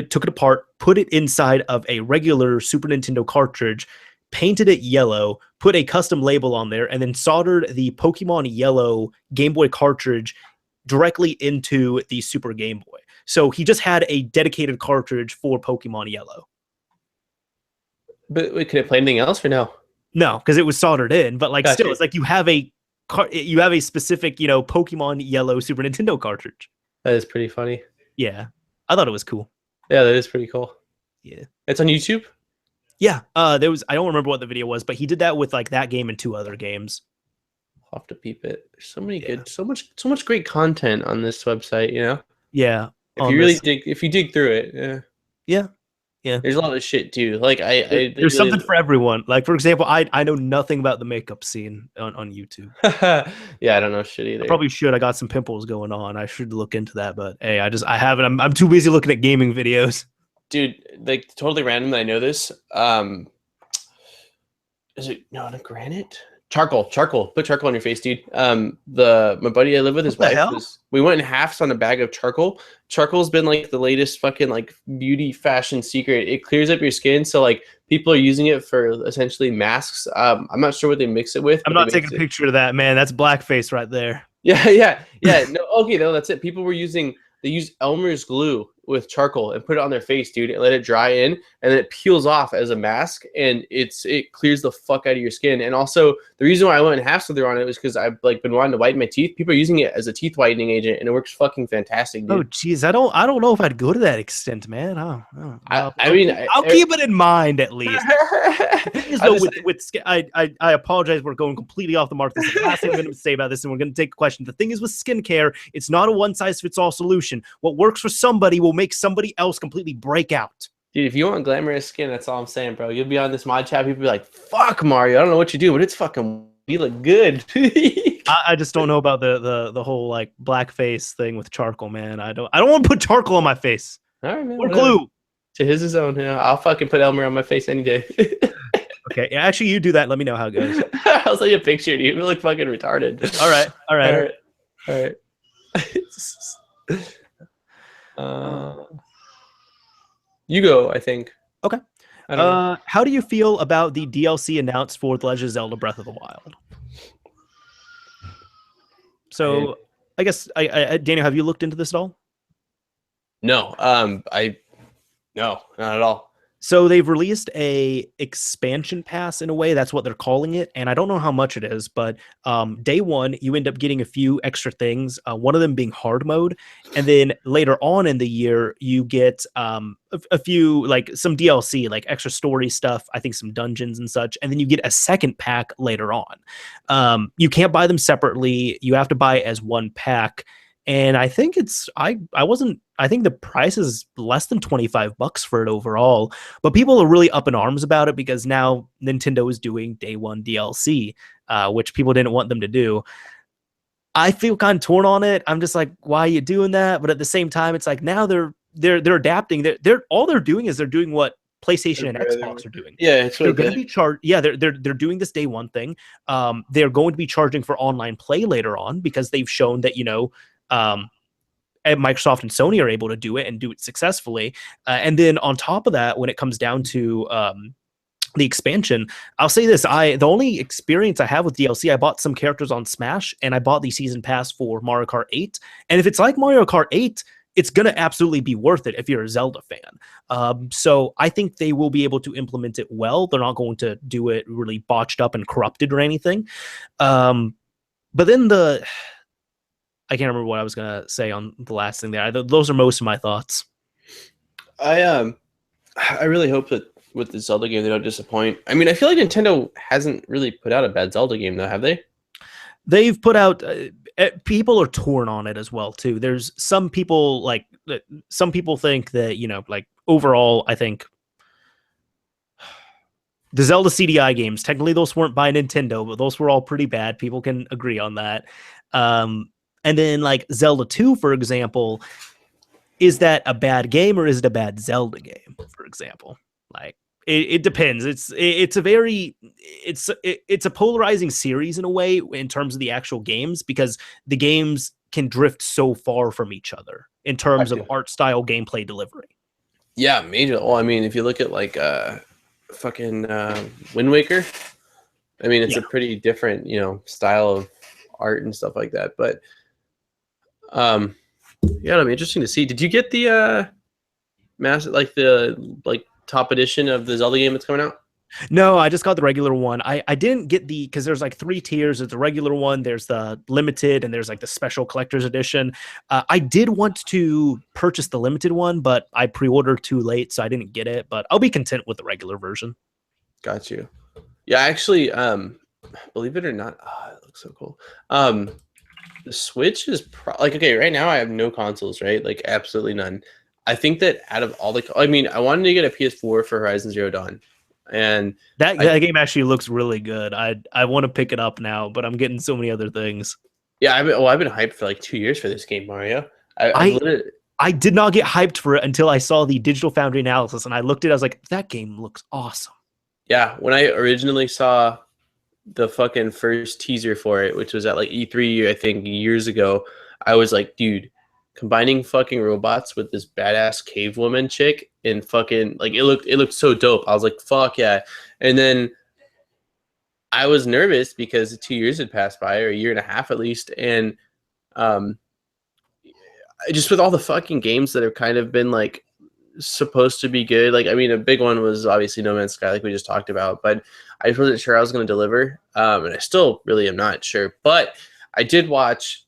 took it apart, put it inside of a regular Super Nintendo cartridge, painted it yellow, put a custom label on there, and then soldered the Pokemon Yellow Game Boy cartridge directly into the Super Game Boy. So he just had a dedicated cartridge for Pokemon Yellow. But wait, could it play anything else or no? No, because it was soldered in, but like Gotcha. still, it's like you have a specific, Pokemon Yellow Super Nintendo cartridge. That is pretty funny. Yeah, I thought it was cool. Yeah, that is pretty cool. Yeah, it's on YouTube. Yeah, I don't remember what the video was, but he did that with like that game and 2 other games. I'll have to peep it. There's so many good, so much great content on this website. You know. Yeah. If you dig through it, yeah. There's a lot of shit too. Like there's something for everyone. Like for example, I know nothing about the makeup scene on YouTube. Yeah, I don't know shit either. I probably should. I got some pimples going on. I should look into that, but hey, I haven't. I'm too busy looking at gaming videos. Dude, like totally random that I know this. Is it no granite? Charcoal. Put charcoal on your face, dude. My buddy I live with, his wife we went in halves on a bag of charcoal. Charcoal's been like the latest fucking like beauty fashion secret. It clears up your skin, so like people are using it for essentially masks. I'm not sure what they mix it with. I'm not taking a picture of that, man. That's blackface right there. Yeah. No, okay, no, that's it. People were they used Elmer's glue with charcoal and put it on their face, dude, and let it dry in, and then it peels off as a mask, and it clears the fuck out of your skin. And also, the reason why I went in half sliver on it was because I've like been wanting to whiten my teeth. People are using it as a teeth whitening agent, and it works fucking fantastic, dude. Oh, geez, I don't know if I'd go to that extent, man. I'll keep it in mind at least. I apologize. We're going completely off the mark. This is the last thing I'm going to say about this, and we're going to take a question. The thing is with skincare, it's not a one-size-fits-all solution. What works for somebody will make somebody else completely break out. Dude, if you want glamorous skin, that's all I'm saying, bro. You'll be on this mod chat, people be like, fuck, Mario, I don't know what you do, but it's fucking, you look good. I just don't know about the whole like blackface thing with charcoal, man. I don't want to put charcoal on my face. All right, man. Or glue. To his own. You know, I'll fucking put Elmer on my face any day. Okay, yeah, actually, you do that. Let me know how it goes. I'll send you a picture, dude. You look fucking retarded. All right. You go, I think. Okay. How do you feel about the DLC announced for The Legend of Zelda Breath of the Wild? So, I guess, Daniel, have you looked into this at all? No, no, not at all. So they've released a expansion pass in a way. That's what they're calling it. And I don't know how much it is, but day one, you end up getting a few extra things, one of them being hard mode. And then later on in the year, you get a few, like some DLC, like extra story stuff, I think some dungeons and such. And then you get a second pack later on. You can't buy them separately. You have to buy it as one pack. And I think I think the price is less than $25 for it overall, but people are really up in arms about it because now Nintendo is doing day one DLC, which people didn't want them to do. I feel kind of torn on it. I'm just like, why are you doing that? But at the same time, it's like now they're adapting. They're doing what PlayStation and Xbox are doing. Yeah, it's really they're going to be charged. Yeah, they're doing this day one thing. They're going to be charging for online play later on because they've shown that and Microsoft and Sony are able to do it and do it successfully. And then on top of that, when it comes down to the expansion, I'll say this: the only experience I have with DLC, I bought some characters on Smash, and I bought the season pass for Mario Kart 8. And if it's like Mario Kart 8, it's gonna absolutely be worth it if you're a Zelda fan. So I think they will be able to implement it well. They're not going to do it really botched up and corrupted or anything. But then I can't remember what I was gonna say on the last thing there. Those are most of my thoughts. I really hope that with the Zelda game they don't disappoint. I mean, I feel like Nintendo hasn't really put out a bad Zelda game though, have they? They've put out people are torn on it as well too. There's some people some people think that, you know, like overall, I think the Zelda CDI games, technically those weren't by Nintendo, but those were all pretty bad. People can agree on that. And then like Zelda 2, for example, is that a bad game or is it a bad Zelda game, for example? Like it depends. It's a polarizing series in a way in terms of the actual games, because the games can drift so far from each other in terms of art style, gameplay, delivery. Yeah, major. Well, I mean, if you look at like fucking Wind Waker, I mean, it's a pretty different, you know, style of art and stuff like that. But yeah, it'll be interesting to see. Did you get the the top edition of the Zelda game that's coming out? No, I just got the regular one. I didn't get because there's like 3 tiers. There's the regular one, there's the limited, and there's like the special collector's edition. I did want to purchase the limited one, but I pre-ordered too late, so I didn't get it. But I'll be content with the regular version. Got you. Yeah, actually, believe it or not, it looks so cool. The Switch is like, okay, right now I have no consoles, right? Like absolutely none. I think that out of all I mean, I wanted to get a PS4 for Horizon Zero Dawn. And that game actually looks really good. I want to pick it up now, but I'm getting so many other things. Yeah, I've been hyped for like 2 years for this game, Mario. I did not get hyped for it until I saw the Digital Foundry analysis, and I looked at it. I was like, that game looks awesome. Yeah, when I originally saw the fucking first teaser for it, which was at like E3, I think years ago, I was like, dude, combining fucking robots with this badass cave woman chick and fucking like it looked so dope. I was like, fuck yeah. And then I was nervous because 2 years had passed by, or a year and a half at least, and just with all the fucking games that have kind of been like supposed to be good. Like, I mean, a big one was obviously No Man's Sky, like we just talked about, but I just wasn't sure I was going to deliver. And I still really am not sure, but I did watch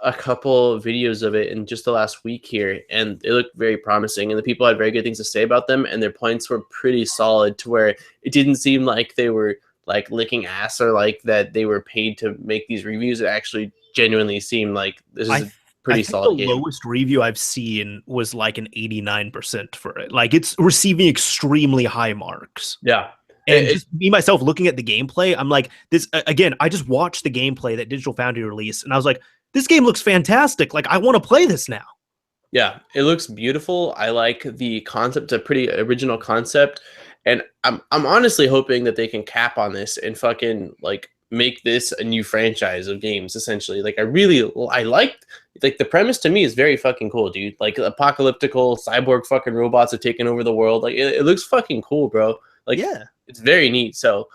a couple videos of it in just the last week here, and it looked very promising, and the people had very good things to say about them, and their points were pretty solid to where it didn't seem like they were like licking ass or like that they were paid to make these reviews. It actually genuinely seemed like this is a pretty solid game. The lowest review I've seen was like an 89% for it. Like, it's receiving extremely high marks. Yeah. And just me, myself, looking at the gameplay, I'm like, this, again, I just watched the gameplay that Digital Foundry released, and I was like, this game looks fantastic. Like, I want to play this now. Yeah, it looks beautiful. I like the concept, a pretty original concept. And I'm honestly hoping that they can cap on this and fucking like make this a new franchise of games, essentially. Like, I liked like the premise. To me is very fucking cool, dude. Like, apocalyptical cyborg fucking robots have taken over the world. Like, it looks fucking cool, bro. Like, yeah, it's very neat. So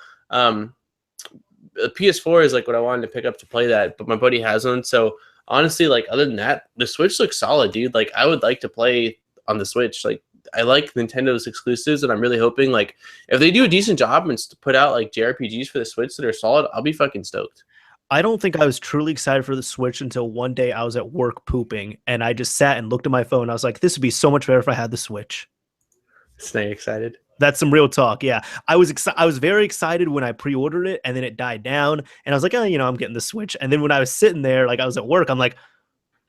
the PS4 is like what I wanted to pick up to play that, but my buddy has one. So honestly, like, other than that, the Switch looks solid, dude. Like, I would like to play on the Switch. Like, I like Nintendo's exclusives, and I'm really hoping, like, if they do a decent job and put out like JRPGs for the Switch that are solid, I'll be fucking stoked. I don't think I was truly excited for the Switch until one day I was at work pooping, and I just sat and looked at my phone. I was like, this would be so much better if I had the Switch. Stay excited. That's some real talk. Yeah. I was very excited when I pre-ordered it, and then it died down, and I was like, oh, you know, I'm getting the Switch. And then when I was sitting there, like, I was at work, I'm like,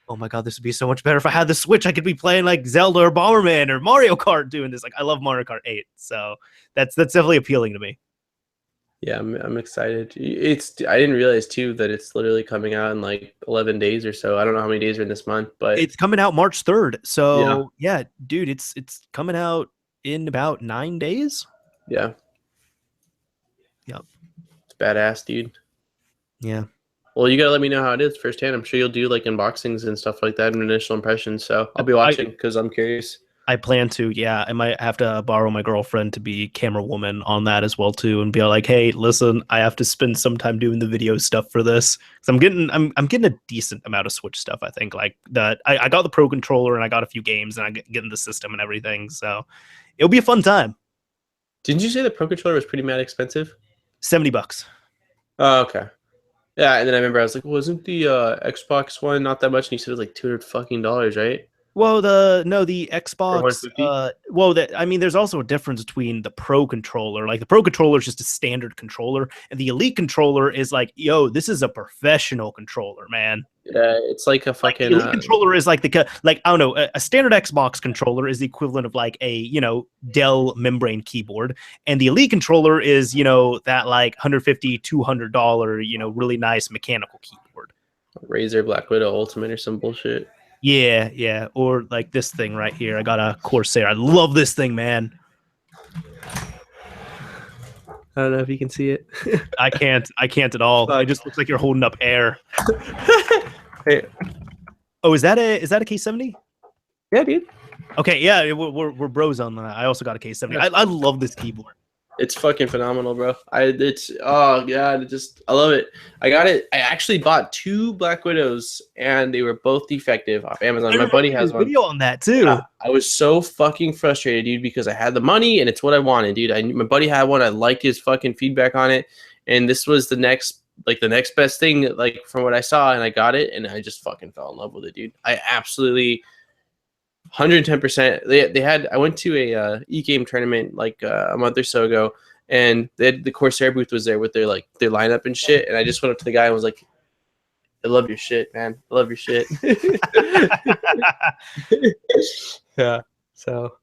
oh my God, this would be so much better if I had the Switch. I could be playing like Zelda or Bomberman or Mario Kart doing this. Like, I love Mario Kart 8. So that's definitely appealing to me. Yeah, I'm excited. I didn't realize too that it's literally coming out in like 11 days or so. I don't know how many days are in this month, but it's coming out March 3rd. So yeah, dude, it's coming out in about 9 days. Yeah. Yep. It's badass, dude. Yeah. Well, you gotta let me know how it is firsthand. I'm sure you'll do like unboxings and stuff like that and initial impressions. So I'll be watching because I'm curious. I plan to, yeah. I might have to borrow my girlfriend to be camera woman on that as well too, and be like, "Hey, listen, I have to spend some time doing the video stuff for this because I'm getting a decent amount of Switch stuff. I think like that. I got the Pro controller and I got a few games and I getting the system and everything, so it'll be a fun time. Didn't you say the Pro Controller was pretty mad expensive? $70. Oh, okay. Yeah, and then I remember I was like, wasn't the Xbox one not that much? And you said it was like $200 fucking, right? Well, the Or Xbox. 150? I mean, there's also a difference between the Pro controller. Like the Pro controller is just a standard controller, and the Elite controller is like, yo, this is a professional controller, man. Yeah, it's like a Like the fucking Elite controller is like like I don't know, a standard Xbox controller is the equivalent of like a Dell membrane keyboard, and the Elite controller is that like $150-$200 really nice mechanical keyboard. Razer Black Widow Ultimate or some bullshit. Yeah, or like this thing right here. I got a Corsair. I love this thing, man. I don't know if you can see it. I can't at all. It just looks like you're holding up air. Hey. Oh, is that a K70? Yeah, dude. Okay, yeah, we're bros on that. I also got a K70. I love this keyboard. It's fucking phenomenal, bro. Oh god, I love it. I got it. I actually bought 2 Black Widows and they were both defective off Amazon. My buddy has one. Video on that too. Yeah, I was so fucking frustrated, dude, because I had the money and it's what I wanted, dude. My buddy had one. I liked his fucking feedback on it, and this was the next best thing, like from what I saw, and I got it, and I just fucking fell in love with it, dude. I absolutely 110%. They had. I went to a e-game tournament like a month or so ago, and the Corsair booth was there with their lineup and shit. And I just went up to the guy and was like, "I love your shit, man. I love your shit." Yeah. So.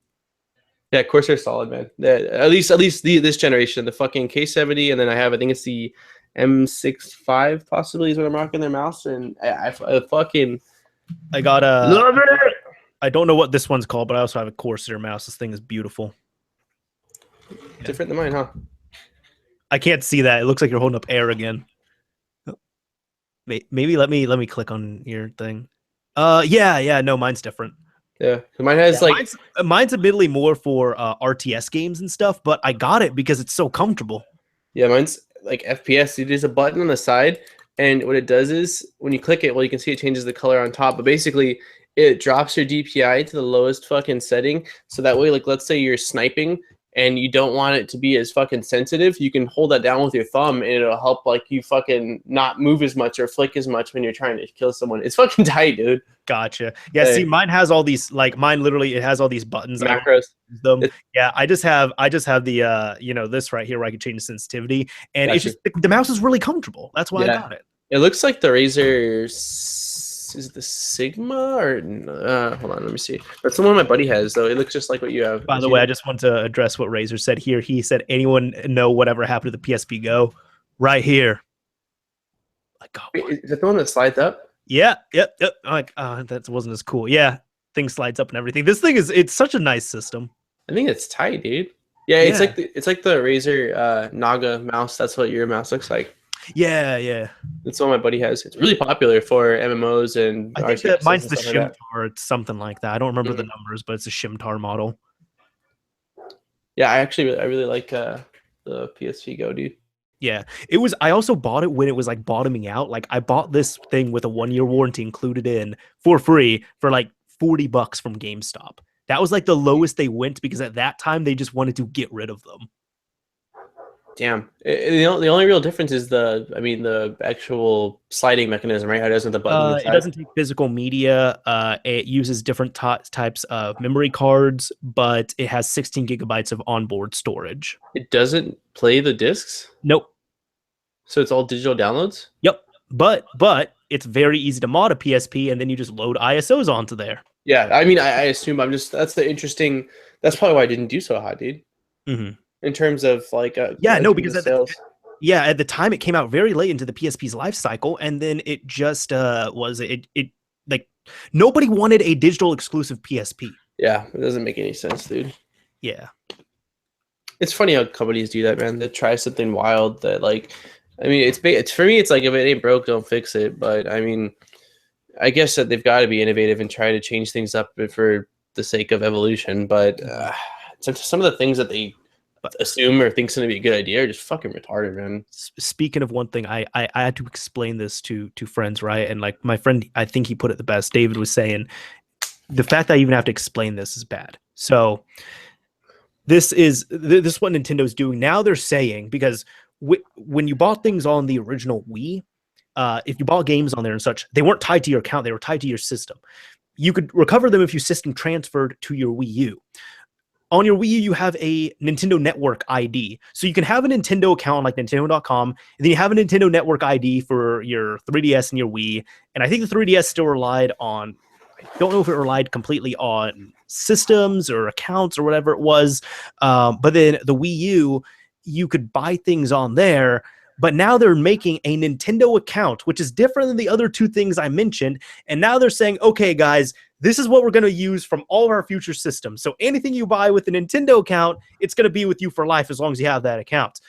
Yeah, Corsair's solid, man. At least this generation, the fucking K70, and then I think it's the M65 possibly is what I'm rocking their mouse, and I fucking got a love it. I don't know what this one's called, but I also have a Corsair mouse. This thing is beautiful. Different than mine, huh? I can't see that. It looks like you're holding up air again. Maybe let me click on your thing. Yeah, no, mine's different. Yeah, mine has mine's admittedly more for RTS games and stuff, but I got it because it's so comfortable. Yeah, mine's like FPS. There's a button on the side, and what it does is when you click it, well, you can see it changes the color on top, but basically it drops your DPI to the lowest fucking setting, so that way, like, let's say you're sniping and you don't want it to be as fucking sensitive, you can hold that down with your thumb and it'll help like you fucking not move as much or flick as much when you're trying to kill someone. It's fucking tight, dude. Gotcha. Yeah, see, mine has all these, like, mine literally, it has all these buttons. Macros. Yeah, I just have the this right here where I can change the sensitivity, and Gotcha. it's just the mouse is really comfortable. That's why I got it. It looks like the Razer, is it the Sigma or hold on, let me see. That's the one my buddy has, though. It looks just like what you have. By the way, I just want to address what Razer said here. He said, "Anyone know whatever happened to the PSP Go?" Right here. I got one. Wait, is that the one that slides up? Yep. Like, that wasn't as cool. Yeah, thing slides up and everything. This thing it's such a nice system. I think it's tight, dude. Yeah, it's like the Razer Naga mouse. That's what your mouse looks like. Yeah. That's what my buddy has. It's really popular for MMOs and I think that mine's the Shimtar. Shimtar. It's something like that. I don't remember the numbers, but it's a Shimtar model. Yeah, I really like the PSP Go, dude. Yeah, it was. I also bought it when it was like bottoming out. Like I bought this thing with a 1-year warranty included in for free for like $40 from GameStop. That was like the lowest they went because at that time they just wanted to get rid of them. Damn. The only real difference is the actual sliding mechanism, right? How it doesn't the button. It doesn't take physical media. It uses different types of memory cards, but it has 16 gigabytes of onboard storage. It doesn't play the discs? Nope. So it's all digital downloads? Yep. But it's very easy to mod a PSP, and then you just load ISOs onto there. Yeah, I mean, I assume that's probably why I didn't do so hot, dude. Mm-hmm. In terms of because at the time it came out very late into the PSP's life cycle, and then it just like nobody wanted a digital exclusive PSP. Yeah, it doesn't make any sense, dude. Yeah, it's funny how companies do that, man. They try something wild that, like, I mean, it's for me, it's like if it ain't broke, don't fix it. But I mean, I guess that they've got to be innovative and try to change things up for the sake of evolution, but some of the things that they assume or think's going to be a good idea are just fucking retarded, man. Speaking of one thing, I had to explain this to friends, right? And like my friend, I think he put it the best. David was saying the fact that I even have to explain this is bad. So this is what Nintendo's doing now. They're saying, because when you bought things on the original Wii, if you bought games on there and such, they weren't tied to your account, they were tied to your system. You could recover them if your system transferred to your Wii U. On your Wii U, you have a Nintendo Network ID. So you can have a Nintendo account like Nintendo.com, and then you have a Nintendo Network ID for your 3DS and your Wii. And I think the 3DS still relied on, I don't know if it relied completely on systems or accounts or whatever it was. But then the Wii U, you could buy things on there. But now they're making a Nintendo account, which is different than the other two things I mentioned. And now they're saying, okay, guys, this is what we're going to use from all of our future systems. So anything you buy with a Nintendo account, it's going to be with you for life as long as you have that account.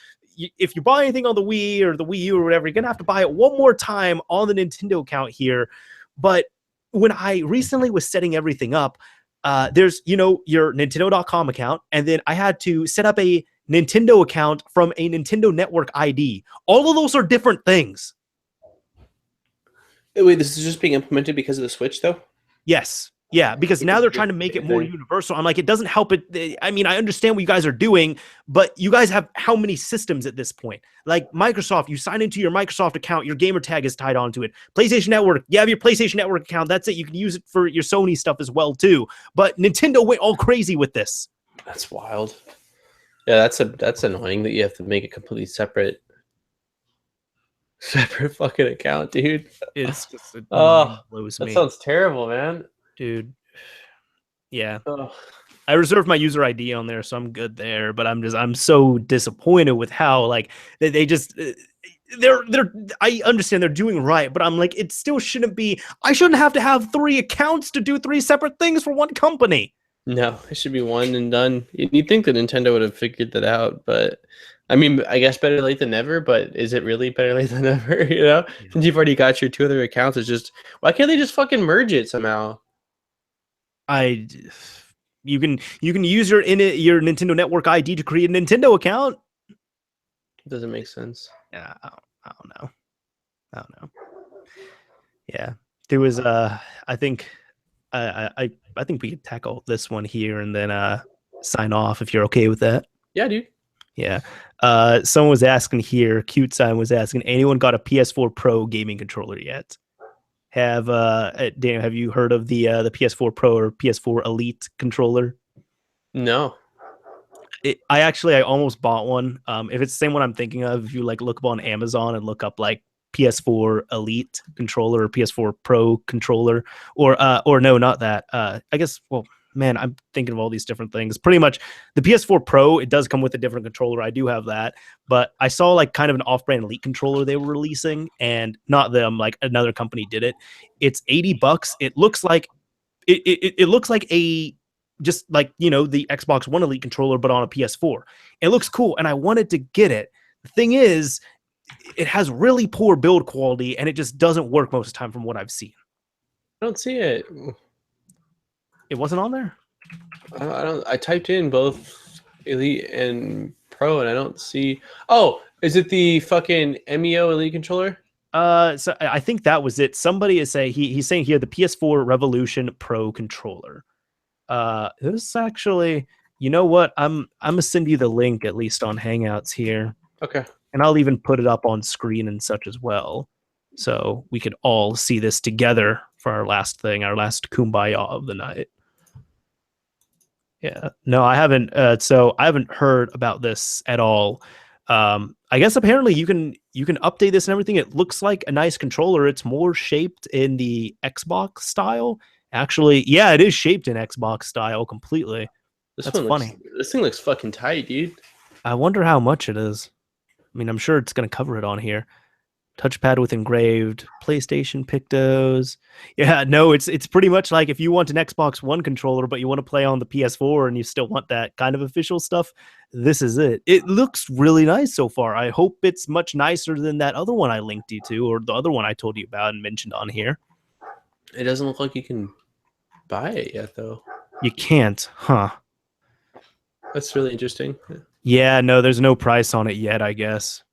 If you buy anything on the Wii or the Wii U or whatever, you're going to have to buy it one more time on the Nintendo account here. But when I recently was setting everything up, there's, your Nintendo.com account, and then I had to set up a Nintendo account from a Nintendo Network ID. All of those are different things. Wait, this is just being implemented because of the Switch, though? Yes. Yeah, because now they're trying to make it more universal. I'm like, it doesn't help it. I mean, I understand what you guys are doing, but you guys have how many systems at this point? Like Microsoft, you sign into your Microsoft account, your gamer tag is tied onto it. PlayStation Network, you have your PlayStation Network account. That's it. You can use it for your Sony stuff as well, too. But Nintendo went all crazy with this. That's wild. Yeah, that's annoying that you have to make a completely separate fucking account, dude. It's just blows that me. Sounds terrible, man. Dude. Yeah. Oh. I reserved my user ID on there, so I'm good there. But I'm so disappointed with how like they just they're I understand they're doing right, but I'm like, it still shouldn't be. I shouldn't have to have 3 accounts to do 3 separate things for one company. No, it should be one and done. You'd think that Nintendo would have figured that out, but I mean, I guess better late than never, but is it really better late than never? Yeah. Since you've already got your 2 other accounts, it's just, why can't they just fucking merge it somehow? You can use your Nintendo Network ID to create a Nintendo account. It doesn't make sense. Yeah, I don't know. Yeah, there was I think I think we could tackle this one here and then sign off if you're okay with that. Yeah, dude. Yeah. Someone was asking here, Cute Sign was asking, anyone got a PS4 Pro gaming controller yet? Daniel, have you heard of the PS4 Pro or PS4 Elite controller? No. I almost bought one. If it's the same one I'm thinking of, if you like look up on Amazon and look up like PS4 Elite controller or PS4 Pro controller, or no, not that. I guess, well, man, I'm thinking of all these different things. Pretty much the PS4 Pro, it does come with a different controller. I do have that, but I saw like kind of an off-brand Elite controller they were releasing, and not them, like another company did it. It's $80. It looks like it looks like a just like, the Xbox One Elite controller, but on a PS4. It looks cool, and I wanted to get it. The thing is, it has really poor build quality, and it just doesn't work most of the time from what I've seen. I don't see it. It wasn't on there? I typed in both Elite and Pro, and I don't see. Oh, is it the fucking MEO Elite controller? So I think that was it. Somebody is saying he's saying here the PS4 Revolution Pro controller. This actually, you know what? I'm gonna send you the link at least on Hangouts here. Okay. And I'll even put it up on screen and such as well, so we could all see this together for our last thing, our last kumbaya of the night. Yeah, no, I haven't. So I haven't heard about this at all. I guess apparently you can update this and everything. It looks like a nice controller. It's more shaped in the Xbox style. Actually, yeah, it is shaped in Xbox style completely. That's funny. This thing looks fucking tight, dude. I wonder how much it is. I mean, I'm sure it's going to cover it on here. Touchpad with engraved PlayStation Pictos. Yeah, no, it's pretty much like if you want an Xbox One controller, but you want to play on the PS4 and you still want that kind of official stuff, this is it. It looks really nice so far. I hope it's much nicer than that other one I linked you to, or the other one I told you about and mentioned on here. It doesn't look like you can buy it yet, though. You can't, huh? That's really interesting. Yeah, no, there's no price on it yet, I guess.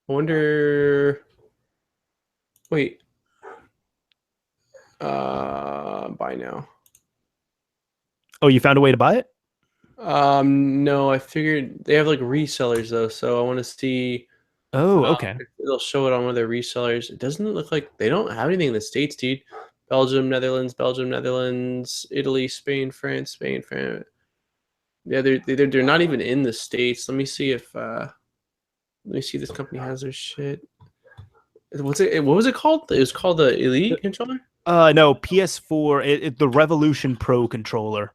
I wonder. Wait. Buy now. Oh, you found a way to buy it? No, I figured they have like resellers though, so I want to see. Oh, okay. If they'll show it on one of their resellers. It doesn't look like they don't have anything in the States, dude. Belgium, Netherlands, Italy, Spain, France. Yeah, they're not even in the States. Let me see if let me see if this company has their shit. What's it? What was it called? It was called the Elite controller. No, PS4, the Revolution Pro controller.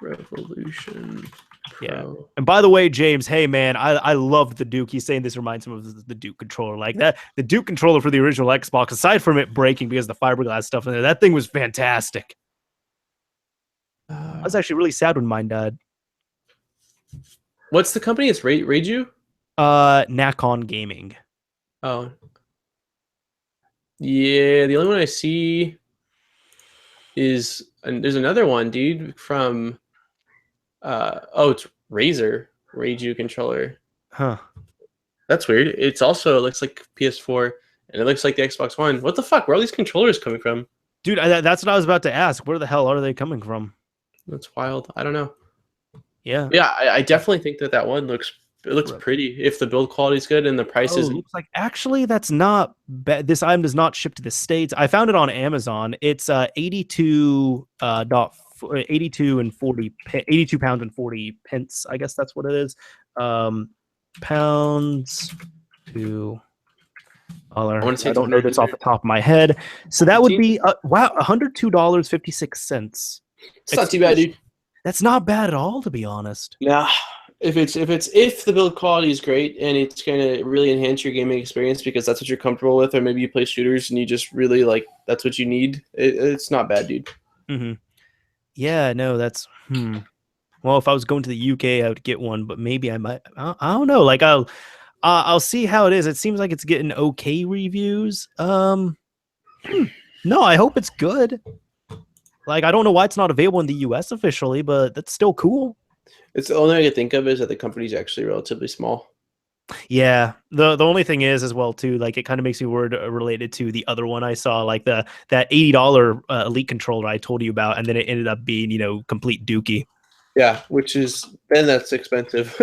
Revolution Pro. Yeah. And by the way, James, hey man, I love the Duke. He's saying this reminds him of the Duke controller. Like that, the Duke controller for the original Xbox, aside from it breaking because of the fiberglass stuff in there, that thing was fantastic. I was actually really sad when mine died. What's the company? It's Reiju? Nakon Gaming. Oh. Yeah, the only one I see is, and there's another one, dude, from it's Razer Reiju controller. Huh. That's weird. It looks like PS4 and it looks like the Xbox One. What the fuck? Where are all these controllers coming from? Dude, that's what I was about to ask. Where the hell are they coming from? That's wild. I don't know. Yeah. Yeah, I definitely think that one looks pretty if the build quality is good and the price is. Looks like actually that's not bad. This item does not ship to the States. I found it on Amazon. It's 82 and 40 82 pounds and 40 pence. I guess that's what it is. Pounds to dollar. I don't know this off the top of my head. So that would be wow, $102.56. It's not too bad, dude. That's not bad at all, to be honest. Yeah. If the build quality is great and it's gonna really enhance your gaming experience because that's what you're comfortable with, or maybe you play shooters and you just really like that's what you need, it's not bad, dude. Mm-hmm. Yeah, no, that's well, if I was going to the UK, I would get one, but maybe I might. I don't know. Like I'll see how it is. It seems like it's getting okay reviews. No, I hope it's good. Like I don't know why it's not available in the US officially, but that's still cool. It's the only thing I can think of is that the company's actually relatively small. Yeah, the only thing is as well too, like it kind of makes me worried related to the other one I saw, like that $80 Elite controller I told you about, and then it ended up being complete dookie. Yeah, that's expensive.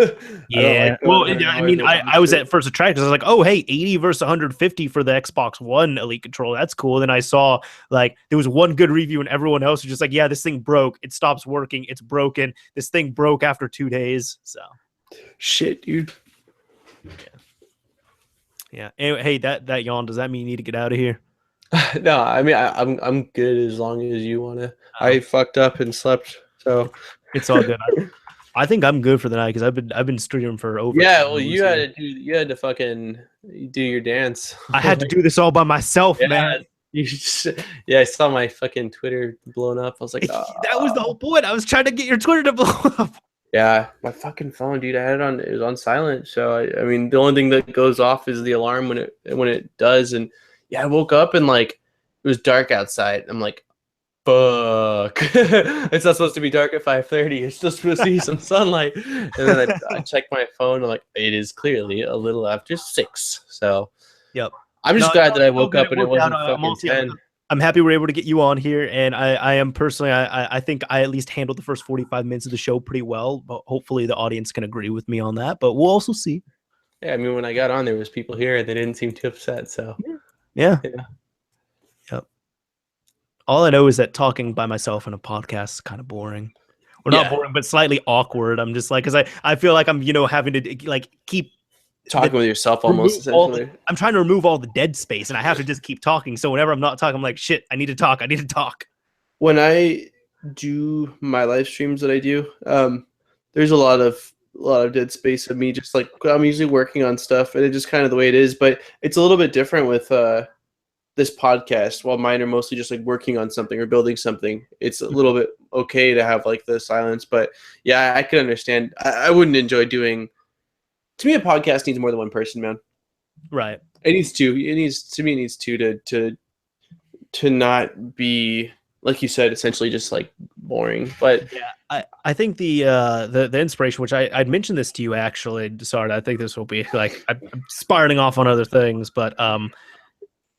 Yeah, I mean, I was at first attracted. I was like, oh, hey, 80 versus 150 for the Xbox One Elite controller. That's cool. Then I saw like there was one good review and everyone else was just like, yeah, this thing broke. It stops working. It's broken. This thing broke after 2 days. So, shit, dude. Yeah. Anyway, hey, that yawn. Does that mean you need to get out of here? No, I mean, I'm good as long as you want to. I fucked up and slept, so it's all good. I think I'm good for the night because I've been streaming for over. Yeah, well, you had to fucking do your dance. I had to do this all by myself, man. I saw my fucking Twitter blown up. I was like, that was the whole point. I was trying to get your Twitter to blow up. Yeah, my fucking phone, dude. I had it was on silent. So I mean, the only thing that goes off is the alarm when it does. And yeah, I woke up and like it was dark outside. I'm like, fuck. It's not supposed to be dark at 5:30. It's still supposed to be some sunlight. And then I checked my phone. And like, it is clearly a little after 6. So yep. I'm just glad that I woke up and it wasn't fucking 10. I'm happy we're able to get you on here, and I am personally, I think I at least handled the first 45 minutes of the show pretty well, but hopefully the audience can agree with me on that, but we'll also see. Yeah, I mean, when I got on, there was people here, and they didn't seem too upset, so. Yeah. Yep. All I know is that talking by myself in a podcast is kind of boring. Well, not boring, but slightly awkward. I'm just like, because I feel like I'm, having to, like, keep talking with yourself almost, essentially. I'm trying to remove all the dead space, and I have to just keep talking. So whenever I'm not talking, I'm like, shit, I need to talk. When I do my live streams that I do, there's a lot of dead space of me. Just like I'm usually working on stuff, and it's just kind of the way it is. But it's a little bit different with this podcast. While mine are mostly just like working on something or building something, it's a little bit okay to have like the silence. But yeah, I can understand. I wouldn't enjoy doing. To me, a podcast needs more than one person, man. Right. It needs two. It needs two to not be like you said, essentially just like boring. But Yeah, I think the inspiration, which I'd mentioned this to you actually. Sorry, I think this will be like I'm spiraling off on other things, but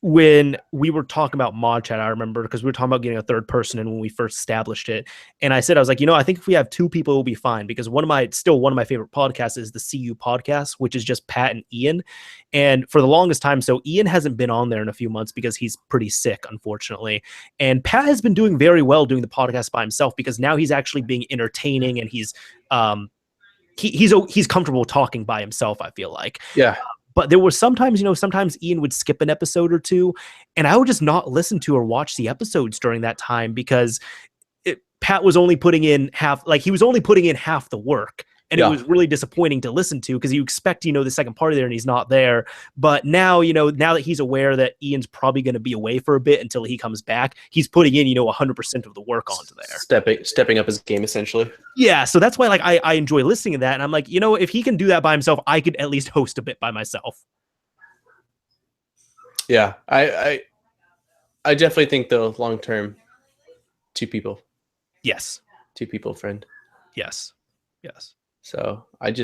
when we were talking about ModChat, I remember because we were talking about getting a third person in when we first established it. And I said, I was like, I think if we have two people, it'll be fine because one of my favorite podcasts is the CU podcast, which is just Pat and Ian. And for the longest time, so Ian hasn't been on there in a few months because he's pretty sick, unfortunately. And Pat has been doing very well doing the podcast by himself because now he's actually being entertaining and he's comfortable talking by himself, I feel like. yeah. But there were sometimes, sometimes Ian would skip an episode or two, and I would just not listen to or watch the episodes during that time because Pat was only putting in half the work. And it was really disappointing to listen to because you expect, the second part of there and he's not there. But now, now that he's aware that Ian's probably going to be away for a bit until he comes back, he's putting in, 100% of the work onto there. Stepping up his game, essentially. Yeah. So that's why like I enjoy listening to that. And I'm like, if he can do that by himself, I could at least host a bit by myself. Yeah. I definitely think though, long term, two people. Yes. Two people, friend. Yes. Yes. So I'm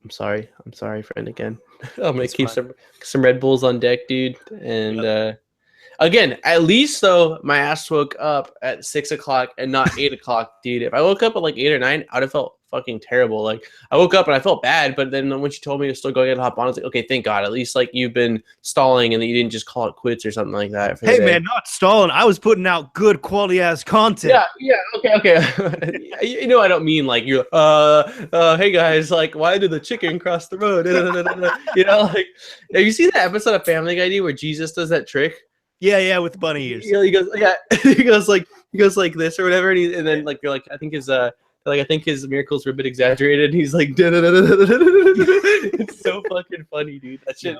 sorry, friend. Again, I'm gonna keep fine. some Red Bulls on deck, dude. And again, at least though, my ass woke up at 6 o'clock and not 8 o'clock, dude. If I woke up at like 8 or 9, I'd have felt fucking terrible. Like I woke up and I felt bad, but then when she told me to still go ahead and hop on, I was like, okay, thank God. At least like you've been stalling and that you didn't just call it quits or something like that. Hey man, not stalling. I was putting out good quality ass content. Yeah, okay. I don't mean like you're hey guys, like why did the chicken cross the road? Like have you seen that episode of Family Guy where Jesus does that trick? Yeah, with the bunny ears. He goes, yeah, he goes like this or whatever, and then like you're like, I think his miracles were a bit exaggerated. And he's like, it's so fucking funny, dude. That shit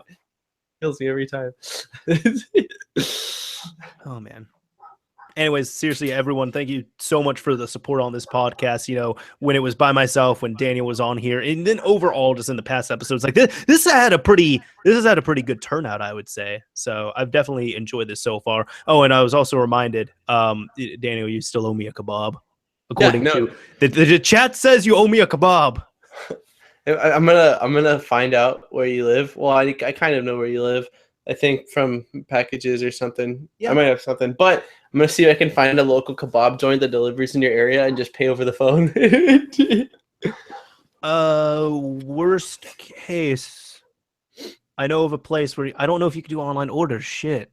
kills me every time. Oh man. Anyways, seriously, everyone, thank you so much for the support on this podcast. When it was by myself, when Daniel was on here, and then overall, just in the past episodes, like this has had a pretty good turnout, I would say. So I've definitely enjoyed this so far. Oh, and I was also reminded, Daniel, you still owe me a kebab. According to the chat says you owe me a kebab. I'm gonna find out where you live. Well, I kind of know where you live. I think from packages or something. Yeah. I might have something, but I'm gonna see if I can find a local kebab joint that delivers in your area and just pay over the phone. Worst case, I know of a place where I don't know if you can do online orders. Shit.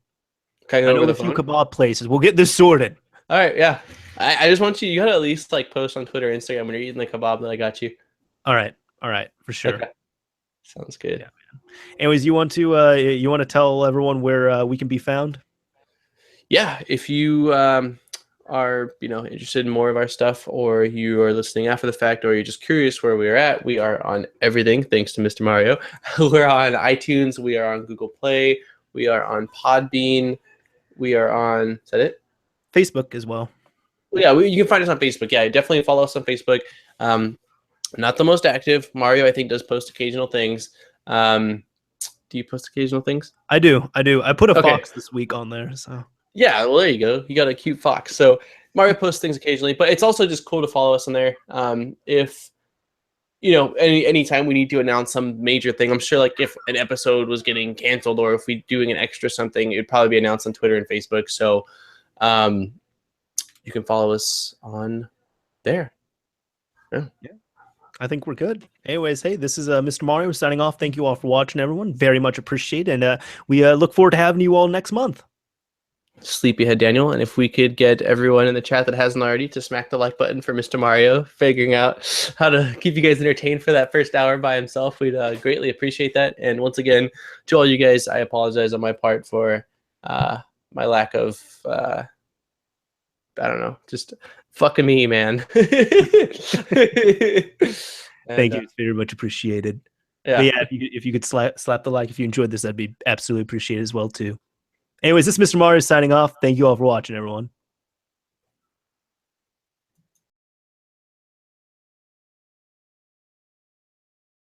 I know a few kebab places. We'll get this sorted. All right, yeah. I just want you gotta at least like post on Twitter, Instagram when you're eating the kebab that I got you. All right, for sure. Okay. Sounds good. Yeah, man. Anyways, you want to tell everyone where we can be found? Yeah, if you are interested in more of our stuff, or you are listening after the fact, or you're just curious where we're at, we are on everything thanks to Mr. Mario. We're on iTunes, we are on Google Play, we are on Podbean, we are on, is that it? Facebook as well. Yeah, you can find us on Facebook. Yeah, definitely follow us on Facebook. Not the most active. Mario, I think, does post occasional things. Do you post occasional things? I do. I put a fox this week on there. So yeah, well, there you go. You got a cute fox. So Mario posts things occasionally, but it's also just cool to follow us on there. If anytime we need to announce some major thing, I'm sure like if an episode was getting canceled or if we're doing an extra something, it'd probably be announced on Twitter and Facebook. So you can follow us on there. Yeah. I think we're good. Anyways, hey, this is Mr. Mario signing off. Thank you all for watching, everyone. Very much appreciated. And we look forward to having you all next month. Sleepyhead Daniel. And if we could get everyone in the chat that hasn't already to smack the like button for Mr. Mario, figuring out how to keep you guys entertained for that first hour by himself, we'd greatly appreciate that. And once again, to all you guys, I apologize on my part for my lack of, I don't know, just fucking me, man. Thank you. It's very much appreciated. Yeah, but yeah, if you could slap the like if you enjoyed this, that'd be absolutely appreciated as well too. Anyways, this is Mr. Mario signing off. Thank you all for watching, everyone.